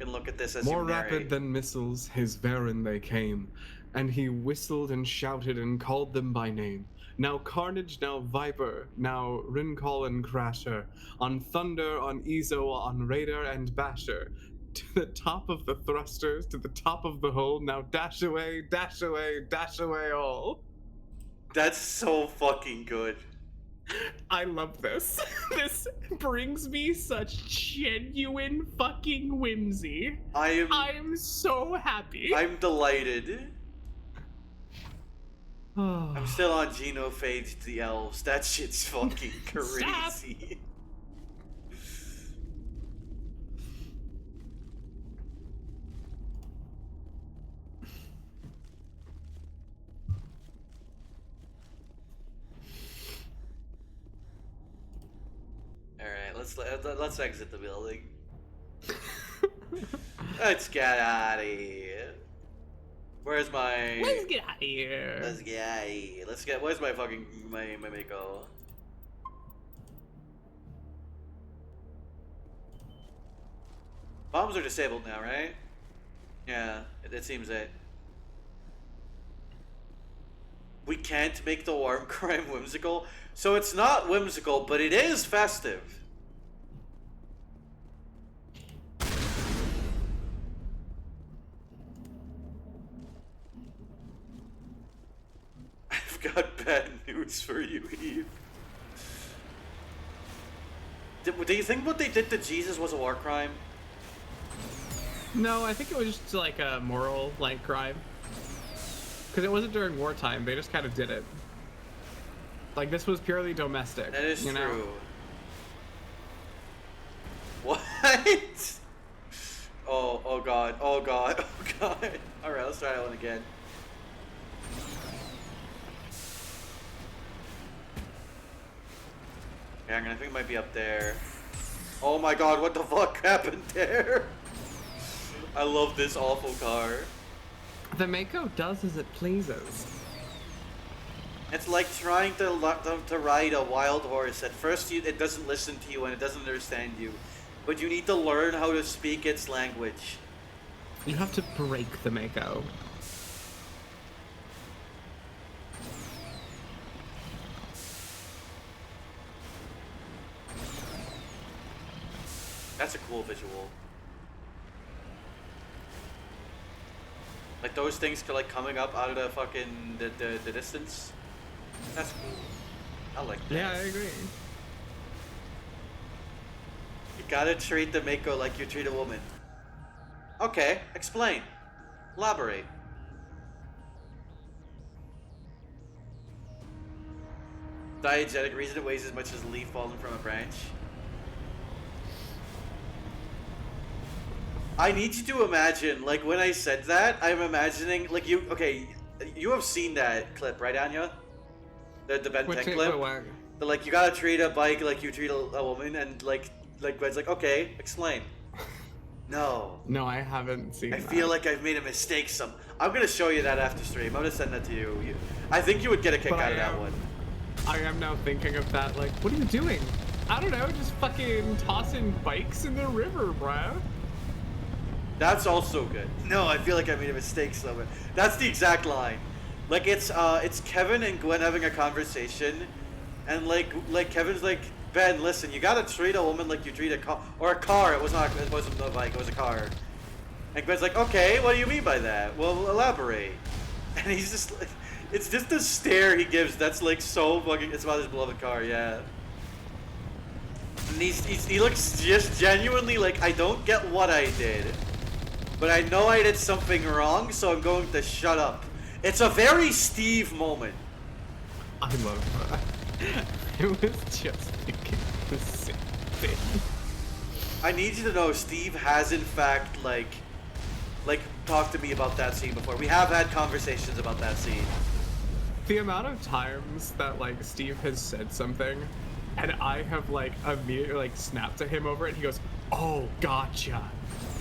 look at this as More you narrate. rapid than missiles, his Varen they came, and he whistled and shouted and called them by name. Now Carnage, now Viper, now Rincall and Crasher, on Thunder, on Ezo, on Raider and Basher. To the top of the thrusters, to the top of the hole, now dash away, dash away, dash away all. That's so fucking good. I love this. This brings me such genuine fucking whimsy. I am so happy. I'm delighted. I'm still on Genophage the elves. That shit's fucking crazy. Alright, let's exit the building. Let's get out of here. Where's my... Let's get out of here. Let's get out of here. Let's get... Where's my fucking... My Mako? Bombs are disabled now, right? Yeah, it seems that. We can't make the warm crime whimsical. So it's not whimsical, but it is festive. got bad news for you, Eve. Do you think what they did to Jesus was a war crime? No, I think it was just like a moral like crime. Because it wasn't during wartime, they just kind of did it. Like this was purely domestic. That is you know? true. What? Oh god, oh god, oh god. Alright, let's try that one again. Yeah, I think it might be up there. Oh my god, what the fuck happened there? I love this awful car. The Mako does as it pleases. It's like trying to ride a wild horse. At first, it doesn't listen to you and it doesn't understand you. But you need to learn how to speak its language. You have to break the Mako. That's a cool visual. Like those things like coming up out of the fucking the distance. That's cool. I like that. Yeah, I agree. You gotta treat the Mako like you treat a woman. Okay, explain. Elaborate. Diegetic reason it weighs as much as a leaf falling from a branch. I need you to imagine, like when I said that, I'm imagining, like you, okay, you have seen that clip, right, Anya? The Ben 10 clip? The, like, you gotta treat a bike like you treat a woman, and like Gwen's like, okay, explain. No. No, I haven't seen I that. feel like I've made a mistake I'm gonna show you that after stream. I'm gonna send that to you. I think you would get a kick out of that one. I am now thinking of that, like, what are you doing? I don't know, just fucking tossing bikes in the river, bruh. That's also good. No, I feel like I made a mistake somewhere. That's the exact line. Like it's Kevin and Gwen having a conversation, and like Kevin's like, Ben, listen, you gotta treat a woman like you treat a car, or a car. It wasn't a bike. It was a car. And Gwen's like, okay, what do you mean by that? Well, elaborate. And he's just like, it's just the stare he gives. That's like so fucking. It's about his beloved car, yeah. And he looks just genuinely like, I don't get what I did, but I know I did something wrong, so I'm going to shut up. It's a very Steve moment. I love that. I was just thinking the same thing. I need you to know Steve has in fact like talked to me about that scene before. We have had conversations about that scene. The amount of times that like Steve has said something and I have like immediately like snapped at him over it, he goes, oh, gotcha.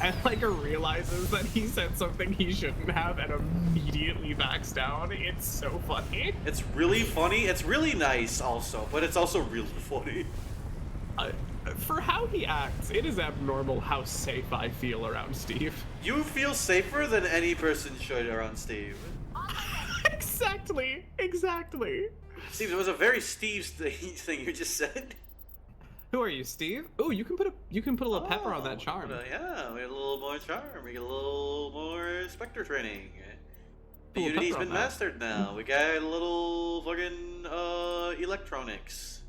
And like realizes that he said something he shouldn't have and immediately backs down. It's so funny. It's really funny. It's really nice also, but it's also really funny. For how he acts, it is abnormal how safe I feel around Steve. You feel safer than any person should around Steve. Exactly. Steve, there was a very Steve thing you just said. Who are you, Steve? Oh, you can put a little pepper on that charm. Yeah, we get a little more charm. We get a little more Spectre training. The Ooh, Unity's pepper on been that. mastered now. We got a little fucking electronics.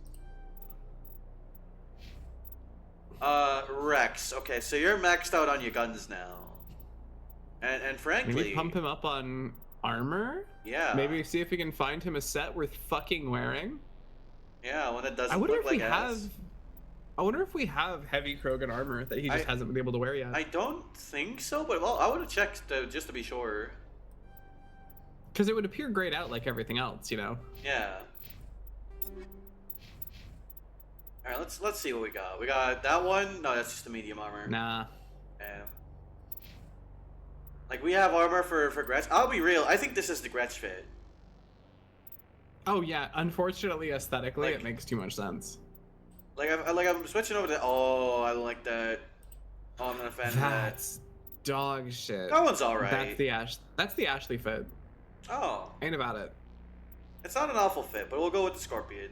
Rex. Okay, so you're maxed out on your guns now. And frankly, maybe pump him up on armor. Yeah. Maybe see if we can find him a set worth fucking wearing. Yeah, one that doesn't I wonder look if like we ass. have. I wonder if we have heavy Krogan armor that he just hasn't been able to wear yet. I don't think so, but well, I would have checked just to be sure. Because it would appear grayed out like everything else, you know. Yeah. All right, let's see what we got. We got that one. No, that's just the medium armor. Nah. Yeah. Like we have armor for Gretched. I'll be real. I think this is the Gretched fit. Oh yeah. Unfortunately, aesthetically, it makes too much sense. Like I'm switching over to. Oh, I don't like that. Oh, I'm not a fan of that. That's dog shit. That one's alright. That's the Ashley fit. Oh. Ain't about it. It's not an awful fit, but we'll go with the Scorpion.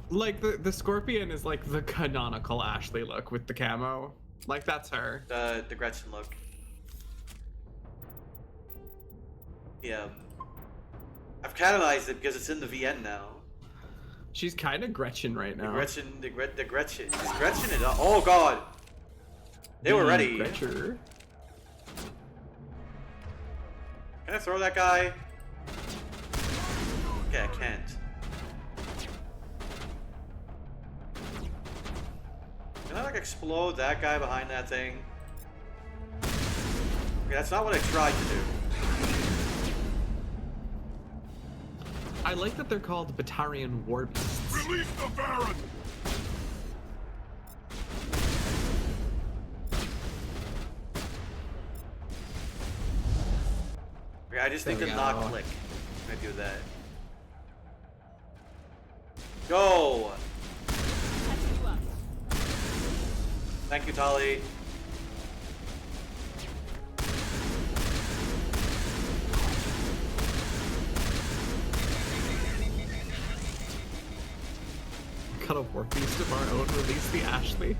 Like the Scorpion is like the canonical Ashley look with the camo. Like that's her. The Gretchen look. Yeah. I've canonized it because it's in the VN now. She's kind of Gretchen right now. The Gretchen. She's Gretchen it up. Oh god. They were ready. Gretcher. Can I throw that guy? Okay, I can't. Can I like explode that guy behind that thing? Okay, that's not what I tried to do. I like that they're called Batarian war beasts. Release the Baron! Okay, I just need to not click when I do that. Go! Thank you, Tali. Cut a war beast of our own, release the Ashley.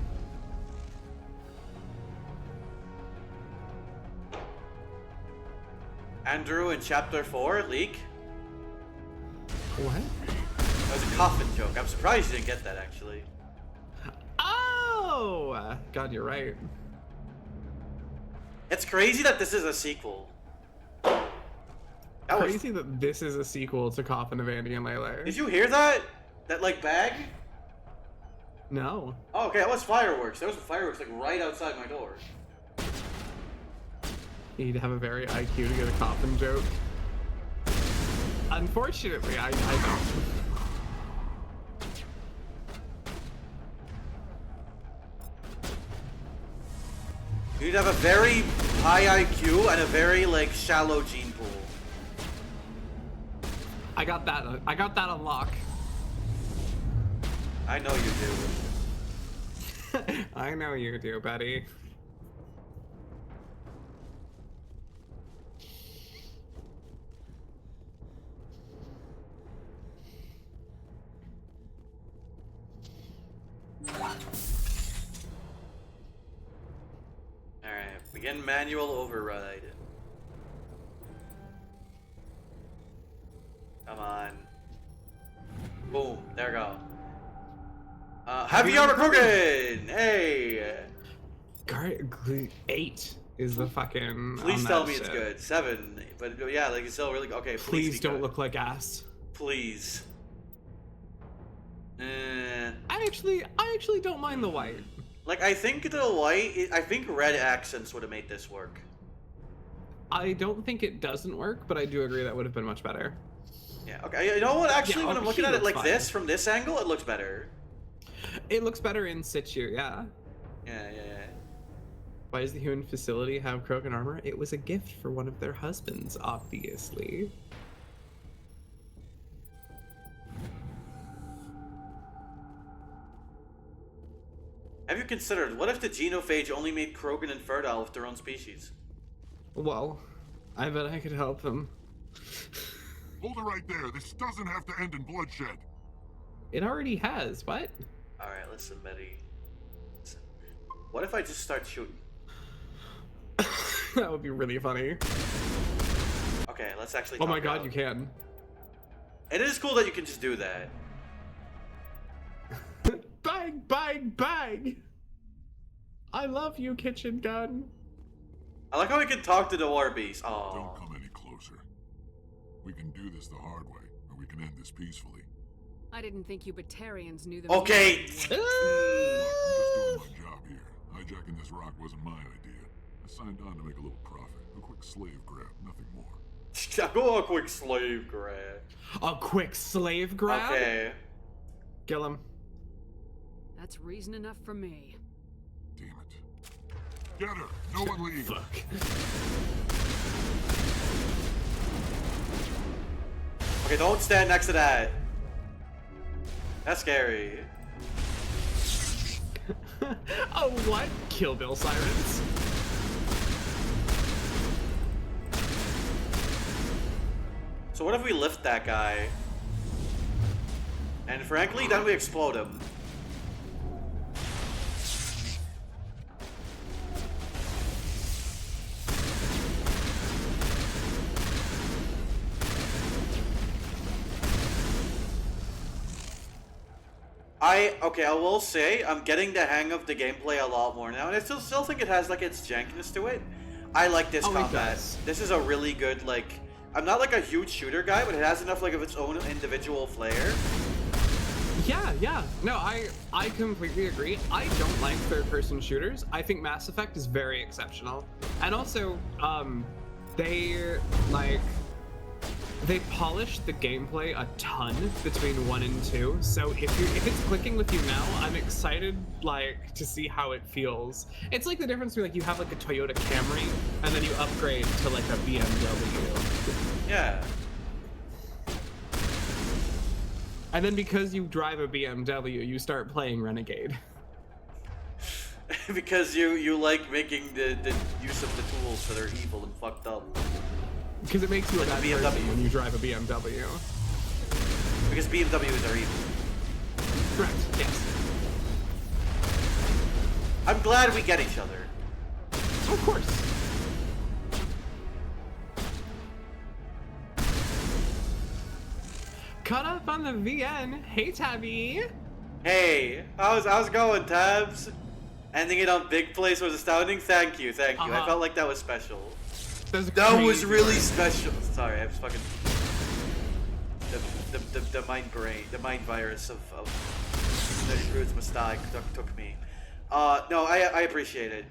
Andrew in chapter 4, leak. What? That was a coffin joke. I'm surprised you didn't get that, actually. Oh! God, you're right. It's crazy that this is a sequel. Crazy that this is a sequel to Coffin of Andy and Layla. Did you hear that? That, like, bag? No. Oh, okay, that was fireworks. There was fireworks, like, right outside my door. You need to have a very IQ to get a coffin joke. Unfortunately, I don't. You need to have a very high IQ and a very, like, shallow gene pool. I got that unlock. I know you do. I know you do, Betty. Alright, begin manual override. Come on. Boom, there we go. Happy Armor Krogan! Hey! 8 is the fucking. Please tell me it's good. 7, but yeah, like it's still really good. Okay, please don't look like ass. Please. I actually don't mind the white. Like I think the white, I think red accents would have made this work. I don't think it doesn't work, but I do agree that would have been much better. Yeah. Okay. You know what? Actually, Yeah, when I'm looking at it like fine. this from this angle, it looks better. It looks better in situ, yeah. Yeah. Why does the human facility have Krogan armor? It was a gift for one of their husbands, obviously. Have you considered, what if the genophage only made Krogan infertile with their own species? Well, I bet I could help them. Hold it right there. This doesn't have to end in bloodshed. It already has. What? Alright, listen, Betty. Listen. What if I just start shooting? That would be really funny. Okay, let's actually Oh my talk god, out. you can. It is cool that you can just do that. Bang, bang, bang! I love you, kitchen gun. I like how we can talk to the war beast. Oh. Don't come any closer. We can do this the hard way, or we can end this peacefully. I didn't think you Batarians knew the Okay. I'm just doing my job here. Hijacking this rock wasn't my idea. I signed on to make a little profit. A quick slave grab, nothing more. Go a quick slave grab. A quick slave grab? Okay. Kill him. That's reason enough for me. Damn it. Get her! No one leave! Fuck. Okay, don't stand next to that. That's scary. Oh, what? Kill Bill sirens? So what if we lift that guy? And frankly, then we explode him. Okay, I will say I'm getting the hang of the gameplay a lot more now, and I still think it has like its jankiness to it. I like this combat. This is a really good like. I'm not like a huge shooter guy, but it has enough like of its own individual flair. Yeah. No, I completely agree. I don't like third-person shooters. I think Mass Effect is very exceptional, and also they polished the gameplay a ton between 1 and 2. So if it's clicking with you now, I'm excited like to see how it feels. It's like the difference between like you have like a Toyota Camry and then you upgrade to like a BMW. Yeah. And then because you drive a BMW, you start playing Renegade. Because you like making the use of the tools that are evil and fucked up. Because it makes you a bad person when you drive a BMW. Because BMWs are evil. Correct, yes. I'm glad we get each other. Of course. Caught up on the VN. Hey, Tabby. Hey, how's it going, Tabs? Ending it on big place was astounding. Thank you. I felt like that was special. That was really special. Sorry, I was fucking the mind virus of Nutty Fruit's mistake took me. No, I appreciate it.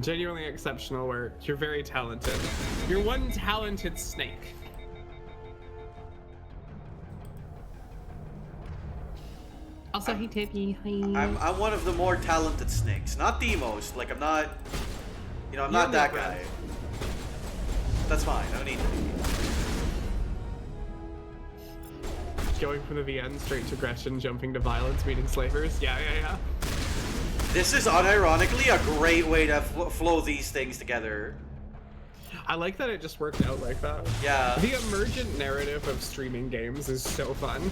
Genuinely exceptional work. You're very talented. You're one talented snake. Also, hey Tippy. Hi. I'm one of the more talented snakes. Not the most. Like, I'm not... You know, I'm not that guy. That's fine. I don't need to be. Going from the VN straight to Gretched, jumping to violence, meeting slavers. Yeah. This is unironically a great way to flow these things together. I like that it just worked out like that. Yeah. The emergent narrative of streaming games is so fun.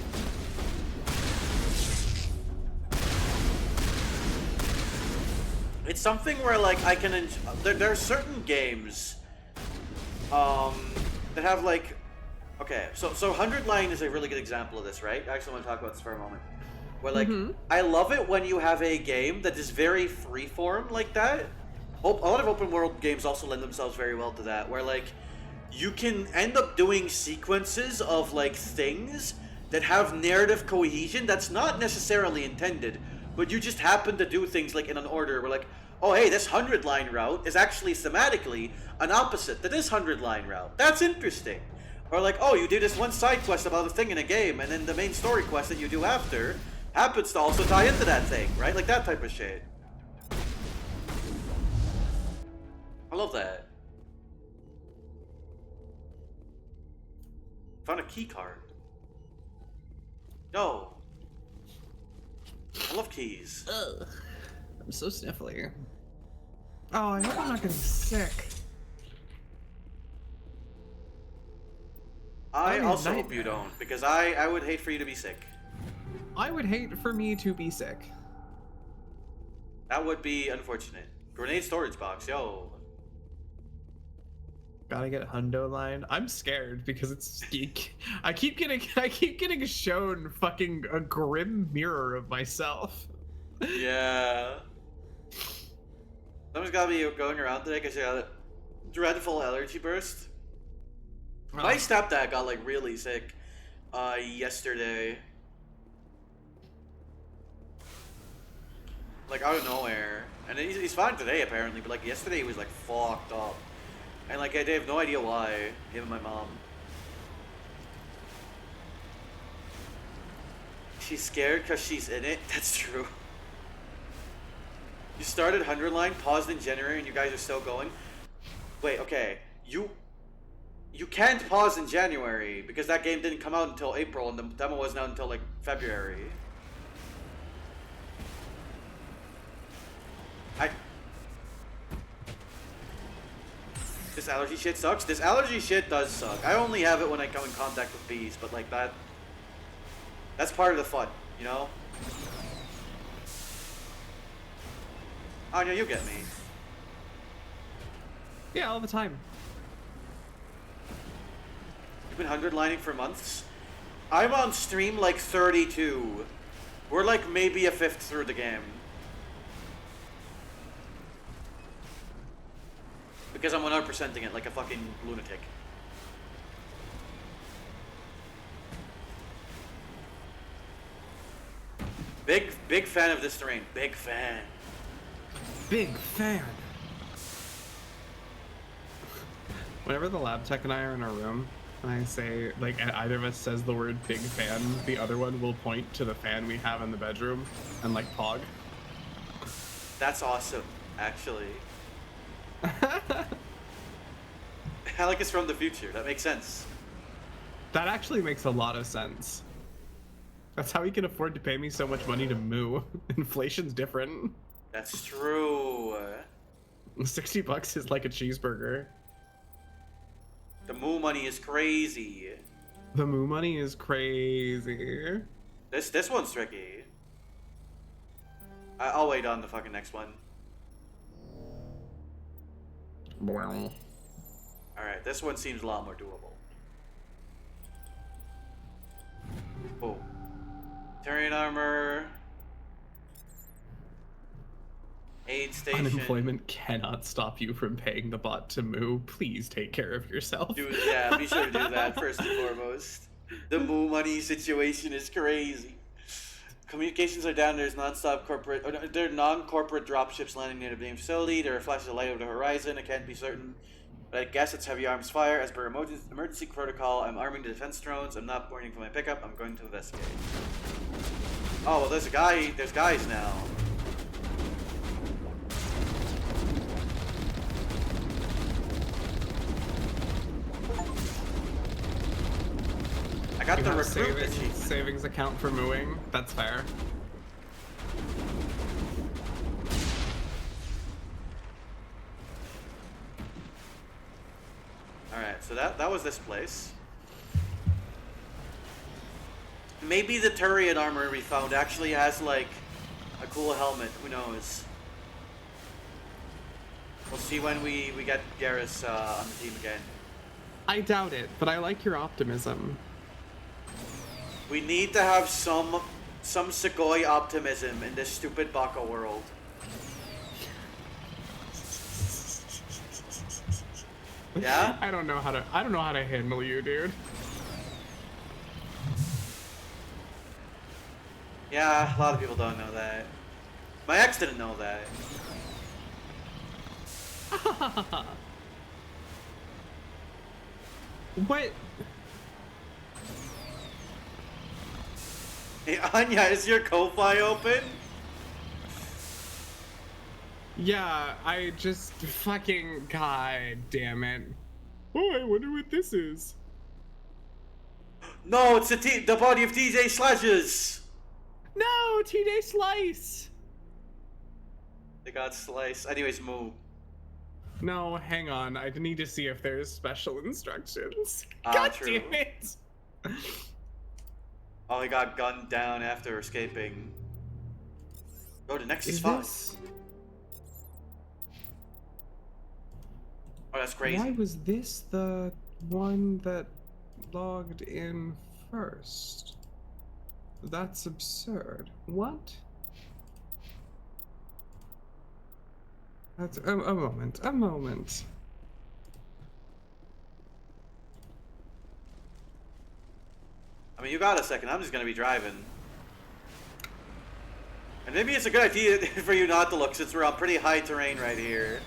It's something where like I can there are certain games that have like so 100 Line is a really good example of this, right? I actually want to talk about this for a moment. Where like I love it when you have a game that is very freeform like that. A lot of open world games also lend themselves very well to that, where like you can end up doing sequences of like things that have narrative cohesion that's not necessarily intended, but you just happen to do things like in an order where like, oh hey, this 100 Line route is actually thematically an opposite to this 100 Line route. That's interesting. Or like, oh, you do this one side quest about a thing in a game, and then the main story quest that you do after happens to also tie into that thing, right? Like that type of shit. I love that. Found a key card. No. I love keys. Ugh. I'm so sniffly. Oh, I hope I'm not getting sick. I also hope you don't, because I would hate for you to be sick. I would hate for me to be sick. That would be unfortunate. Grenade storage box, yo. Gotta get Hundo Line. I'm scared because it's geek. I keep getting shown fucking a grim mirror of myself. Yeah. Someone's gotta be going around today because you got a dreadful allergy burst. Oh. My stepdad got like really sick yesterday. Like out of nowhere. And he's fine today apparently, but like yesterday he was like fucked up. And like I have no idea why, him and my mom. She's scared because she's in it. That's true. You started 100 Line, paused in January, and you guys are still going? Wait, okay. You can't pause in January because that game didn't come out until April and the demo wasn't out until like February. This allergy shit sucks. This allergy shit does suck. I only have it when I come in contact with bees, but like that's part of the fun, you know? Anya, you get me. Yeah, all the time. You've been 100 lining for months? I'm on stream like 32. We're like maybe a fifth through the game. Because I'm 100%ing it like a fucking lunatic. Big fan of this terrain. Big fan. Big fan. Whenever the lab tech and I are in our room, and I say, like, either of us says the word big fan, the other one will point to the fan we have in the bedroom and, like, pog. That's awesome, actually. Alec is from the future. That makes sense. That actually makes a lot of sense. That's how he can afford to pay me so much money to moo. Inflation's different. That's true. 60 bucks is like a cheeseburger. The moo money is crazy. The moo money is crazy. This one's tricky. I'll wait on the fucking next one. Well. Alright, this one seems a lot more doable. Oh. Terran armor. Aid station. Unemployment cannot stop you from paying the bot to moo. Please take care of yourself. Yeah, be sure to do that first and foremost. The moo money situation is crazy. Communications are down. There's non-stop corporate. Oh, no, there are non-corporate dropships landing near the main facility. There are flashes of light over the horizon. I can't be certain, but I guess it's heavy arms fire. As per emergency protocol, I'm arming the defense drones. I'm not boarding for my pickup. I'm going to investigate. Oh well, there's a guy. There's guys now. I got You the have recruit savings account for mooing. That's fair. Alright, so that was this place. Maybe the Turian armor we found actually has like a cool helmet. Who knows? We'll see when we get Garrus on the team again. I doubt it, but I like your optimism. We need to have some Segoy optimism in this stupid Baka world. Yeah? I don't know how to handle you, dude. Yeah, a lot of people don't know that. My ex didn't know that. What? Hey, Anya, is your Ko-Fi open? Yeah, I just fucking god damn it. Oh, I wonder what this is. No, it's the body of TJ Slashes! No, TJ Slice! They got sliced. Anyways, move. No, hang on. I need to see if there's special instructions. Ah, God true. damn it! Oh, he got gunned down after escaping. Oh, the next is fine. Oh, that's crazy. Why was this the one that logged in first? That's absurd. What? That's a moment. A moment. I mean, you got a second. I'm just gonna be driving. And maybe it's a good idea for you not to look since we're on pretty high terrain right here.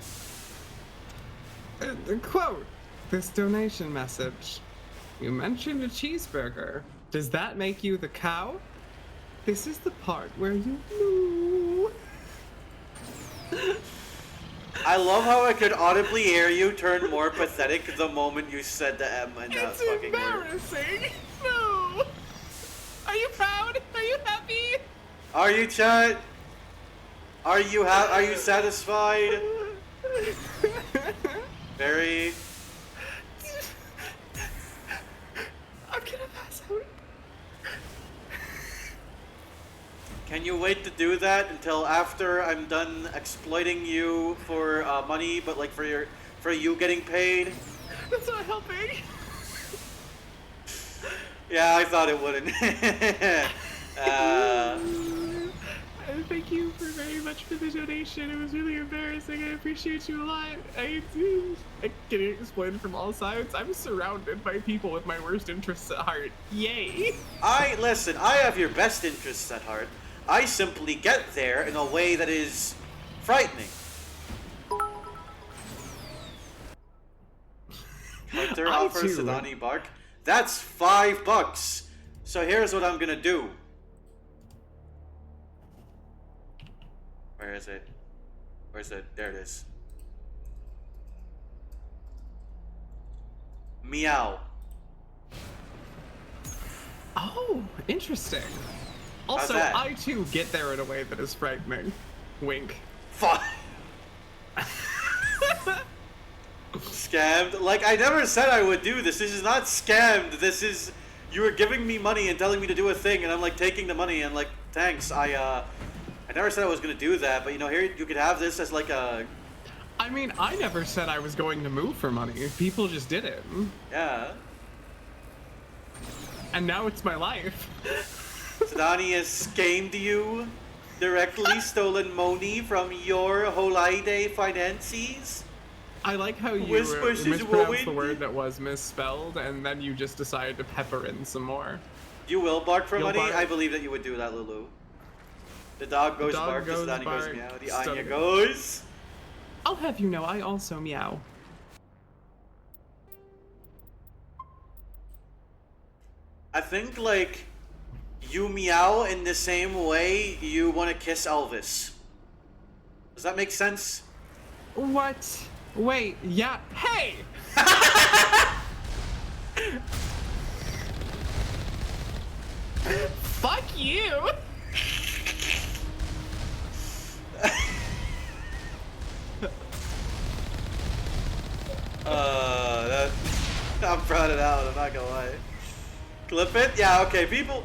Quote this donation message. You mentioned a cheeseburger. Does that make you the cow? This is the part where you moo. I love how I could audibly hear you turn more pathetic the moment you said the M in that fucking word. Embarrassing. No. Are you proud? Are you happy? Are you, chat? Are you satisfied? Very. I'm gonna pass out. Can you wait to do that until after I'm done exploiting you for money, but like for you getting paid? That's not helping. Yeah, I thought it wouldn't. Thank you very much for the donation. It was really embarrassing. I appreciate you a lot. I getting exploited from all sides. I'm surrounded by people with my worst interests at heart. Yay! Listen, I have your best interests at heart. I simply get there in a way that is frightening. Counter offer Sedani Bark. That's $5. So here's what I'm gonna do. Where is it? Where's it? There it is. Meow. Oh, interesting. Also, I too get there in a way that is frightening. Wink. Fuck. Scammed? Like, I never said I would do this. This is not scammed. This is... You were giving me money and telling me to do a thing, and I'm like taking the money and like, thanks. I never said I was gonna do that, but you know, here you could have this as like a... I mean, I never said I was going to move for money. People just did it. Yeah. And now it's my life. Sedani has scammed you, directly stolen money from your Holiday finances. I like how you mispronounced the word that was misspelled, and then you just decided to pepper in some more. You will bark for money? I believe that you would do that, Lulu. The dog goes bark, the Sedani goes meow, the Anya goes... I'll have you know, I also meow. I think, like, you meow in the same way you want to kiss Elvis. Does that make sense? What? Wait, yeah, hey! Fuck you! I'm proud of that one, I'm not gonna lie. Clip it? Yeah, okay, people,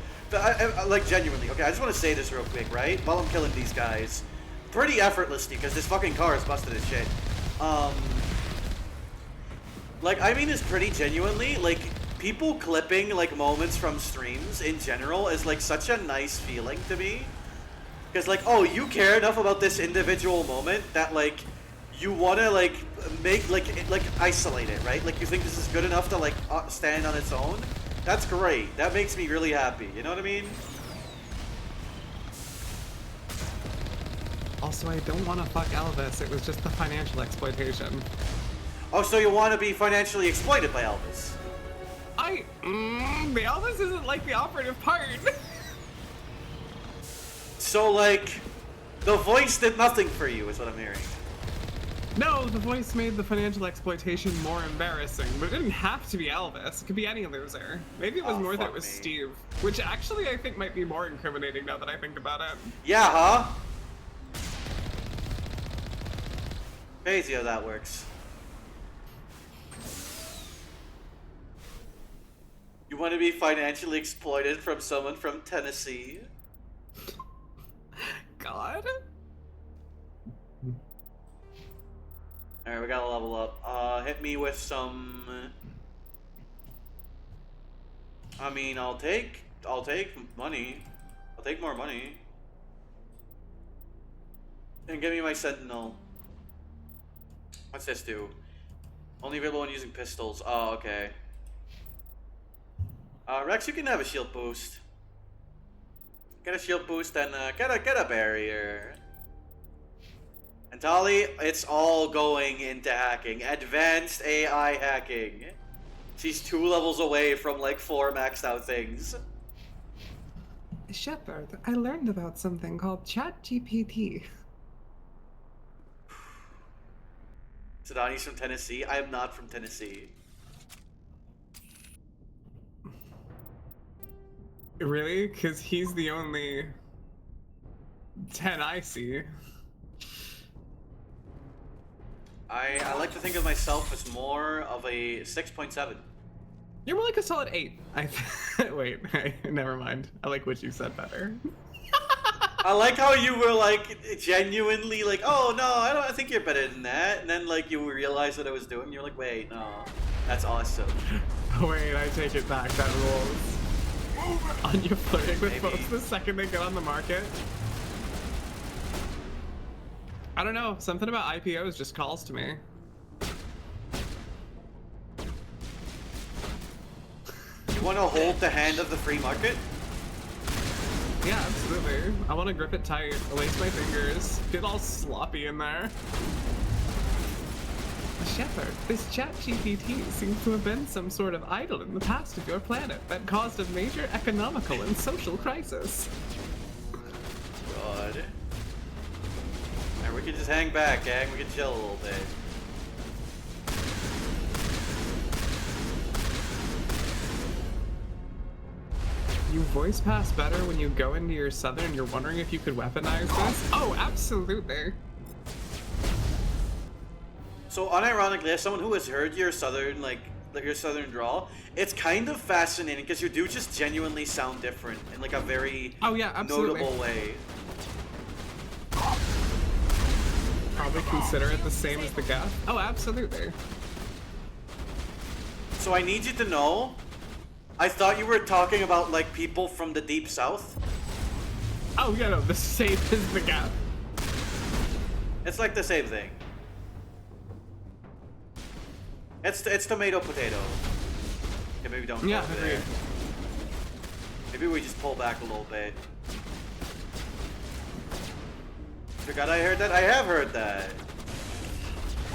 like, genuinely, okay, I just want to say this real quick, right? While I'm killing these guys, pretty effortlessly, because this fucking car is busted as shit. Like, I mean this pretty genuinely, like, people clipping, like, moments from streams in general is, like, such a nice feeling to me. Because, like, oh, you care enough about this individual moment that, like, you want to, like, make, like, isolate it, right? Like, you think this is good enough to, like, stand on its own? That's great. That makes me really happy. You know what I mean? Also, I don't want to fuck Elvis. It was just the financial exploitation. Oh, so you want to be financially exploited by Elvis? The Elvis isn't, like, the operative part. So, like, the voice did nothing for you, is what I'm hearing. No, the voice made the financial exploitation more embarrassing, but it didn't have to be Elvis. It could be any loser. Maybe it was more that it was Steve, which actually I think might be more incriminating now that I think about it. Yeah, huh? Crazy how that works. You want to be financially exploited from someone from Tennessee? God. Alright, we gotta level up. Hit me with some... I mean, I'll take money. I'll take more money. And give me my Sentinel. What's this do? Only available when using pistols. Oh, okay. Rex, you can have a shield boost. Get a shield boost and get a barrier. And Tali, it's all going into hacking. Advanced AI hacking. She's 2 levels away from like 4 maxed out things. Shepard, I learned about something called ChatGPT. Sedani's from Tennessee. I am not from Tennessee. Really? Because he's the only 10 I see. I like to think of myself as more of a 6.7. You're more like a solid 8. Wait, never mind. I like what you said better. I like how you were like genuinely like, oh no, I think you're better than that, and then like you realized what I was doing. You're like, wait, no, that's awesome. Wait, I take it back. That rules. Anya flirting with folks the second they get on the market. I don't know, something about IPOs just calls to me. You want to hold the hand of the free market? Yeah, absolutely. I want to grip it tight, lace my fingers, get all sloppy in there. Shepard, this ChatGPT seems to have been some sort of idol in the past of your planet that caused a major economical and social crisis. God. And we can just hang back, gang. We can chill a little bit. You voice pass better when you go into your southern. You're wondering if you could weaponize this? Oh, absolutely. So unironically, as someone who has heard your southern, like your southern drawl, it's kind of fascinating because you do just genuinely sound different in like a very notable way. Probably consider it the same as the Gaff. Oh, absolutely. So I need you to know, I thought you were talking about like people from the deep south. Oh yeah, no, the same as the Gaff. It's like the same thing. It's tomato potato. Okay, maybe don't go there. Maybe we just pull back a little bit. Forgot I heard that? I have heard that.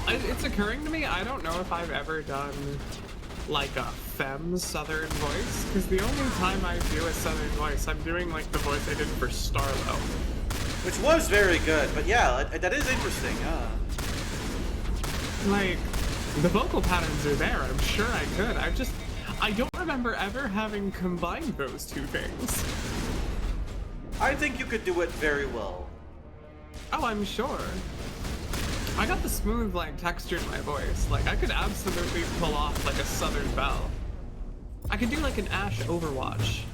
It's occurring to me, I don't know if I've ever done like a femme southern voice, because the only time I do a southern voice, I'm doing like the voice I did for Starlo. Which was very good, but yeah, that is interesting, Like, the vocal patterns are there, I'm sure I could. I don't remember ever having combined those two things. I think you could do it very well. Oh, I'm sure. I got the smooth, like, texture in my voice. Like, I could absolutely pull off, like, a Southern Belle. I could do, like, an Ash Overwatch.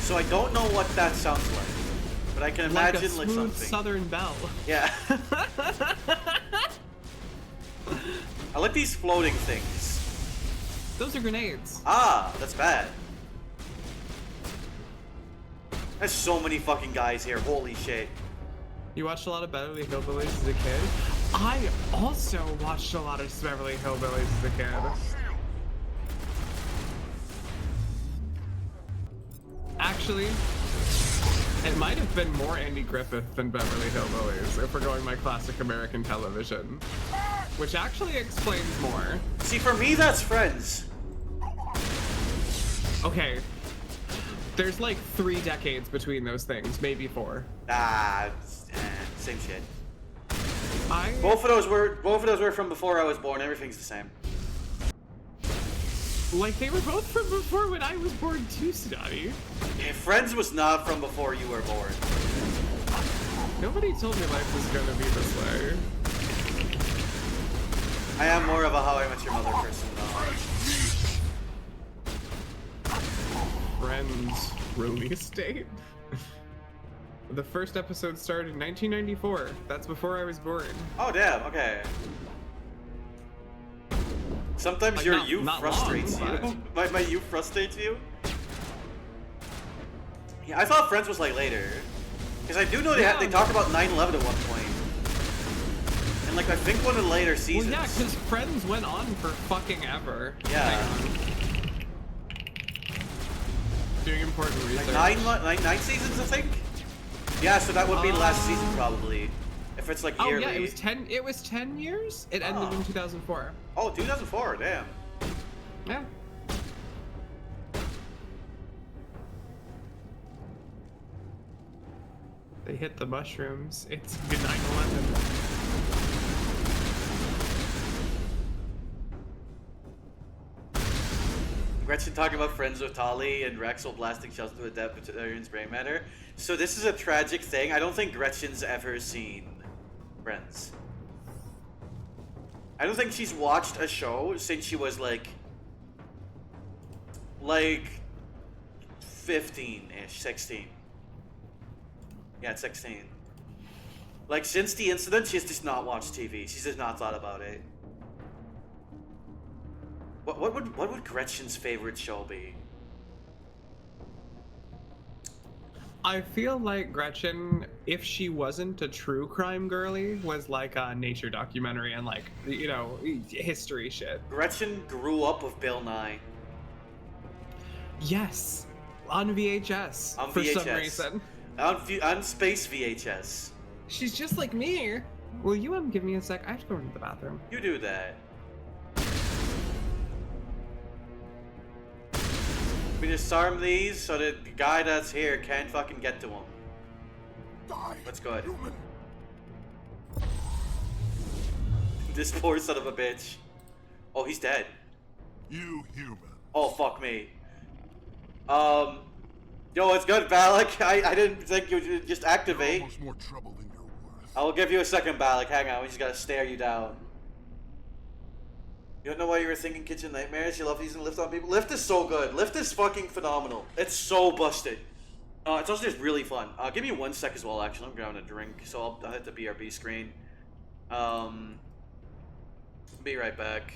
So I don't know what that sounds like, but I can imagine, like, a smooth something. Southern Belle. Yeah. I like these floating things. Those are grenades. Ah, that's bad. There's so many fucking guys here, holy shit. You watched a lot of Beverly Hillbillies as a kid? I also watched a lot of Beverly Hillbillies as a kid. Actually, it might have been more Andy Griffith than Beverly Hillbillies if we're going by classic American television. Which actually explains more. See, for me, that's Friends. Okay. There's like 3 decades between those things, maybe 4. Same shit. I Both of those were from before I was born. Everything's the same. Like, they were both from before when I was born too, Snotty. Yeah, Friends was not from before you were born. Nobody told me life was gonna be this way. I am more of a How I Met Your Mother person, though. Friends release date? The first episode started in 1994. That's before I was born. Oh, damn, okay. Sometimes like, your not, youth not frustrates long, you. My youth frustrates you? Yeah, I thought Friends was like later. Because I do know they talked about 9/11 at one point. And like, I think one of the later seasons. Well, yeah, because Friends went on for fucking ever. Yeah. Doing important research. Like nine seasons, I think? Yeah, so that would be the last season, probably. If it's like yearly. Oh, yeah, it was 10 years? It ended in 2004. Oh, 2004, damn. Yeah. They hit the mushrooms. It's 9/11. Gretched talking about Friends with Tali and Rexel blasting shells to a death with Arian's brain matter. So this is a tragic thing. I don't think Gretchen's ever seen Friends. I don't think she's watched a show since she was like 15-ish, 16. Yeah, 16. Like, since the incident, she's just not watched TV. She's just not thought about it. What would Gretchen's favorite show be? I feel like Gretchen, if she wasn't a true crime girly, was like a nature documentary and like, you know, history shit. Gretchen grew up with Bill Nye. Yes, on VHS On for VHS. some reason. On Space VHS. She's just like me. Will you give me a sec? I have to go into the bathroom. You do that. We disarm these so that the guy that's here can't fucking get to them. That's good. This poor son of a bitch. Oh, he's dead. You human. Oh, fuck me. Yo, it's good, Balak. I didn't think you would just activate. Almost more trouble than you're worth. I will give you a second, Balak. Hang on, we just gotta stare you down. You don't know why you were thinking kitchen nightmares? You love using Lift on people? Lift is so good. Lift is fucking phenomenal. It's so busted. It's also just really fun. Give me 1 sec as well, actually. I'm grabbing a drink, so I'll hit the BRB screen. Be right back.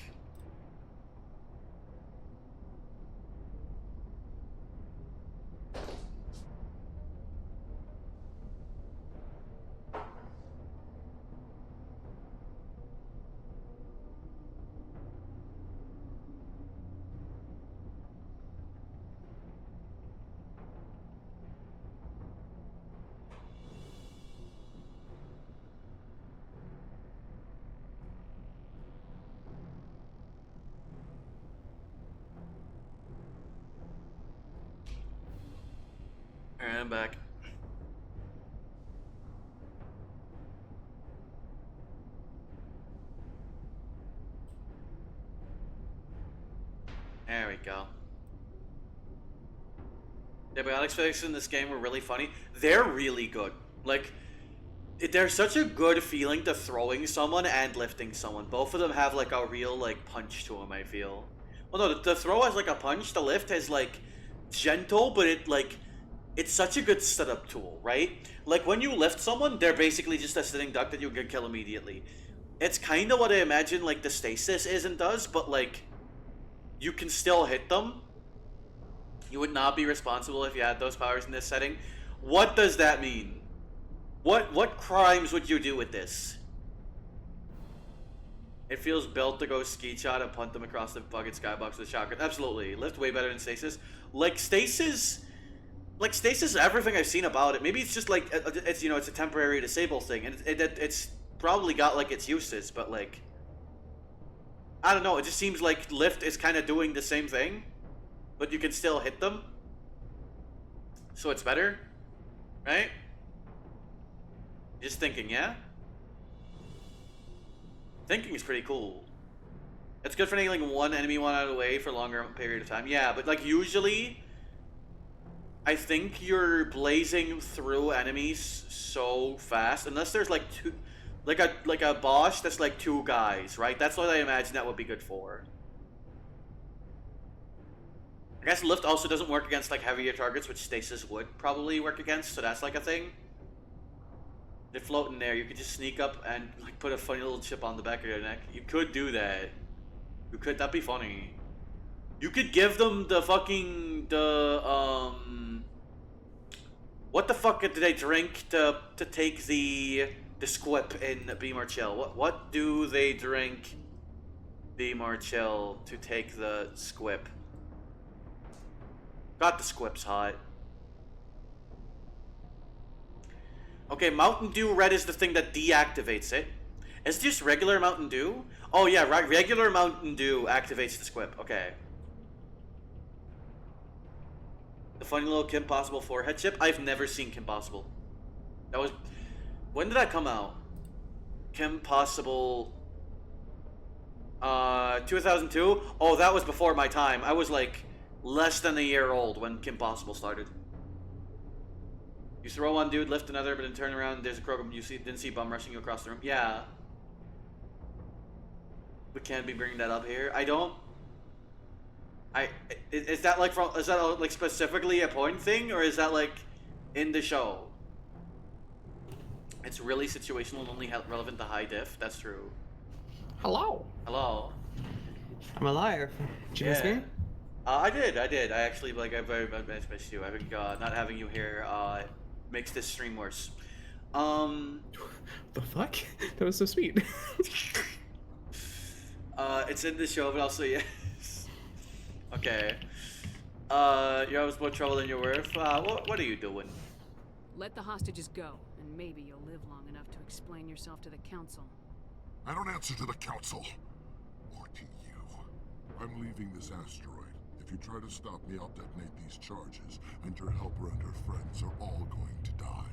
Alright, I'm back. There we go. The biotic physics in this game were really funny. They're really good. Like, there's such a good feeling to throwing someone and lifting someone. Both of them have like a real like punch to them, I feel. Well, no, the throw has like a punch. The lift is like gentle, but it's such a good setup tool, right? Like, when you lift someone, they're basically just a sitting duck that you can kill immediately. It's kind of what I imagine, like, the stasis is and does, but, like, you can still hit them. You would not be responsible if you had those powers in this setting. What does that mean? What crimes would you do with this? It feels built to go skeet shot and punt them across the fucking skybox with a shotgun. Absolutely. Lift way better than stasis. Like, stasis, everything I've seen about it, maybe it's just like, it's, you know, it's a temporary disable thing, and it's probably got like its uses, but like, I don't know, it just seems like lift is kind of doing the same thing, but you can still hit them, so it's better, right? Just thinking, yeah? Thinking is pretty cool. It's good for nailing one enemy one out of the way for a longer period of time, yeah, but like usually I think you're blazing through enemies so fast, unless there's like two, like a boss that's like two guys, right? That's what I imagine that would be good for. I guess lift also doesn't work against like heavier targets, which stasis would probably work against, so that's like a thing. They float in there, you could just sneak up and like put a funny little chip on the back of their neck. You could do that. You could, that'd be funny. You could give them the fucking, what the fuck did they drink to take the squip in Be More Chill? What do they drink, Be More Chill, to take the squip? God, the squip's hot. Okay, Mountain Dew Red is the thing that deactivates it. Is it just regular Mountain Dew? Oh yeah, right, regular Mountain Dew activates the squip, okay. The funny little Kim Possible forehead chip? I've never seen Kim Possible. That was... When did that come out? Kim Possible... 2002? Oh, that was before my time. I was like less than a year old when Kim Possible started. You throw one dude, lift another, but then turn around, there's a program you didn't see bum rushing you across the room. Yeah. We can't be bringing that up here. I don't... Is that like specifically a porn thing, or is that like in the show? It's really situational and only relevant to high diff. That's true. Hello. Hello. I'm alive. Did you miss me? I did. I actually I very much missed you. I think not having you here makes this stream worse. The fuck? That was so sweet. It's in the show, but also yes. Okay. You're always more trouble than you're worth. What are you doing? Let the hostages go, and maybe you'll live long enough to explain yourself to the council. I don't answer to the council. Or to you. I'm leaving this asteroid. If you try to stop me, I'll detonate these charges, and your helper and her friends are all going to die.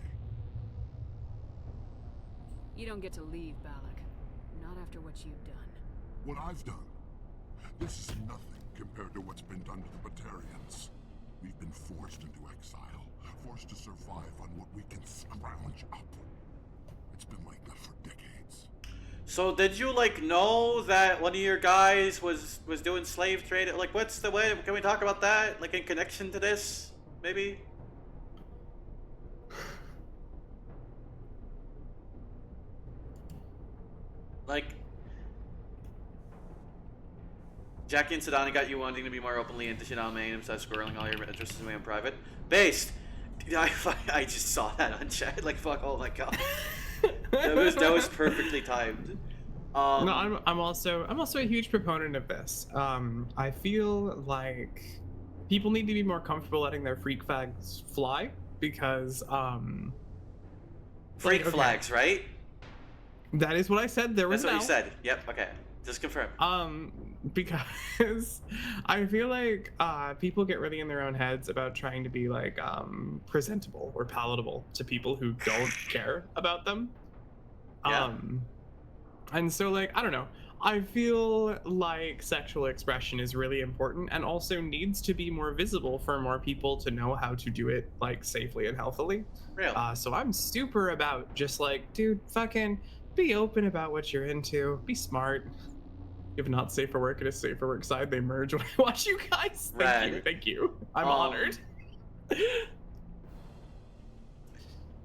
You don't get to leave, Balak. Not after what you've done. What I've done? This is nothing compared to what's been done to the Batarians. We've been forced into exile, forced to survive on what we can scrounge up. It's been like that for decades. So did you know that one of your guys was doing slave trade? What's the way? Can we talk about that? In connection to this, maybe? Jackie and Sedani got you wanting to be more openly into Shiname and start squirreling all your interests away in private. Based! I just saw that on chat. Fuck, oh my god. that was perfectly timed. No, I'm also a huge proponent of this. I feel like people need to be more comfortable letting their freak flags fly because freak flags, right? That is what I said. That's what you said. Yep. Okay. Just confirm. Because I feel like people get really in their own heads about trying to be presentable or palatable to people who don't care about them. Yeah. And so I don't know. I feel like sexual expression is really important and also needs to be more visible for more people to know how to do it safely and healthily. Real. So I'm super about just dude, fucking be open about what you're into. Be smart. If not safe for work, it is safe for work side. They merge when I watch you guys. Thank you. I'm honored.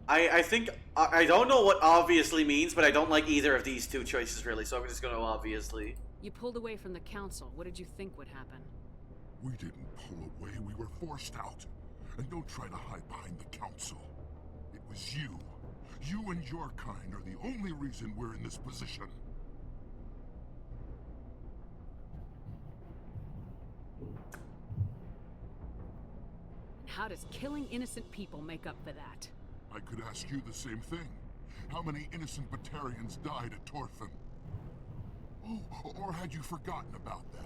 I think I don't know what obviously means, but I don't like either of these two choices really. So I'm just gonna go obviously. You pulled away from the council. What did you think would happen? We didn't pull away. We were forced out. And don't try to hide behind the council. It was you. You and your kind are the only reason we're in this position. How does killing innocent people make up for that? I could ask you the same thing. How many innocent Batarians died at Torfin? Oh, or had you forgotten about that?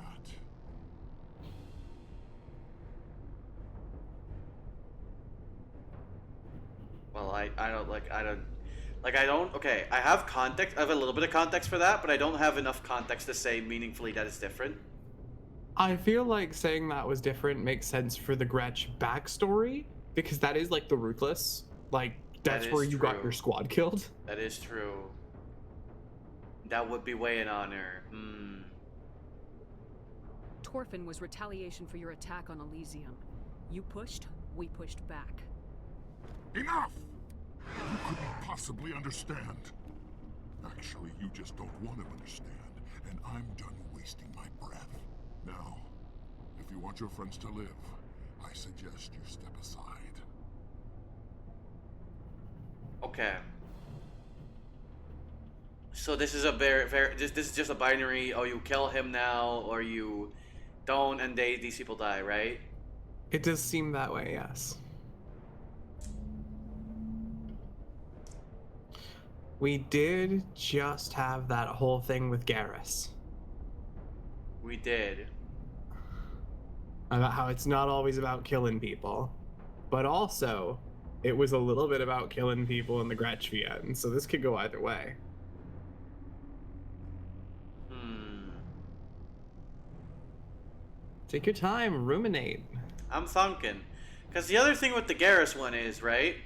Well, I don't, okay, I have context, I have a little bit of context for that, but I don't have enough context to say meaningfully that it's different. I feel like saying that was different makes sense for the Gretched backstory, because that is the Ruthless. That's where you got your squad killed. That is true. That would be way in honor. Torfin was retaliation for your attack on Elysium. You pushed, we pushed back. Enough! You couldn't possibly understand. Actually, you just don't want to understand, and I'm done wasting my breath. Now, if you want your friends to live, I suggest you step aside. Okay. So this is a this is just a binary, oh, you kill him now, or you don't, and these people die, right? It does seem that way, yes. We did just have that whole thing with Garrus. We did. About how it's not always about killing people, but also it was a little bit about killing people in the Gretched end, so this could go either way. Take your time, ruminate. I'm thinking. Because the other thing with the Garrus one is, right?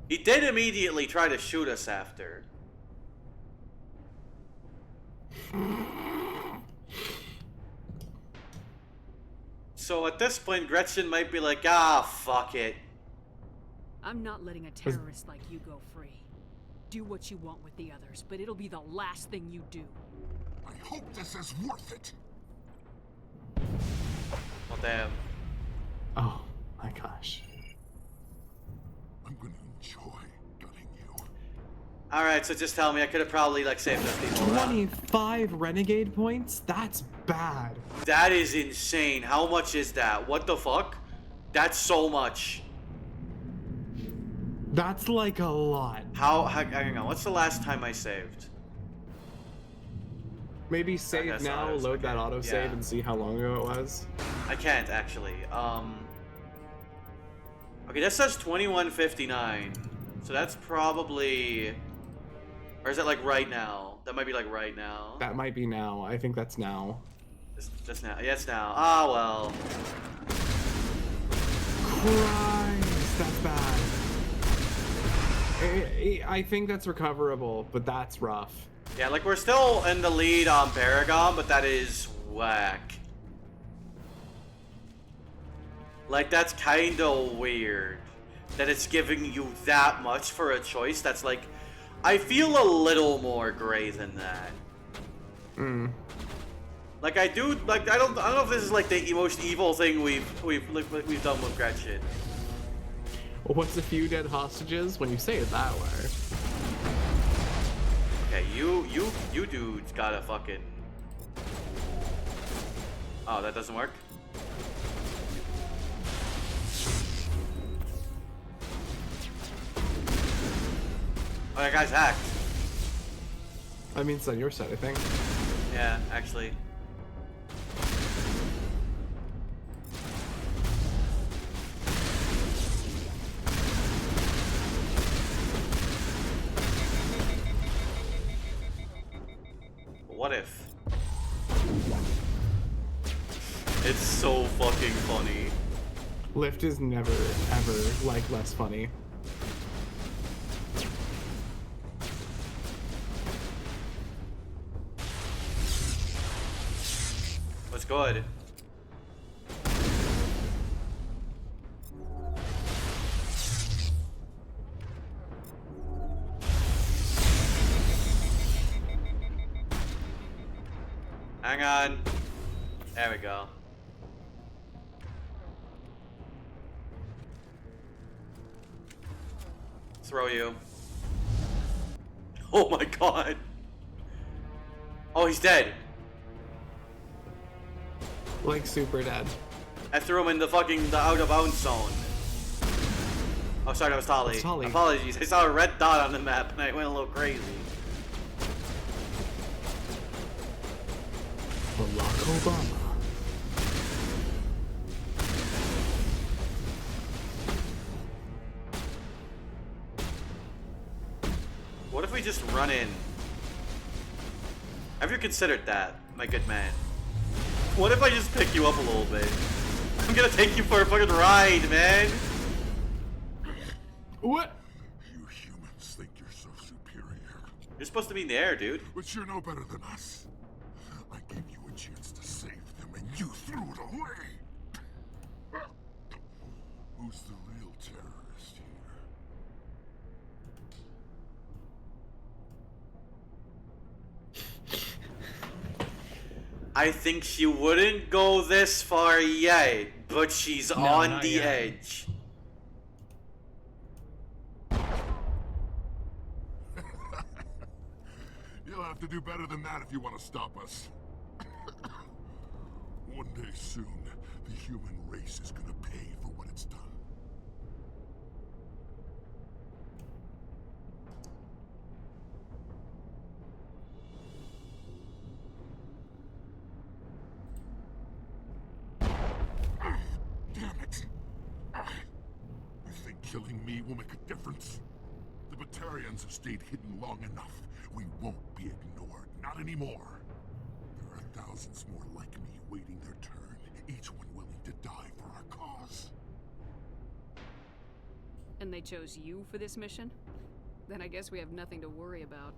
He did immediately try to shoot us after. So at this point, Gretchen might be like, fuck it. I'm not letting a terrorist like you go free. Do what you want with the others, but it'll be the last thing you do. I hope this is worth it. Damn. Oh my gosh. I'm gonna enjoy gutting you. Alright, so just tell me, I could have probably, like, saved those people. 25 renegade points? That's bad. That is insane. How much is that? What the fuck? That's so much. That's like a lot. Hang on, what's the last time I saved? Maybe save now, load that autosave, and see how long ago it was. I can't, actually. Okay, that says 21:59. So that's probably... Or is it like right now? That might be like right now. That might be now. I think that's now. Just now. Yeah, it's now. Ah, well. Christ, that's bad. I think that's recoverable, but that's rough. Yeah, like we're still in the lead on Paragon, but that is whack. Like, that's kind of weird that it's giving you that much for a choice. That's like, I feel a little more gray than that. Like, I do, like, I don't know if this is like the most evil thing we've done with Gretched. Well, what's a few dead hostages when you say it that way? Okay, you dudes gotta fucking... Oh, that doesn't work? Oh, that guy's hacked. I mean, it's on your side, I think. Yeah, actually. What if? It's so fucking funny. Lift is never, ever, like, less funny. What's good? Hang on. There we go. Throw you. Oh my god. Oh, he's dead. Like, super dead. I threw him in the out of bounds zone. Oh, sorry, that was Tali. Tali. Apologies. I saw a red dot on the map and I went a little crazy. Barack Obama. What if we just run in? Have you considered that, my good man? What if I just pick you up a little bit? I'm gonna take you for a fucking ride, man! What? You humans think you're so superior. You're supposed to be in the air, dude. But you're no better than us. I gave you a chance to save them and you threw it away! Who's the real terrorist here? I think she wouldn't go this far yet, but she's on the edge. You'll have to do better than that if you want to stop us. One day soon, the human race is gonna pay for what it's done. Damn it! You think killing me will make a difference? The Batarians have stayed hidden long enough. We won't be ignored. Not anymore. There are thousands more like me waiting their turn, each one willing to die for our cause. And they chose you for this mission? Then I guess we have nothing to worry about.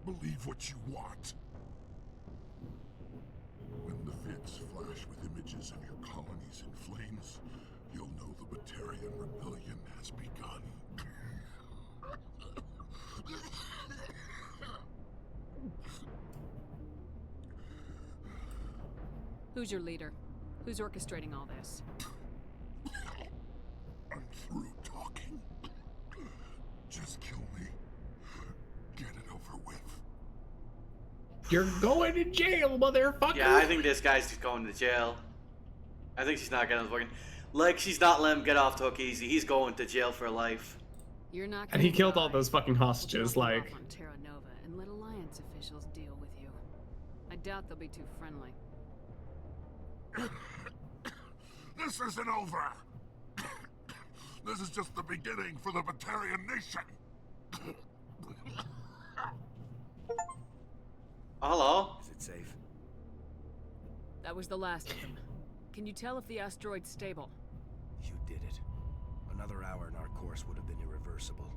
Believe what you want. When the vids flash with images of your colonies in flames, you'll know the Batarian rebellion has begun. Who's your leader? Who's orchestrating all this? I'm through talking. Just kill me. Get it over with. You're going to jail, motherfucker! Yeah, I think this guy's just going to jail. I think she's not getting working. Like, she's not letting him get off the hook easy. He's going to jail for life. You're not And he killed all those fucking hostages, like... on Terra Nova and let Alliance officials deal with you. I doubt they'll be too friendly. This isn't over. This is just the beginning for the Batarian nation. Hello? Is it safe? That was the last of them. Can you tell if the asteroid's stable? You did it. Another hour and our course would have been irreversible.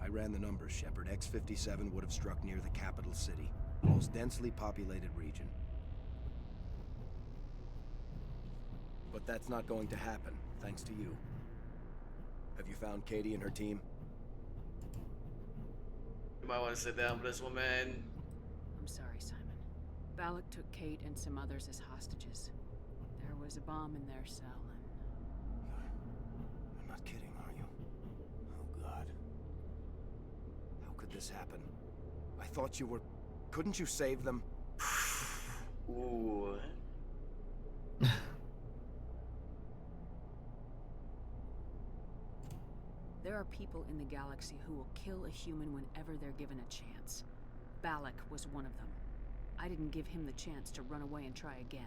I ran the numbers, Shepard. X-57 would have struck near the capital city, the most densely populated region. But that's not going to happen, thanks to you. Have you found Katie and her team? You might want to sit down with this woman. I'm sorry, Simon. Balak took Kate and some others as hostages. There was a bomb in their cell and... You're not kidding, are you? Oh, God. How could this happen? I thought you were... Couldn't you save them? Ooh. There are people in the galaxy who will kill a human whenever they're given a chance. Balak was one of them. I didn't give him the chance to run away and try again.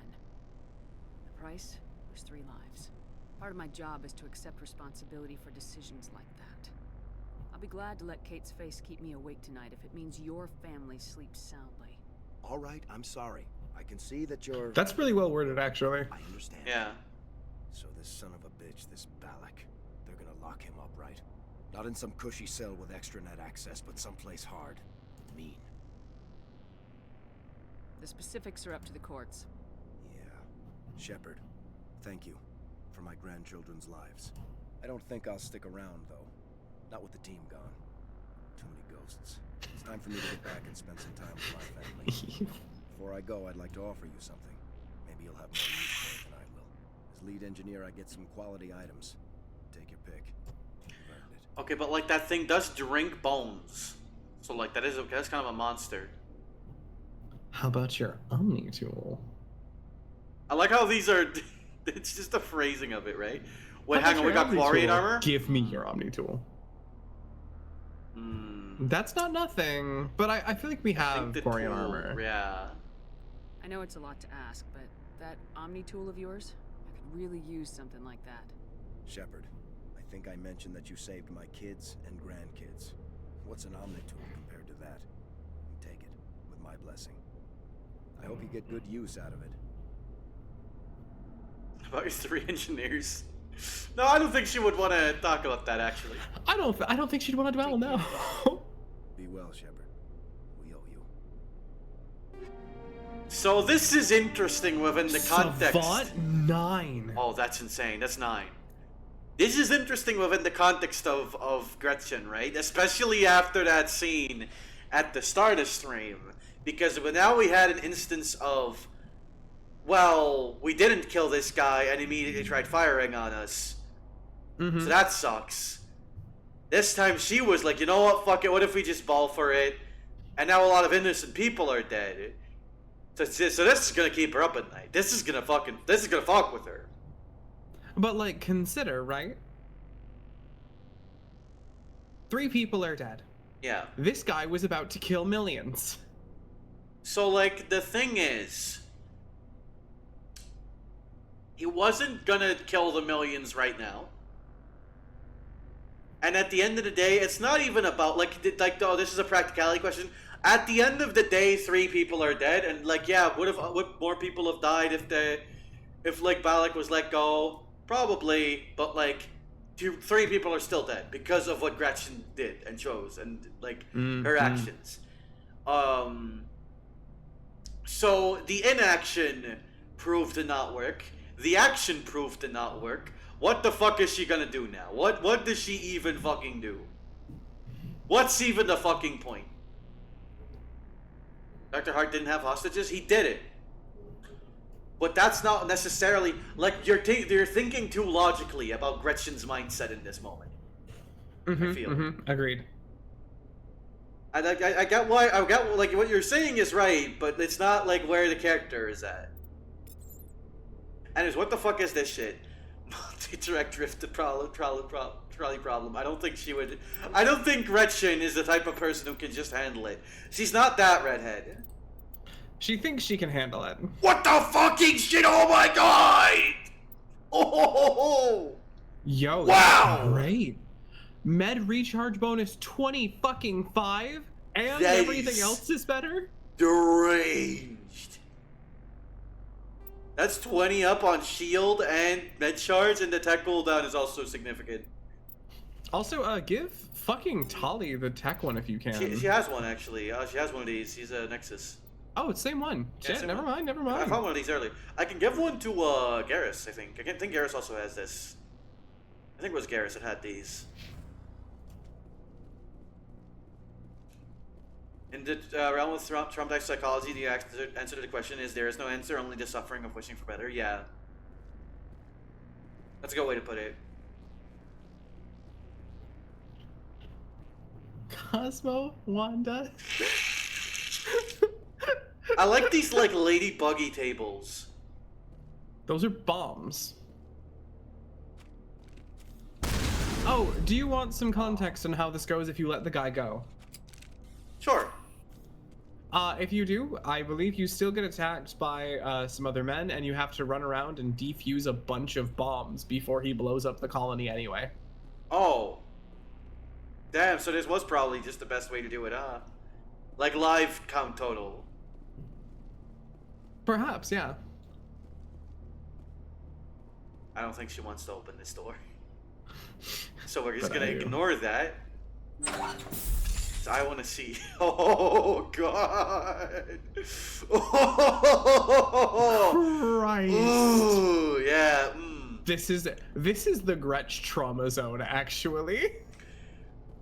The price was 3 lives. Part of my job is to accept responsibility for decisions like that. I'll be glad to let Kate's face keep me awake tonight if it means your family sleeps soundly. All right, I'm sorry. I can see that you're... That's really well worded, actually. I understand. Yeah. So this son of a bitch, this Balak, they're gonna lock him up, right? Not in some cushy cell with extranet access, but someplace hard. Mean. The specifics are up to the courts. Yeah. Shepard, thank you for my grandchildren's lives. I don't think I'll stick around, though. Not with the team gone. Too many ghosts. It's time for me to get back and spend some time with my family. Before I go, I'd like to offer you something. Maybe you'll have more use for it than I will. As lead engineer, I get some quality items. Take your pick. You've earned it. Okay, but like that thing does drink bones. So like that's kind of a monster. How about your Omni tool? I like how these are... It's just the phrasing of it, right? Wait, How hang about on, we your got Omni Quarian tool? armor? Give me your Omni tool. That's not nothing, but I feel like we have Quarian armor. Yeah. I know it's a lot to ask, but that Omni tool of yours, I could really use something like that. Shepard, I think I mentioned that you saved my kids and grandkids. What's an Omni tool compared to that? Take it, with my blessing. I hope you get good use out of it. About your 3 engineers. No, I don't think she would want to talk about that, actually. I don't think she'd want to dwell, no. Be well, Shepard. We owe you. So this is interesting within the context. Savant 9. Oh, that's insane. That's 9. This is interesting within the context of Gretchen, right? Especially after that scene at the start of stream. Because now we had an instance of, well, we didn't kill this guy and immediately tried firing on us. So that sucks. This time she was like, you know what, fuck it, what if we just ball for it? And now a lot of innocent people are dead. So this is gonna keep her up at night. This is gonna fuck with her. But like, consider, right? 3 people are dead. Yeah. This guy was about to kill millions. So like, the thing is, he wasn't gonna kill the millions right now. And at the end of the day, it's not even about, like, oh, this is a practicality question. At the end of the day, 3 people are dead, and, like, yeah, would more people have died if like, Balak was let go? Probably, but, like, 3 people are still dead because of what Gretchen did and chose, and, like, her actions. So, the inaction proved to not work. The action proved to not work. What the fuck is she gonna do now? What does she even fucking do? What's even the fucking point? Dr. Hart didn't have hostages? He did it. But that's not necessarily like you're thinking too logically about Gretchen's mindset in this moment. I feel. Agreed. I get why like what you're saying is right, but it's not like where the character is at. And it's what the fuck is this shit? Multi-direct drift trolley problem. I don't think she would. I don't think Gretchen is the type of person who can just handle it. She's not that redhead. She thinks she can handle it. What the fucking shit? Oh my god! Oh! Yo, wow! Great. Med recharge bonus 20 and that everything else is better? Deranged. That's 20 up on shield and med charge, and the tech cooldown is also significant. Also, give fucking Tali the tech one if you can. She has one actually. She has one of these. She's a Nexus. Oh, it's same one. Yeah, Shit, same never one. mind. I found one of these earlier. I can give one to Garrus, I think. I think Garrus also has this. I think it was Garrus that had these. In the realm of traumatized psychology, the answer to the question is there is no answer, only the suffering of wishing for better. Yeah. That's a good way to put it. Cosmo, Wanda. I like these like ladybuggy tables. Those are bombs. Oh, do you want some context on how this goes if you let the guy go? Sure. If you do, I believe you still get attacked by some other men, and you have to run around and defuse a bunch of bombs before he blows up the colony anyway. Oh. Damn, so this was probably just the best way to do it, huh? Like live count total. Perhaps, yeah. I don't think she wants to open this door. So we're just gonna ignore that. So I want to see. Oh god! Oh Christ! Ooh, yeah. This is the Gretched trauma zone, actually.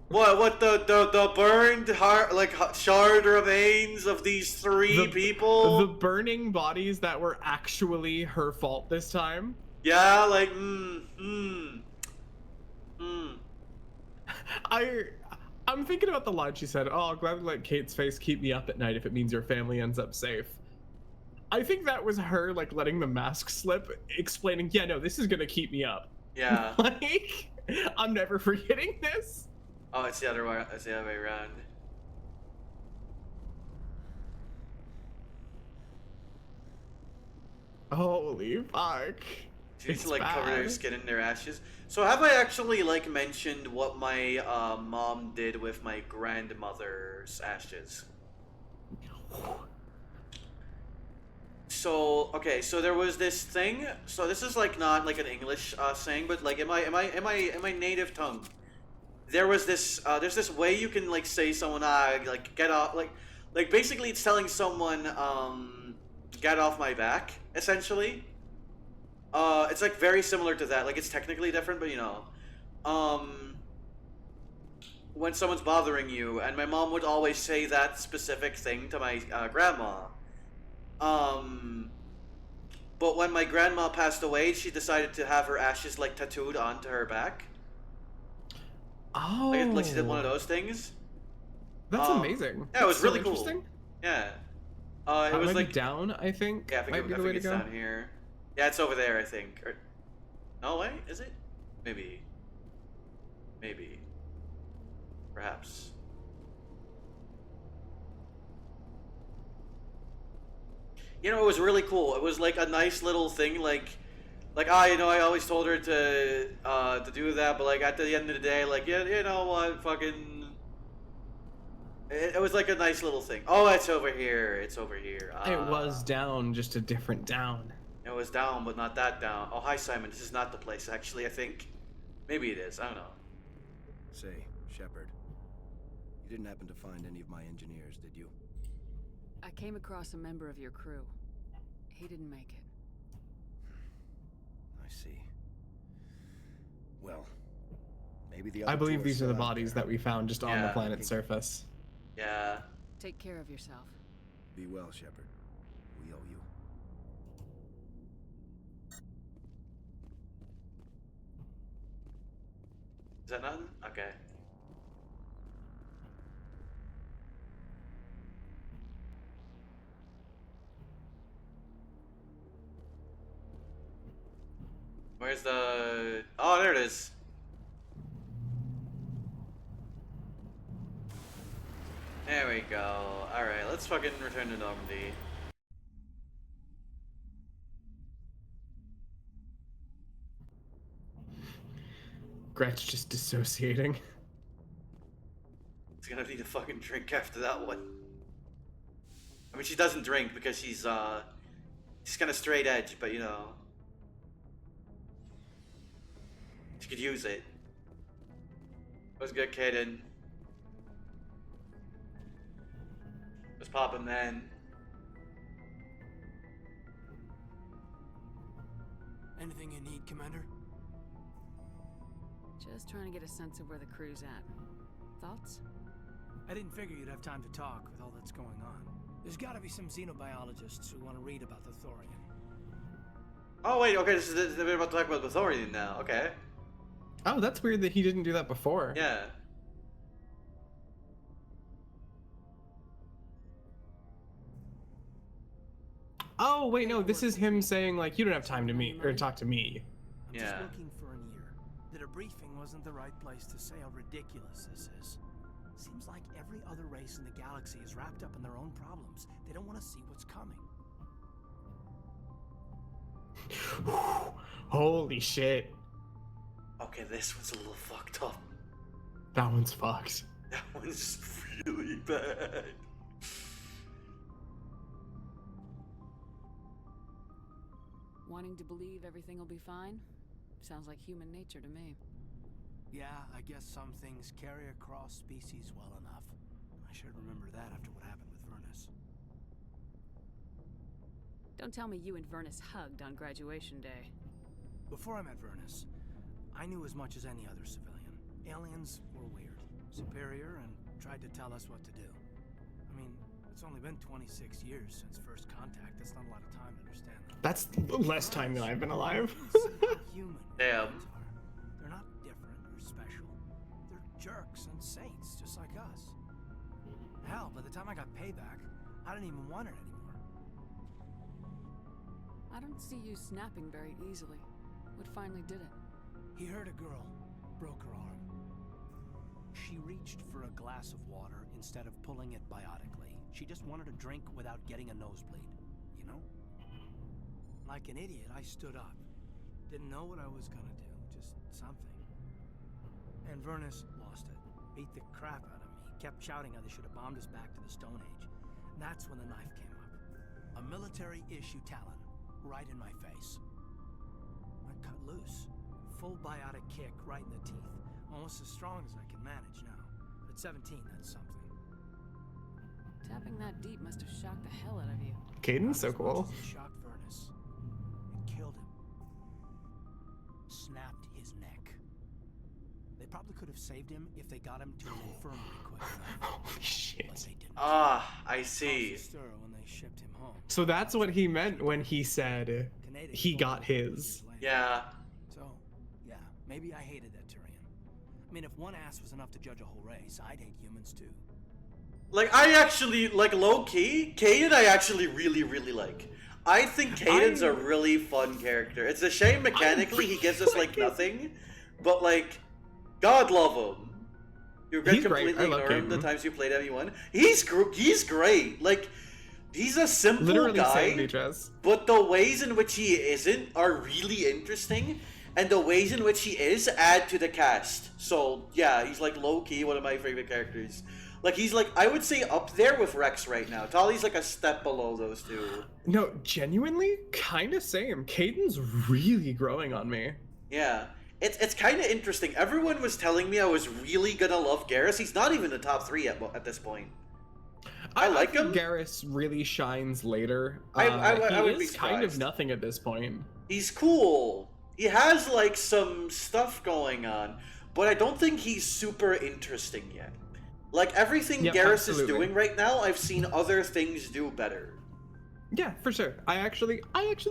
What the burned heart, like shard remains of these three people? The burning bodies that were actually her fault this time. Yeah, like I'm thinking about the line she said, "Oh, I'll gladly let Kate's face keep me up at night if it means your family ends up safe." I think that was her like letting the mask slip, explaining, "Yeah, no, this is gonna keep me up." Yeah. Like, I'm never forgetting this. Oh, it's the other way. It's the other way around. Holy fuck! She needs to like cover their skin in their ashes. So have I actually like mentioned what my mom did with my grandmother's ashes? So okay, so there was this thing. So this is like not like an English saying, but like in my native tongue, there was this there's this way you can like say someone like get off like basically it's telling someone get off my back essentially. It's like very similar to that. Like it's technically different, but you know, when someone's bothering you, and my mom would always say that specific thing to my grandma. But when my grandma passed away, she decided to have her ashes like tattooed onto her back. Oh, like she did one of those things. That's amazing. Yeah, it was That's really so cool. interesting. Yeah. It was like down, I think. Yeah, I think it's down here. Yeah, it's over there, I think. Or, no, wait, is it? Maybe. Perhaps. You know, it was really cool. It was like a nice little thing, like you know, I always told her to do that, but like at the end of the day, like, yeah, you know what, fucking. It was like a nice little thing. Oh, it's over here. It's over here. It was down, just a different down. It was down, but not that down. Oh, hi, Simon. This is not the place, actually, I think. Maybe it is. I don't know. Say, Shepard, you didn't happen to find any of my engineers, did you? I came across a member of your crew. He didn't make it. I see. Well, maybe the other I believe two these are still the out bodies there. that we found just on the planet's surface. Yeah. Take care of yourself. Be well, Shepard. We owe you. Is that nothing? Okay. Where's the... Oh, there it is. There we go. Alright, let's fucking return to Normandy. Gretch just dissociating. She's gonna need a fucking drink after that one. I mean, she doesn't drink because she's kind of straight edge, but you know. She could use it. What's good, Kaden? Let's pop him then. Anything you need, Commander? Just trying to get a sense of where the crew's at. Thoughts? I didn't figure you'd have time to talk with all that's going on. There's gotta be some xenobiologists who want to read about the Thorian. Oh wait, okay, this is we're about to talk about the Thorian now. Okay. Oh, that's weird that he didn't do that before. Yeah. Oh wait, no, this is him saying like you don't have time to meet or talk to me. I'm just looking for an ear. The debriefing wasn't the right place to say how ridiculous this is. Seems like every other race in the galaxy is wrapped up in their own problems. They don't want to see what's coming. Holy shit. Okay, this one's a little fucked up. That one's fucked. That one's really bad. Wanting to believe everything will be fine? Sounds like human nature to me. Yeah, I guess some things carry across species well enough. I should remember that after what happened with Vernus. Don't tell me you and Vernus hugged on graduation day. Before I met Vernus, I knew as much as any other civilian. Aliens were weird, superior, and tried to tell us what to do. I mean, it's only been 26 years since first contact. That's not a lot of time to understand that. That's less time than I've been alive. Damn. They're not different or special. They're jerks and saints, just like us. Hell, by the time I got payback, I didn't even want it anymore. I don't see you snapping very easily. What finally did it? He hurt a girl, broke her arm. She reached for a glass of water instead of pulling it biotically. She just wanted a drink without getting a nosebleed, you know? Like an idiot, I stood up. Didn't know what I was gonna do, just something. And Vernus lost it. Beat the crap out of me. Kept shouting how they should have bombed us back to the Stone Age. And that's when the knife came up. A military-issue talon, right in my face. I cut loose. Full biotic kick right in the teeth. Almost as strong as I can manage now. At 17, that's something. Tapping that deep must have shocked the hell out of you. Caden's so cool. It shocked Vernus. It killed him. Snapped his neck. They probably could have saved him if they got him to an infirmary quick enough. Holy shit. But they didn't. Ah, I see. When they shipped him home. So that's what he meant when he said he got his. Yeah. So, yeah, maybe I hated that Tyrion. I mean, if one ass was enough to judge a whole race, I'd hate humans too. Like, I actually, like, low-key, Caden I actually really, really like. I think Caden's a really fun character. It's a shame mechanically he gives us, like, nothing. But, like, God love him. You regret completely ignoring the times you played ME1. He's great. Like, he's a simple guy, but the ways in which he isn't are really interesting. And the ways in which he is add to the cast. So, yeah, he's, like, low-key one of my favorite characters. Like, he's, like, I would say up there with Rex right now. Tali's, like, a step below those two. No, genuinely, kind of same. Caden's really growing on me. Yeah. It's kind of interesting. Everyone was telling me I was really gonna love Garrus. He's not even the top 3 at this point. I like him. Garrus really shines later. I would be kind of nothing at this point. He's cool. He has, like, some stuff going on. But I don't think he's super interesting yet. Like, everything Garrus is doing right now, I've seen other things do better. Yeah, for sure. I actually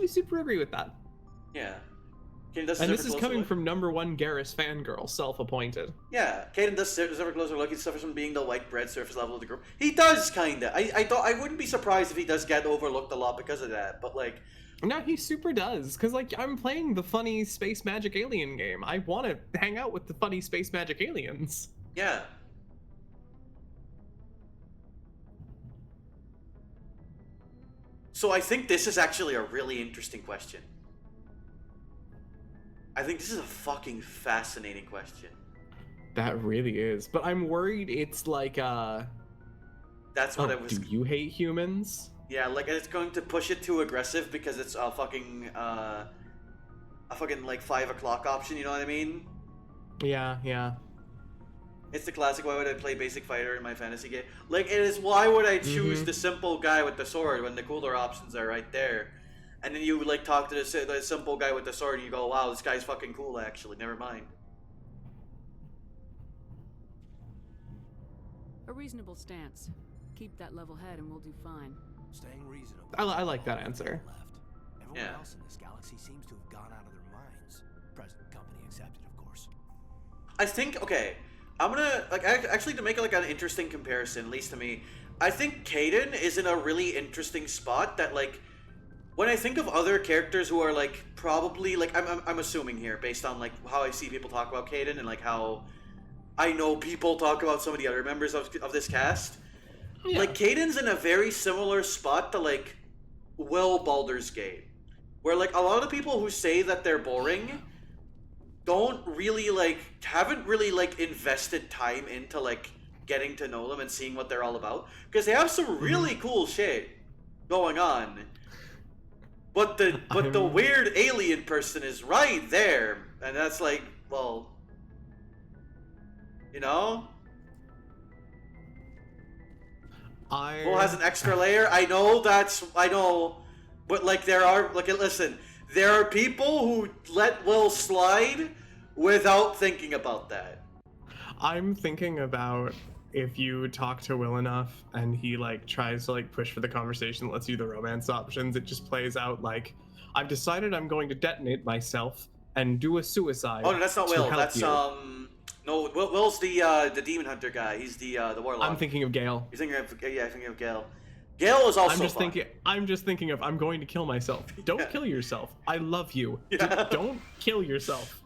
super agree with that. Yeah. Kaden does And deserve this a is closer coming look. from #1 Garrus fangirl, self-appointed. Yeah, Kaden does deserve a closer look. He suffers from being the white bread surface level of the group. He does, kinda. I wouldn't be surprised if he does get overlooked a lot because of that, but like... No, he super does, because, like, I'm playing the funny space magic alien game. I want to hang out with the funny space magic aliens. Yeah. So I think this is actually a really interesting question. I think this is a fucking fascinating question. That really is. But I'm worried it's like, That's what I was... do you hate humans? Yeah, like, it's going to push it too aggressive because it's a fucking, like, 5 o'clock option, you know what I mean? Yeah, yeah. It's the classic, why would I play basic fighter in my fantasy game? Like, it is, why would I choose the simple guy with the sword when the cooler options are right there? And then you, like, talk to the simple guy with the sword and you go, wow, this guy's fucking cool, actually, never mind. A reasonable stance. Keep that level head and we'll do fine. Staying reasonable. I like that answer. Everyone else in this galaxy seems to have gone out of their minds. Present company accepted, of course. I think, okay, I'm gonna, like, actually to make, like, an interesting comparison, at least to me, I think Kaden is in a really interesting spot that, like, when I think of other characters who are, like, probably, like, I'm assuming here, based on, like, how I see people talk about Kaden and, like, how I know people talk about some of the other members of this cast. Yeah. Like, Kaden's in a very similar spot to, like, Will Baldur's Gate. Where, like, a lot of people who say that they're boring don't really, like, haven't really, like, invested time into, like, getting to know them and seeing what they're all about. Because they have some really cool shit going on. But the weird alien person is right there. And that's like, well, you know? Will has an extra layer. I know, but like there are, like, listen, there are people who let Will slide without thinking about that. I'm thinking about if you talk to Will enough and he like tries to like push for the conversation, lets you the romance options, it just plays out like, I've decided I'm going to detonate myself and do a suicide. Oh no, that's not Will. That's you. No, Will's the demon hunter guy. He's the warlock. I'm thinking of Gale. You're thinking of Gale. Gale is also I'm just thinking of I'm going to kill myself. Don't kill yourself. I love you. Don't kill yourself.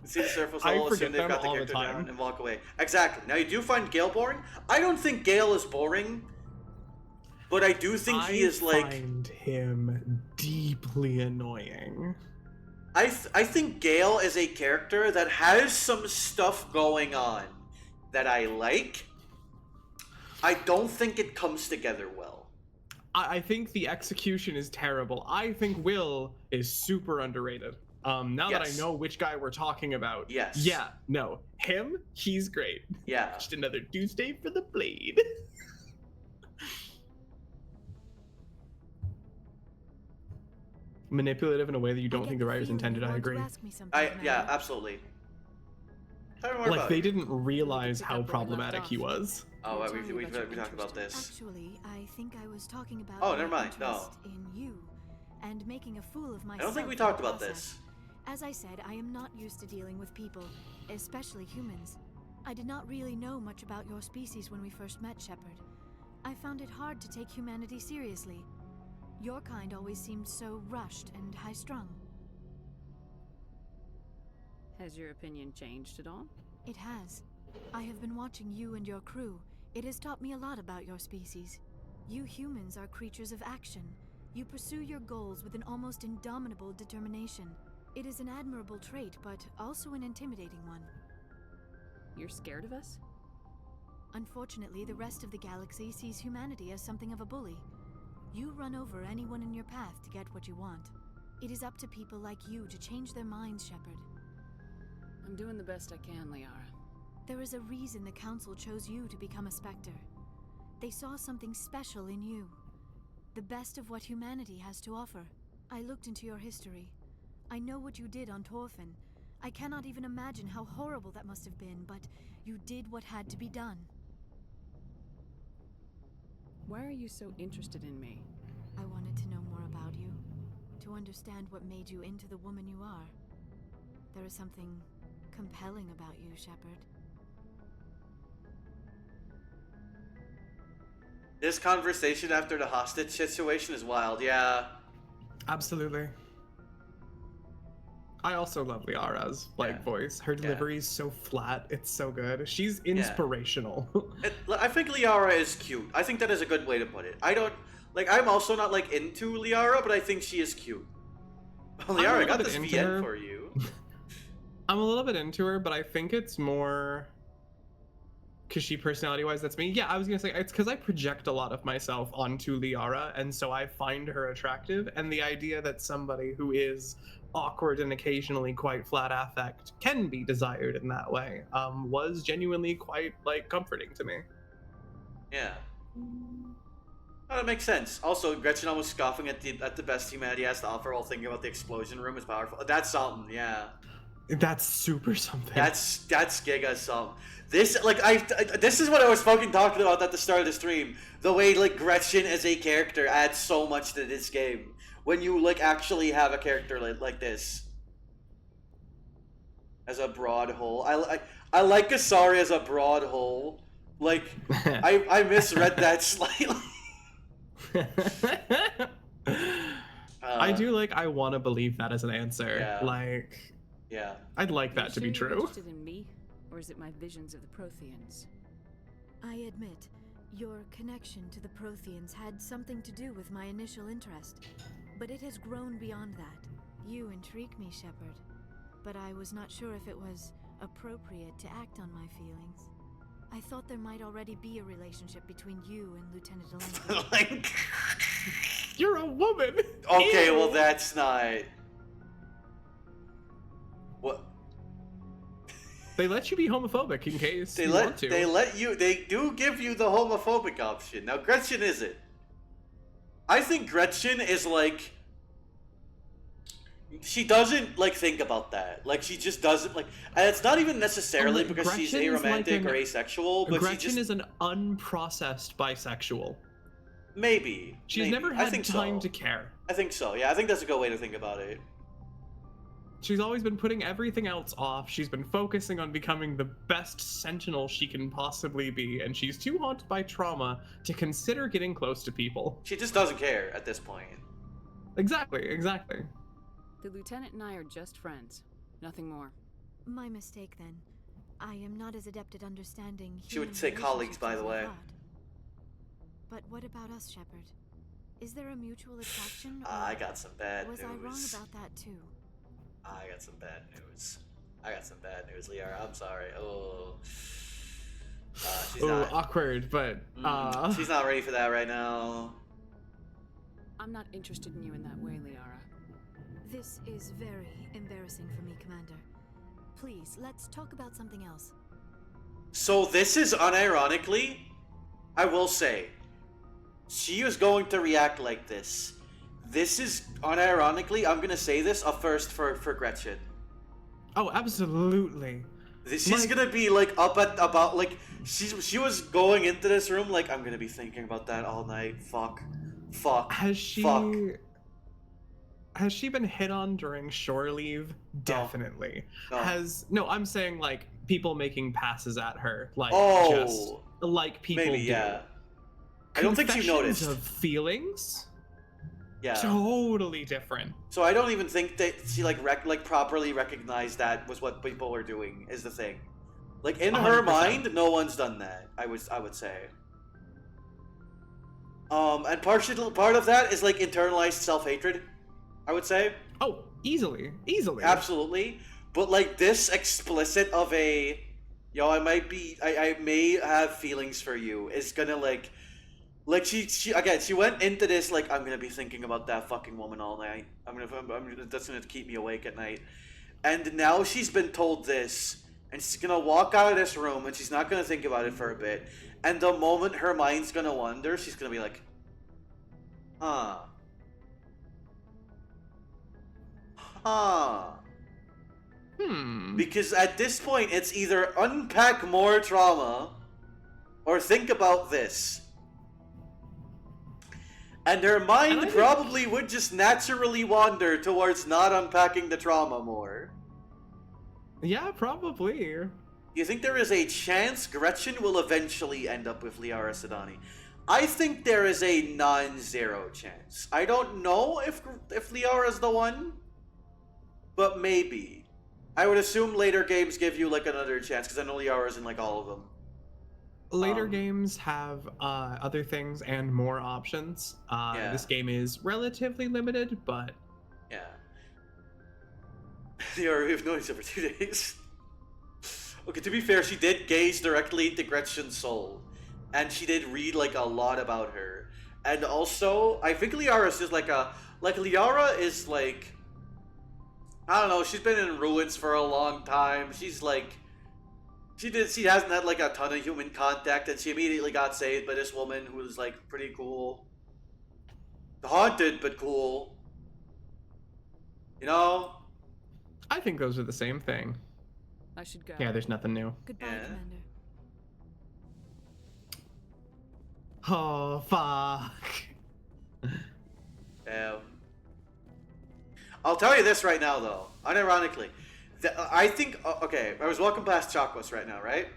See the surface level, assume they've got the character down, and walk away. Exactly. Now you do find Gale boring. I don't think Gale is boring, but I do think he is like. I find him deeply annoying. I think Gale is a character that has some stuff going on that I like. I don't think it comes together well. I think the execution is terrible. I think Will is super underrated. Now that I know which guy we're talking about. Yes. Yeah, no. Him, he's great. Yeah. Just another Tuesday for the blade. Manipulative in a way that you don't think the writers intended, I agree. Yeah, absolutely. Like, they didn't realize how problematic he was. Oh, we talked about this. Actually, I think I was talking about. Oh, never mind. No. In you, and making a fool of myself. I don't think we talked about this. As I said, I am not used to dealing with people, especially humans. I did not really know much about your species when we first met, Shepard. I found it hard to take humanity seriously. Your kind always seemed so rushed and high-strung. Has your opinion changed at all? It has. I have been watching you and your crew. It has taught me a lot about your species. You humans are creatures of action. You pursue your goals with an almost indomitable determination. It is an admirable trait, but also an intimidating one. You're scared of us? Unfortunately, the rest of the galaxy sees humanity as something of a bully. You run over anyone in your path to get what you want. It is up to people like you to change their minds, Shepard. I'm doing the best I can, Liara. There is a reason the Council chose you to become a Spectre. They saw something special in you. The best of what humanity has to offer. I looked into your history. I know what you did on Torfin. I cannot even imagine how horrible that must have been, but you did what had to be done. Why are you so interested in me? I wanted to know more about you. to understand what made you into the woman you are. There is something compelling about you, Shepard. This conversation after the hostage situation is wild, yeah. Absolutely. I also love Liara's voice. Her delivery is so flat. It's so good. She's inspirational. I think Liara is cute. I think that is a good way to put it. I don't like. I'm also not like into Liara, but I think she is cute. Liara, I got this VN for you. I'm a little bit into her, but I think it's more because she personality-wise, that's me. Yeah, I was gonna say it's because I project a lot of myself onto Liara, and so I find her attractive. And the idea that somebody who is awkward and occasionally quite flat affect can be desired in that way was genuinely quite comforting to me. Yeah. Oh, that makes sense. Also, Gretchen almost scoffing at the best humanity has to offer while thinking about the explosion room is powerful. That's something, yeah. That's super something. That's giga something. This this is what I was fucking talking about at the start of the stream. The way Gretchen as a character adds so much to this game when you actually have a character like this as a broad hole. I like Asari as a broad hole. I misread that slightly. I do I want to believe that as an answer. Yeah. Yeah. I'd like that to be You're true. interested in me, or is it my visions of the Protheans? I admit, your connection to the Protheans had something to do with my initial interest, but it has grown beyond that. You intrigue me, Shepard, but I was not sure if it was appropriate to act on my feelings. I thought there might already be a relationship between you and Lieutenant Alenko. You're a woman! Okay, Ew. well that's not... What? They let you be homophobic in case you want to. They do give you the homophobic option. Now Gretchen isn't. I think Gretchen is she doesn't think about that. She just doesn't and it's not even necessarily because she's aromantic or asexual, but Gretchen is an unprocessed bisexual. Maybe. She's never had time to care. I think so. Yeah, I think that's a good way to think about it. She's always been putting everything else off. She's been focusing on becoming the best sentinel she can possibly be, and she's too haunted by trauma to consider getting close to people. She just doesn't care at this point. Exactly. The lieutenant and I are just friends. Nothing more. My mistake, then. I am not as adept at understanding. She would say colleagues, by the way. But what about us, Shepard? Is there a mutual attraction? I got some bad news. Was I wrong about that, too? I got some bad news. Liara. I'm sorry. She's not awkward, but she's not ready for that right now. I'm not interested in you in that way, Liara. This is very embarrassing for me, Commander. Please, let's talk about something else. So this is unironically, I will say, she is going to react like this. This is unironically, I'm gonna say this, a first for Gretchen. Oh, absolutely. She's gonna be up at about she was going into this room I'm gonna be thinking about that all night. Fuck. Has she been hit on during shore leave? Definitely. No, I'm saying people making passes at her just people maybe, do. Yeah. I don't think she noticed. Of feelings. Yeah. Totally different. So I don't even think that she properly recognized that was what people were doing is the thing. In her 100%. mind, no one's done that. I would say. And part of that is internalized self-hatred. I would say. Oh, easily. Absolutely. But this explicit of a, I may have feelings for you is gonna she went into this I'm gonna be thinking about that fucking woman all night. That's gonna keep me awake at night. And now she's been told this, and she's gonna walk out of this room, and she's not gonna think about it for a bit. And the moment her mind's gonna wander, she's gonna be huh. Because at this point, it's either unpack more trauma, or think about this. And her mind And I probably would just naturally wander towards not unpacking the trauma more. Yeah, probably. Do you think there is a chance Gretchen will eventually end up with Liara Sedani? I think there is a non-zero chance. I don't know if Liara's the one, but maybe. I would assume later games give you like another chance, because I know Liara's in like all of them. Later games have other things and more options. Yeah. This game is relatively limited, but Yeah. Liara, we've known each other for 2 days. Okay, to be fair, she did gaze directly into Gretchen's soul. And she did read like a lot about her. And also, I think Liara's just like Liara is like, I don't know, she's been in ruins for a long time. She's like, she hasn't had like a ton of human contact, and she immediately got saved by this woman who was like pretty cool. Haunted, but cool. You know? I think those are the same thing. I should go. Yeah, there's nothing new. Goodbye, Yeah. Commander. Oh, fuck. I'll tell you this right now, though. Unironically, I think okay. I was walking past Chakwas right now, right?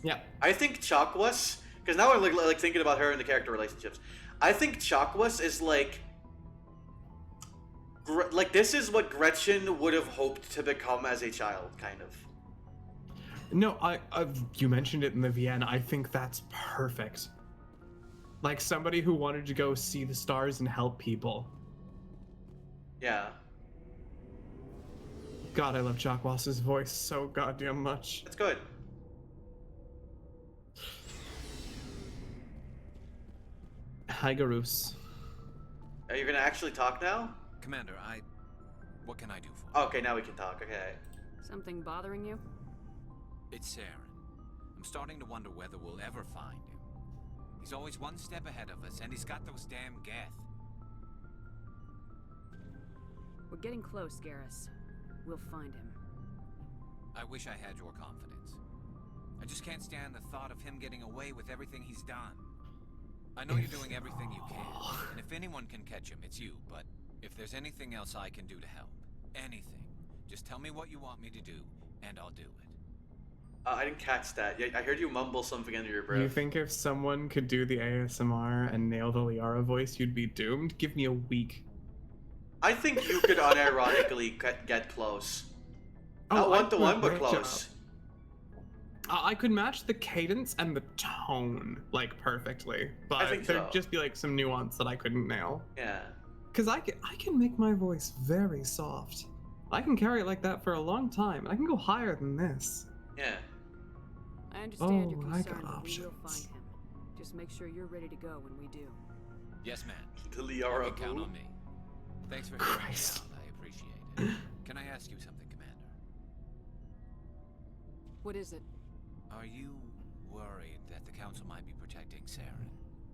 Yeah. I think Chakwas, because now I'm like thinking about her and the character relationships. I think Chakwas is like this is what Gretchen would have hoped to become as a child, kind of. No, you mentioned it in the VN. I think that's perfect. Like somebody who wanted to go see the stars and help people. Yeah. God, I love Chakwas' voice so goddamn much. That's good. Hi, Garus. Are you gonna actually talk now? Commander, what can I do for you? Okay, now we can talk. Okay. Something bothering you? It's Saren. I'm starting to wonder whether we'll ever find him. He's always one step ahead of us, and he's got those damn Geth. We're getting close, Garrus. We'll find him. I wish I had your confidence. I just can't stand the thought of him getting away with everything he's done. I know you're doing everything you can, and if anyone can catch him, it's you, but if there's anything else I can do to help, anything, just tell me what you want me to do, and I'll do it. I didn't catch that. Yeah, I heard you mumble something under your breath. You think if someone could do the ASMR and nail the Liara voice, you'd be doomed? Give me a week. I think you could unironically get close. Not one-to-one, but close. I could match the cadence and the tone, like, perfectly. But think there'd so. just be, like, some nuance that I couldn't nail. Yeah. Because I can make my voice very soft. I can carry it like that for a long time. I can go higher than this. Yeah. I understand your Oh, I concern, got but we will options. find him. Just make sure you're ready to go when we do. Yes, ma'am. The Liara You can count boo. on me. Thanks for hearing me Christ. out. I appreciate it. Can I ask you something, Commander? What is it? Are you worried that the Council might be protecting Saren?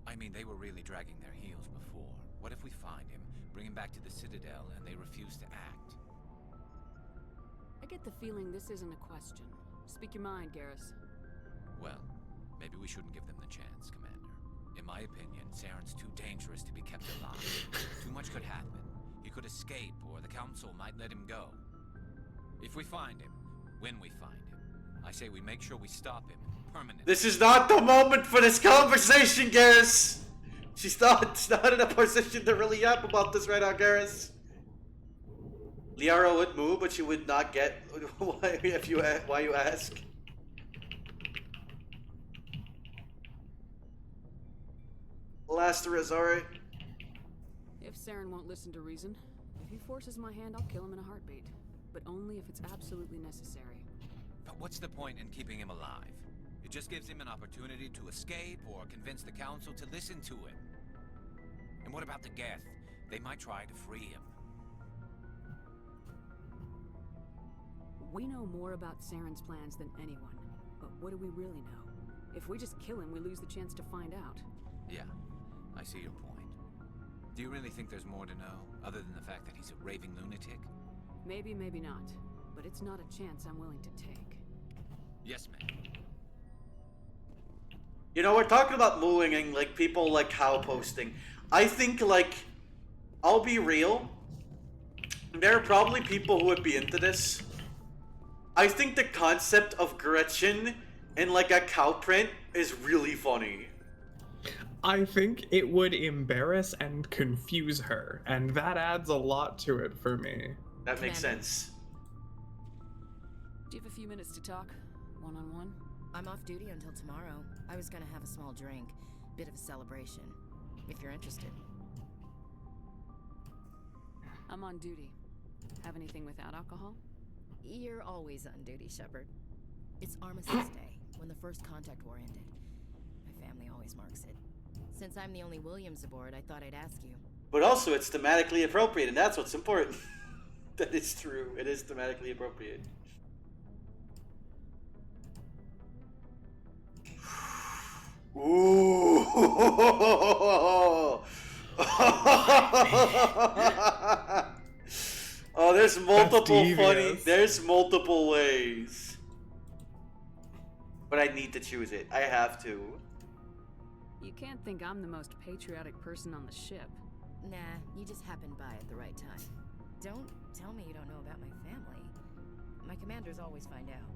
I mean, they were really dragging their heels before. What if we find him, bring him back to the Citadel, and they refuse to act? I get the feeling this isn't a question. Speak your mind, Garrus. Well, maybe we shouldn't give them the chance, Commander. In my opinion, Saren's too dangerous to be kept alive. Too much could happen. He could escape, or the Council might let him go. If we find him, when we find him, I say we make sure we stop him permanently. This is not the moment for this conversation, Garrus! She's not in a position to really yap about this right now, Garrus. Liara would move, but she would not get why you ask. Last resort. If Saren won't listen to reason, if he forces my hand, I'll kill him in a heartbeat. But only if it's absolutely necessary. But what's the point in keeping him alive? It just gives him an opportunity to escape or convince the Council to listen to him. And what about the Geth? They might try to free him. We know more about Saren's plans than anyone. But what do we really know? If we just kill him, we lose the chance to find out. Yeah, I see your point. Do you really think there's more to know, other than the fact that he's a raving lunatic? Maybe, maybe not. But it's not a chance I'm willing to take. Yes, ma'am. You know, we're talking about mooing and like people like cow posting. I think, like, I'll be real. There are probably people who would be into this. I think the concept of Gretchen in, like, a cow print is really funny. I think it would embarrass and confuse her, and that adds a lot to it for me. That makes sense. Do you have a few minutes to talk? One-on-one? I'm off duty until tomorrow. I was gonna have a small drink. Bit of a celebration. If you're interested. I'm on duty. Have anything without alcohol? You're always on duty, Shepard. It's Armistice Day, when the first contact war ended. My family always marks it. Since I'm the only Williams aboard, I thought I'd ask you. But also, it's thematically appropriate, and that's what's important. That is true. It is thematically appropriate. Ooh. Oh, there's multiple funny. There's multiple ways. But I need to choose it. I have to. You can't think I'm the most patriotic person on the ship. Nah, you just happened by at the right time. Don't tell me you don't know about my family. My commanders always find out.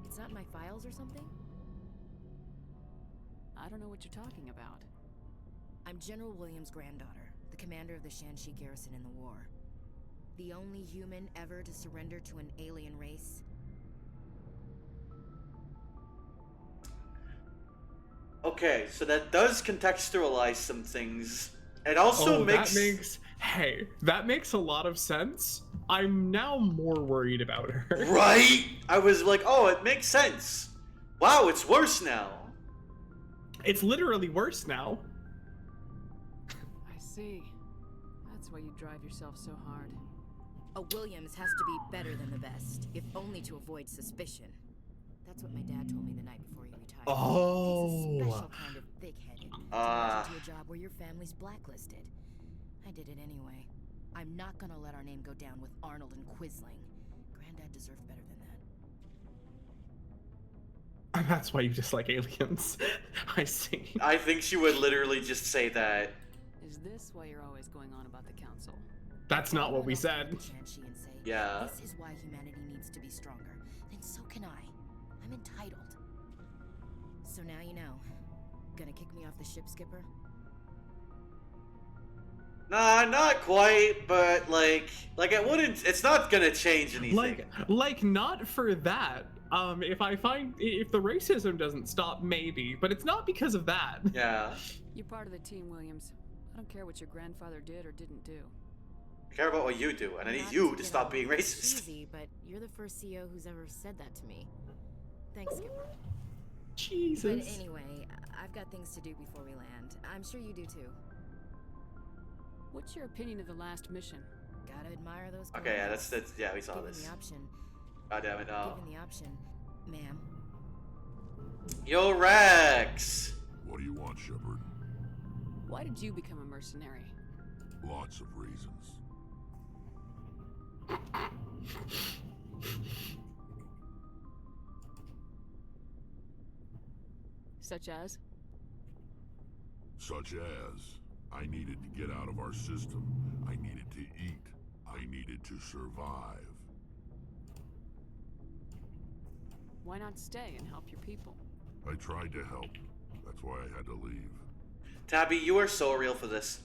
It's not in my files or something? I don't know what you're talking about. I'm General Williams' granddaughter, the commander of the Shanxi garrison in the war. The only human ever to surrender to an alien race. Okay, so that does contextualize some things. It also makes... that makes a lot of sense. I'm now more worried about her. Right? I was like, oh, it makes sense. Wow, it's worse now. It's literally worse now. I see. That's why you drive yourself so hard. A Williams has to be better than the best, if only to avoid suspicion. That's what my dad told me the night before he retired. Oh. It's a special kind of thick-headed to get into a job where your family's blacklisted. I did it anyway. I'm not gonna let our name go down with Arnold and Quisling. Granddad deserved better than that. And that's why you dislike aliens. I see. I think she would literally just say that. Is this why you're always going on about the council? That's not what we said. Yeah. This is why humanity needs to be stronger. Then so can I. I'm entitled. So now you know. Gonna kick me off the ship, Skipper? Nah, not quite, but like it wouldn't. It's not gonna change anything. Like not for that. If the racism doesn't stop, maybe, but it's not because of that. Yeah. You're part of the team, Williams. I don't care what your grandfather did or didn't do. I care about what you do, and I need you to stop being racist. Cheesy, but you're the first CO who's ever said that to me. Thanks, Skipper. Jesus. But anyway, I've got things to do before we land. I'm sure you do too. What's your opinion of the last mission? Gotta admire those. Okay, yeah, that's yeah, we saw Given this. the option. God damn it, no. Given the option, ma'am. Yo, Rex. What do you want, Shepard? Why did you become a mercenary? Lots of reasons. Such as? Such as, I needed to get out of our system. I needed to eat. I needed to survive. Why not stay and help your people? I tried to help. That's why I had to leave. Tabby, you are so real for this.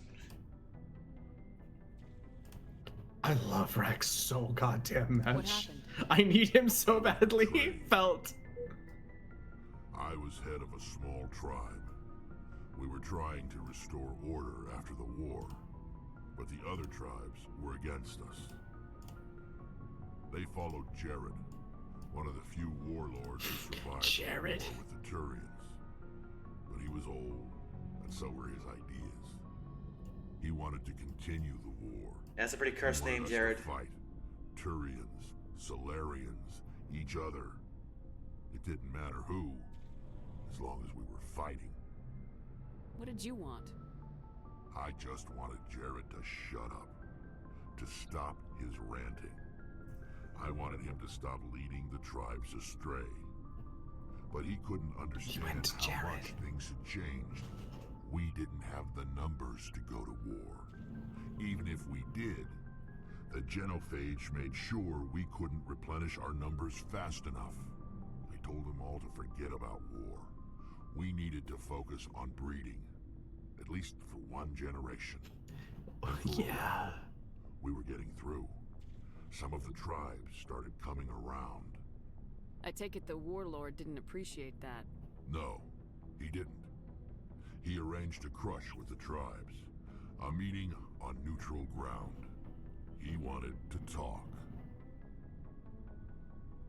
I love Rex so goddamn much. What happened? I need him so badly. Felt. I was head of a small tribe. We were trying to restore order after the war, but the other tribes were against us. They followed Jared, one of the few warlords who survived Jared. the war with the Turians. But he was old, and so were his ideas. He wanted to continue the war. That's a pretty cursed name, Jared. Fight Turians, Solarians, each other. It didn't matter who, as long as we were fighting. What did you want? I just wanted Jared to shut up, to stop his ranting. I wanted him to stop leading the tribes astray. But he couldn't understand how much things had changed. We didn't have the numbers to go to war. Even if we did, the genophage made sure we couldn't replenish our numbers fast enough. I told them all to forget about war. We needed to focus on breeding, at least for one generation. And for a while, we were getting through. Some of the tribes started coming around. I take it the warlord didn't appreciate that. No, he didn't. He arranged a crush with the tribes. A meeting on neutral ground. He wanted to talk.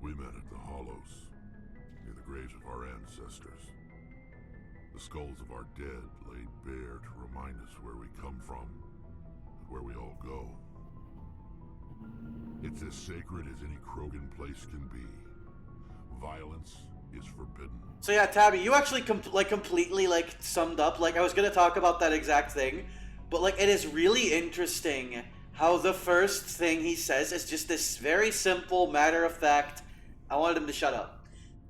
We met at the Hollows, near the graves of our ancestors. The skulls of our dead laid bare to remind us where we come from, and where we all go. It's as sacred as any Krogan place can be. Violence is forbidden. So yeah, Tabby, you actually completely summed up. I was gonna talk about that exact thing, but it is really interesting how the first thing he says is just this very simple, matter of fact, I wanted him to shut up.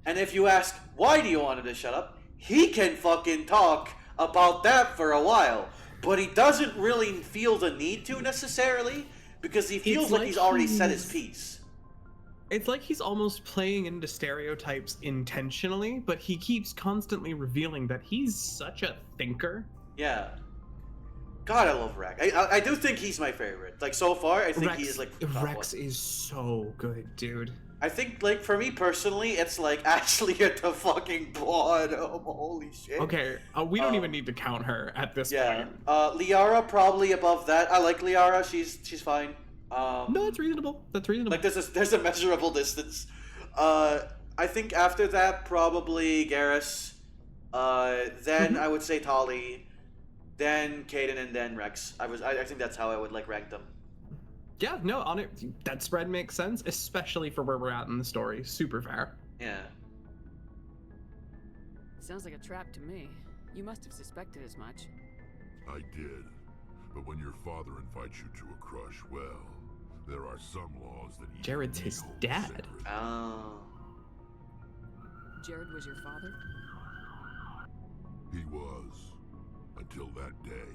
And if you ask, why do you want him to shut up? He can fucking talk about that for a while, but he doesn't really feel the need to necessarily, because he feels like he's already said his piece. It's like he's almost playing into stereotypes intentionally, but he keeps constantly revealing that he's such a thinker. Yeah. God, I love Rex. I do think he's my favorite. So far, I think he is Rex is so good, dude. I think, for me personally, it's Ashley at the fucking bottom. Holy shit. Okay, we don't even need to count her at this point. Liara probably above that. I like Liara. She's fine. No, that's reasonable. That's reasonable. There's a measurable distance. I think after that, probably Garrus. Then I would say Tali. Then Caden, and then Rex. I think that's how I would rank them. Yeah, no, on it, that spread makes sense, especially for where we're at in the story. Super fair. Yeah. Sounds like a trap to me. You must have suspected as much. I did. But when your father invites you to a crush, well, there are some laws that Jared's his dad. Oh. Jared was your father? He was. Until that day.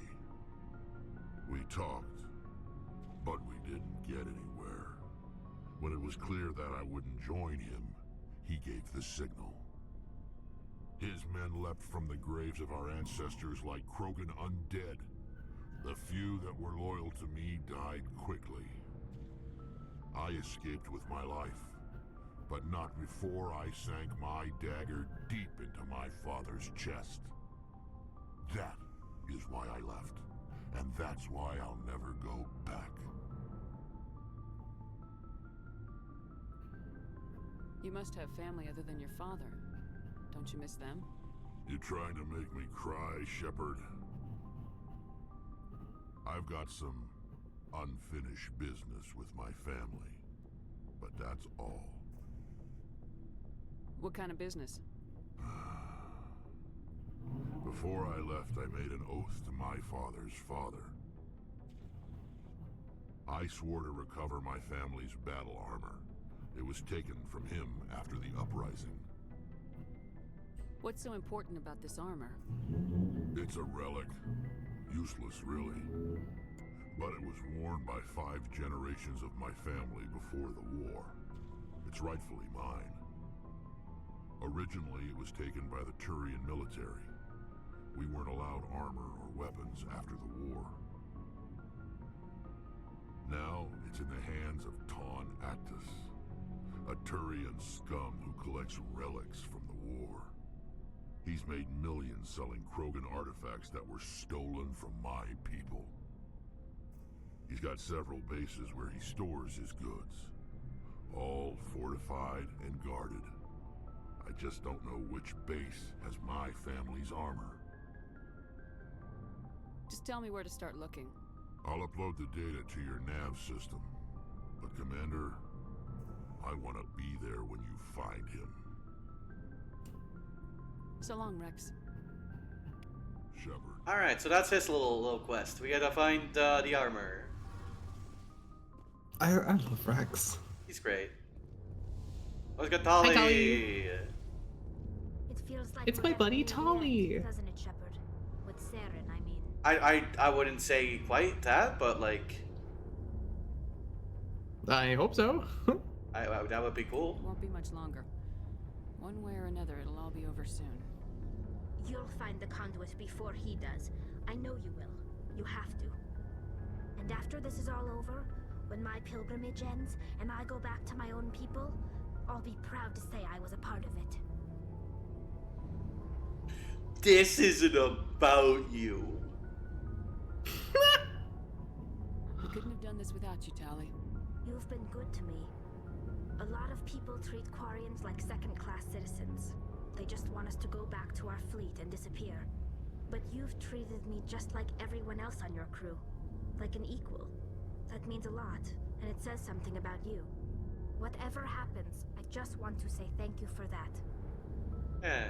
We talked. But we didn't get anywhere. When it was clear that I wouldn't join him, he gave the signal. His men leapt from the graves of our ancestors like Krogan undead. The few that were loyal to me died quickly. I escaped with my life, but not before I sank my dagger deep into my father's chest. That is why I left, and that's why I'll never go back. You must have family other than your father. Don't you miss them? You trying to make me cry, Shepard? I've got some unfinished business with my family, but that's all. What kind of business? Before I left, I made an oath to my father's father. I swore to recover my family's battle armor. It was taken from him after the uprising. What's so important about this armor? It's a relic. Useless, really. But it was worn by 5 generations of my family before the war. It's rightfully mine. Originally, it was taken by the Turian military. We weren't allowed armor or weapons after the war. Now, it's in the hands of Ton Actus, a Turian scum who collects relics from the war. He's made millions selling Krogan artifacts that were stolen from my people. He's got several bases where he stores his goods, all fortified and guarded. I just don't know which base has my family's armor. Just tell me where to start looking. I'll upload the data to your nav system. But Commander, I want to be there when you find him. So long, Rex. Shepard. Alright, so that's his little quest. We gotta find the armor. I love Rex. He's great. Let's get Tali. Hi, Tali. It feels like It's my buddy Tali. Doesn't it, Shepard? With Sarah I wouldn't say quite that, but like I hope so. that would be cool. Won't be much longer. One way or another, it'll all be over soon. You'll find the conduit before he does. I know you will. You have to. And after this is all over, when my pilgrimage ends and I go back to my own people, I'll be proud to say I was a part of it. This isn't about you. We couldn't have done this without you, Tali. You've been good to me. A lot of people treat Quarians like second-class citizens. They just want us to go back to our fleet and disappear. But you've treated me just like everyone else on your crew. Like an equal. That means a lot, and it says something about you. Whatever happens, I just want to say thank you for that. Yeah.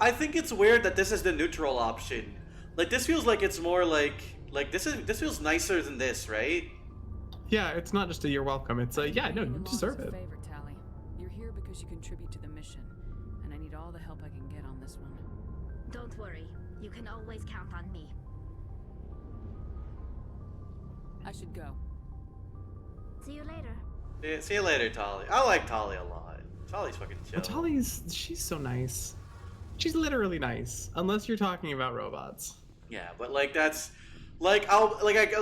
I think it's weird that this is the neutral option. Like this feels like it's more like this feels nicer than this, right? Yeah, it's not just a you're welcome. It's a yeah, no, you deserve it. Favor, Tali. You're here because you contribute to the mission, and I need all the help I can get on this one. Don't worry. You can always count on me. I should go. See you later. Yeah, see you later, Tali. I like Tali a lot. Tali's fucking chill. She's so nice. She's literally nice, unless you're talking about robots. Yeah, but like that's like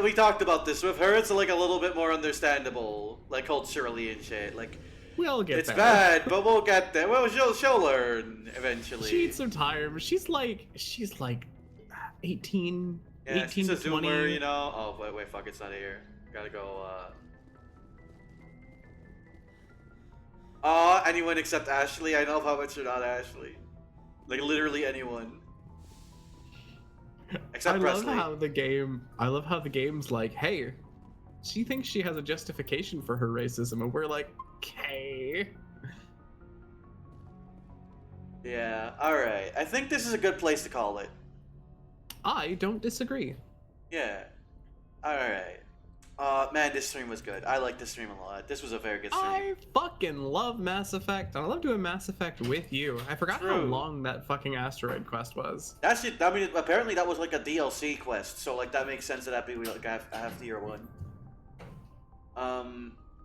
we talked about this with her. It's like a little bit more understandable, like culturally and shit. Like we'll get it's there. bad, but we'll get there. Well, she'll learn eventually. She needs some time. She's like 18. Yeah, 18 she's a to 20. zoomer, you know. Oh wait, fuck, it's not here. Gotta go. Anyone except Ashley. I know how much you're not Ashley. Like literally anyone. Except Presley. I love how the game's like, hey, she thinks she has a justification for her racism, and we're like, okay. Yeah, alright. I think this is a good place to call it. I don't disagree. Yeah. Alright. Man, this stream was good. I like this stream a lot. This was a very good stream. I fucking love Mass Effect. I love doing Mass Effect with you. I forgot how long that fucking asteroid quest was. That shit, I mean, apparently that was like a DLC quest, so like that makes sense that that'd be like a half the year one.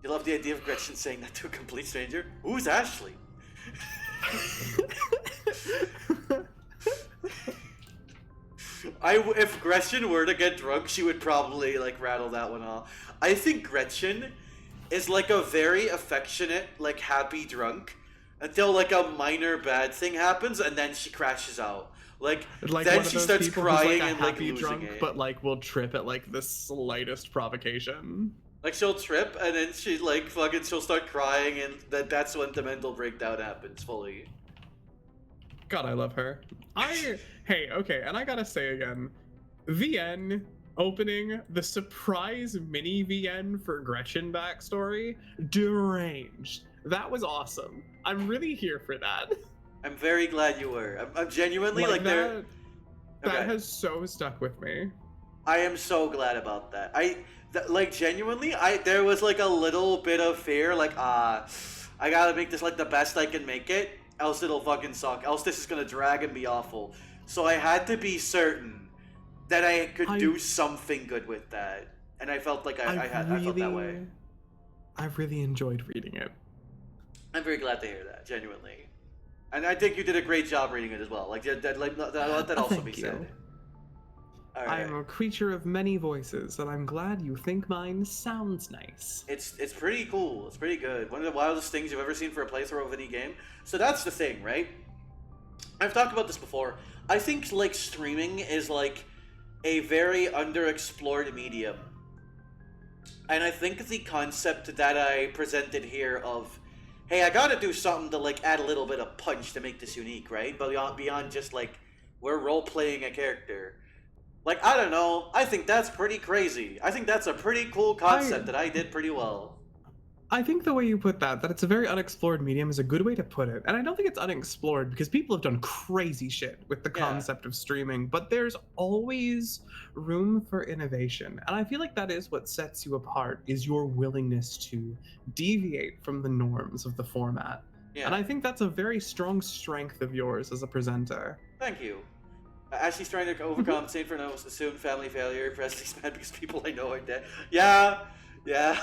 You love the idea of Gretchen saying that to a complete stranger? Who's Ashley? If Gretchen were to get drunk, she would probably like rattle that one off. I think Gretchen is like a very affectionate, like happy drunk until like a minor bad thing happens and then she crashes out. Like then she starts crying and like losing drunk, it. But like will trip at like the slightest provocation. Like she'll trip and then she like fucking she'll start crying and that's when the mental breakdown happens fully. God, I love her. Hey, okay, and I gotta say again, VN opening the surprise mini VN for Gretchen backstory, deranged. That was awesome. I'm really here for that. I'm very glad you were. I'm genuinely like that has so stuck with me. I am so glad about that. Like genuinely, there was like a little bit of fear, like I gotta make this like the best I can make it, else it'll fucking suck. Else this is gonna drag and be awful. So I had to be certain that I could do something good with that, and I felt like I felt that way. I really enjoyed reading it. I'm very glad to hear that, genuinely, and I think you did a great job reading it as well. Like let that also be said. All right. I'm a creature of many voices, and I'm glad you think mine sounds nice. It's pretty cool. It's pretty good. One of the wildest things you've ever seen for a playthrough of any game. So that's the thing, right? I've talked about this before. I think like streaming is like a very underexplored medium. And I think the concept that I presented here of, hey, I gotta do something to like add a little bit of punch to make this unique, right? But beyond just like we're role-playing a character. Like, I don't know. I think that's pretty crazy. I think that's a pretty cool concept that I did pretty well. I think the way you put that it's a very unexplored medium, is a good way to put it. And I don't think it's unexplored because people have done crazy shit with the concept of streaming, but there's always room for innovation. And I feel like that is what sets you apart, is your willingness to deviate from the norms of the format. Yeah. And I think that's a very strong strength of yours as a presenter. Thank you. As she's trying to overcome Saint Fernando's assumed family failure, Presley's mad because people I know are dead. Yeah, yeah.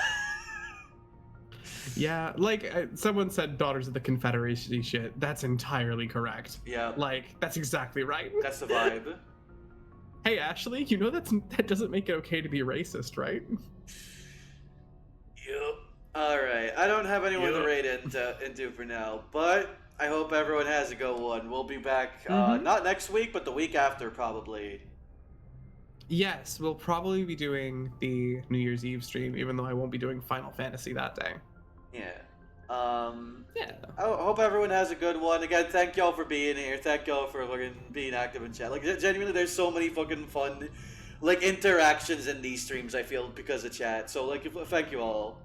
Yeah, like someone said, Daughters of the Confederacy shit. That's entirely correct. Yeah. Like, that's exactly right. That's the vibe. Hey, Ashley, you know that doesn't make it okay to be racist, right? Yep. Alright, I don't have anyone to rate into for now, but I hope everyone has a good one. We'll be back, not next week, but the week after, probably. Yes, we'll probably be doing the New Year's Eve stream, even though I won't be doing Final Fantasy that day. Yeah. Yeah. I hope everyone has a good one. Again, thank y'all for being here. Thank y'all for fucking being active in chat. Like, genuinely, there's so many fucking fun, like, interactions in these streams, I feel, because of chat. So, like, thank you all.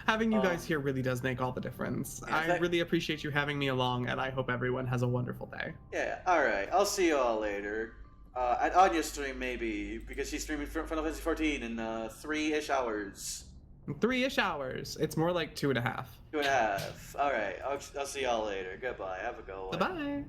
Having you guys here really does make all the difference. Yeah, I really appreciate you having me along, and I hope everyone has a wonderful day. Yeah, alright. I'll see you all later. At Anya's stream, maybe, because she's streaming Final Fantasy 14 in 3-ish hours. 3-ish hours. It's more like 2.5. 2.5. Alright, I'll see y'all later. Goodbye. Have a good one. Bye-bye.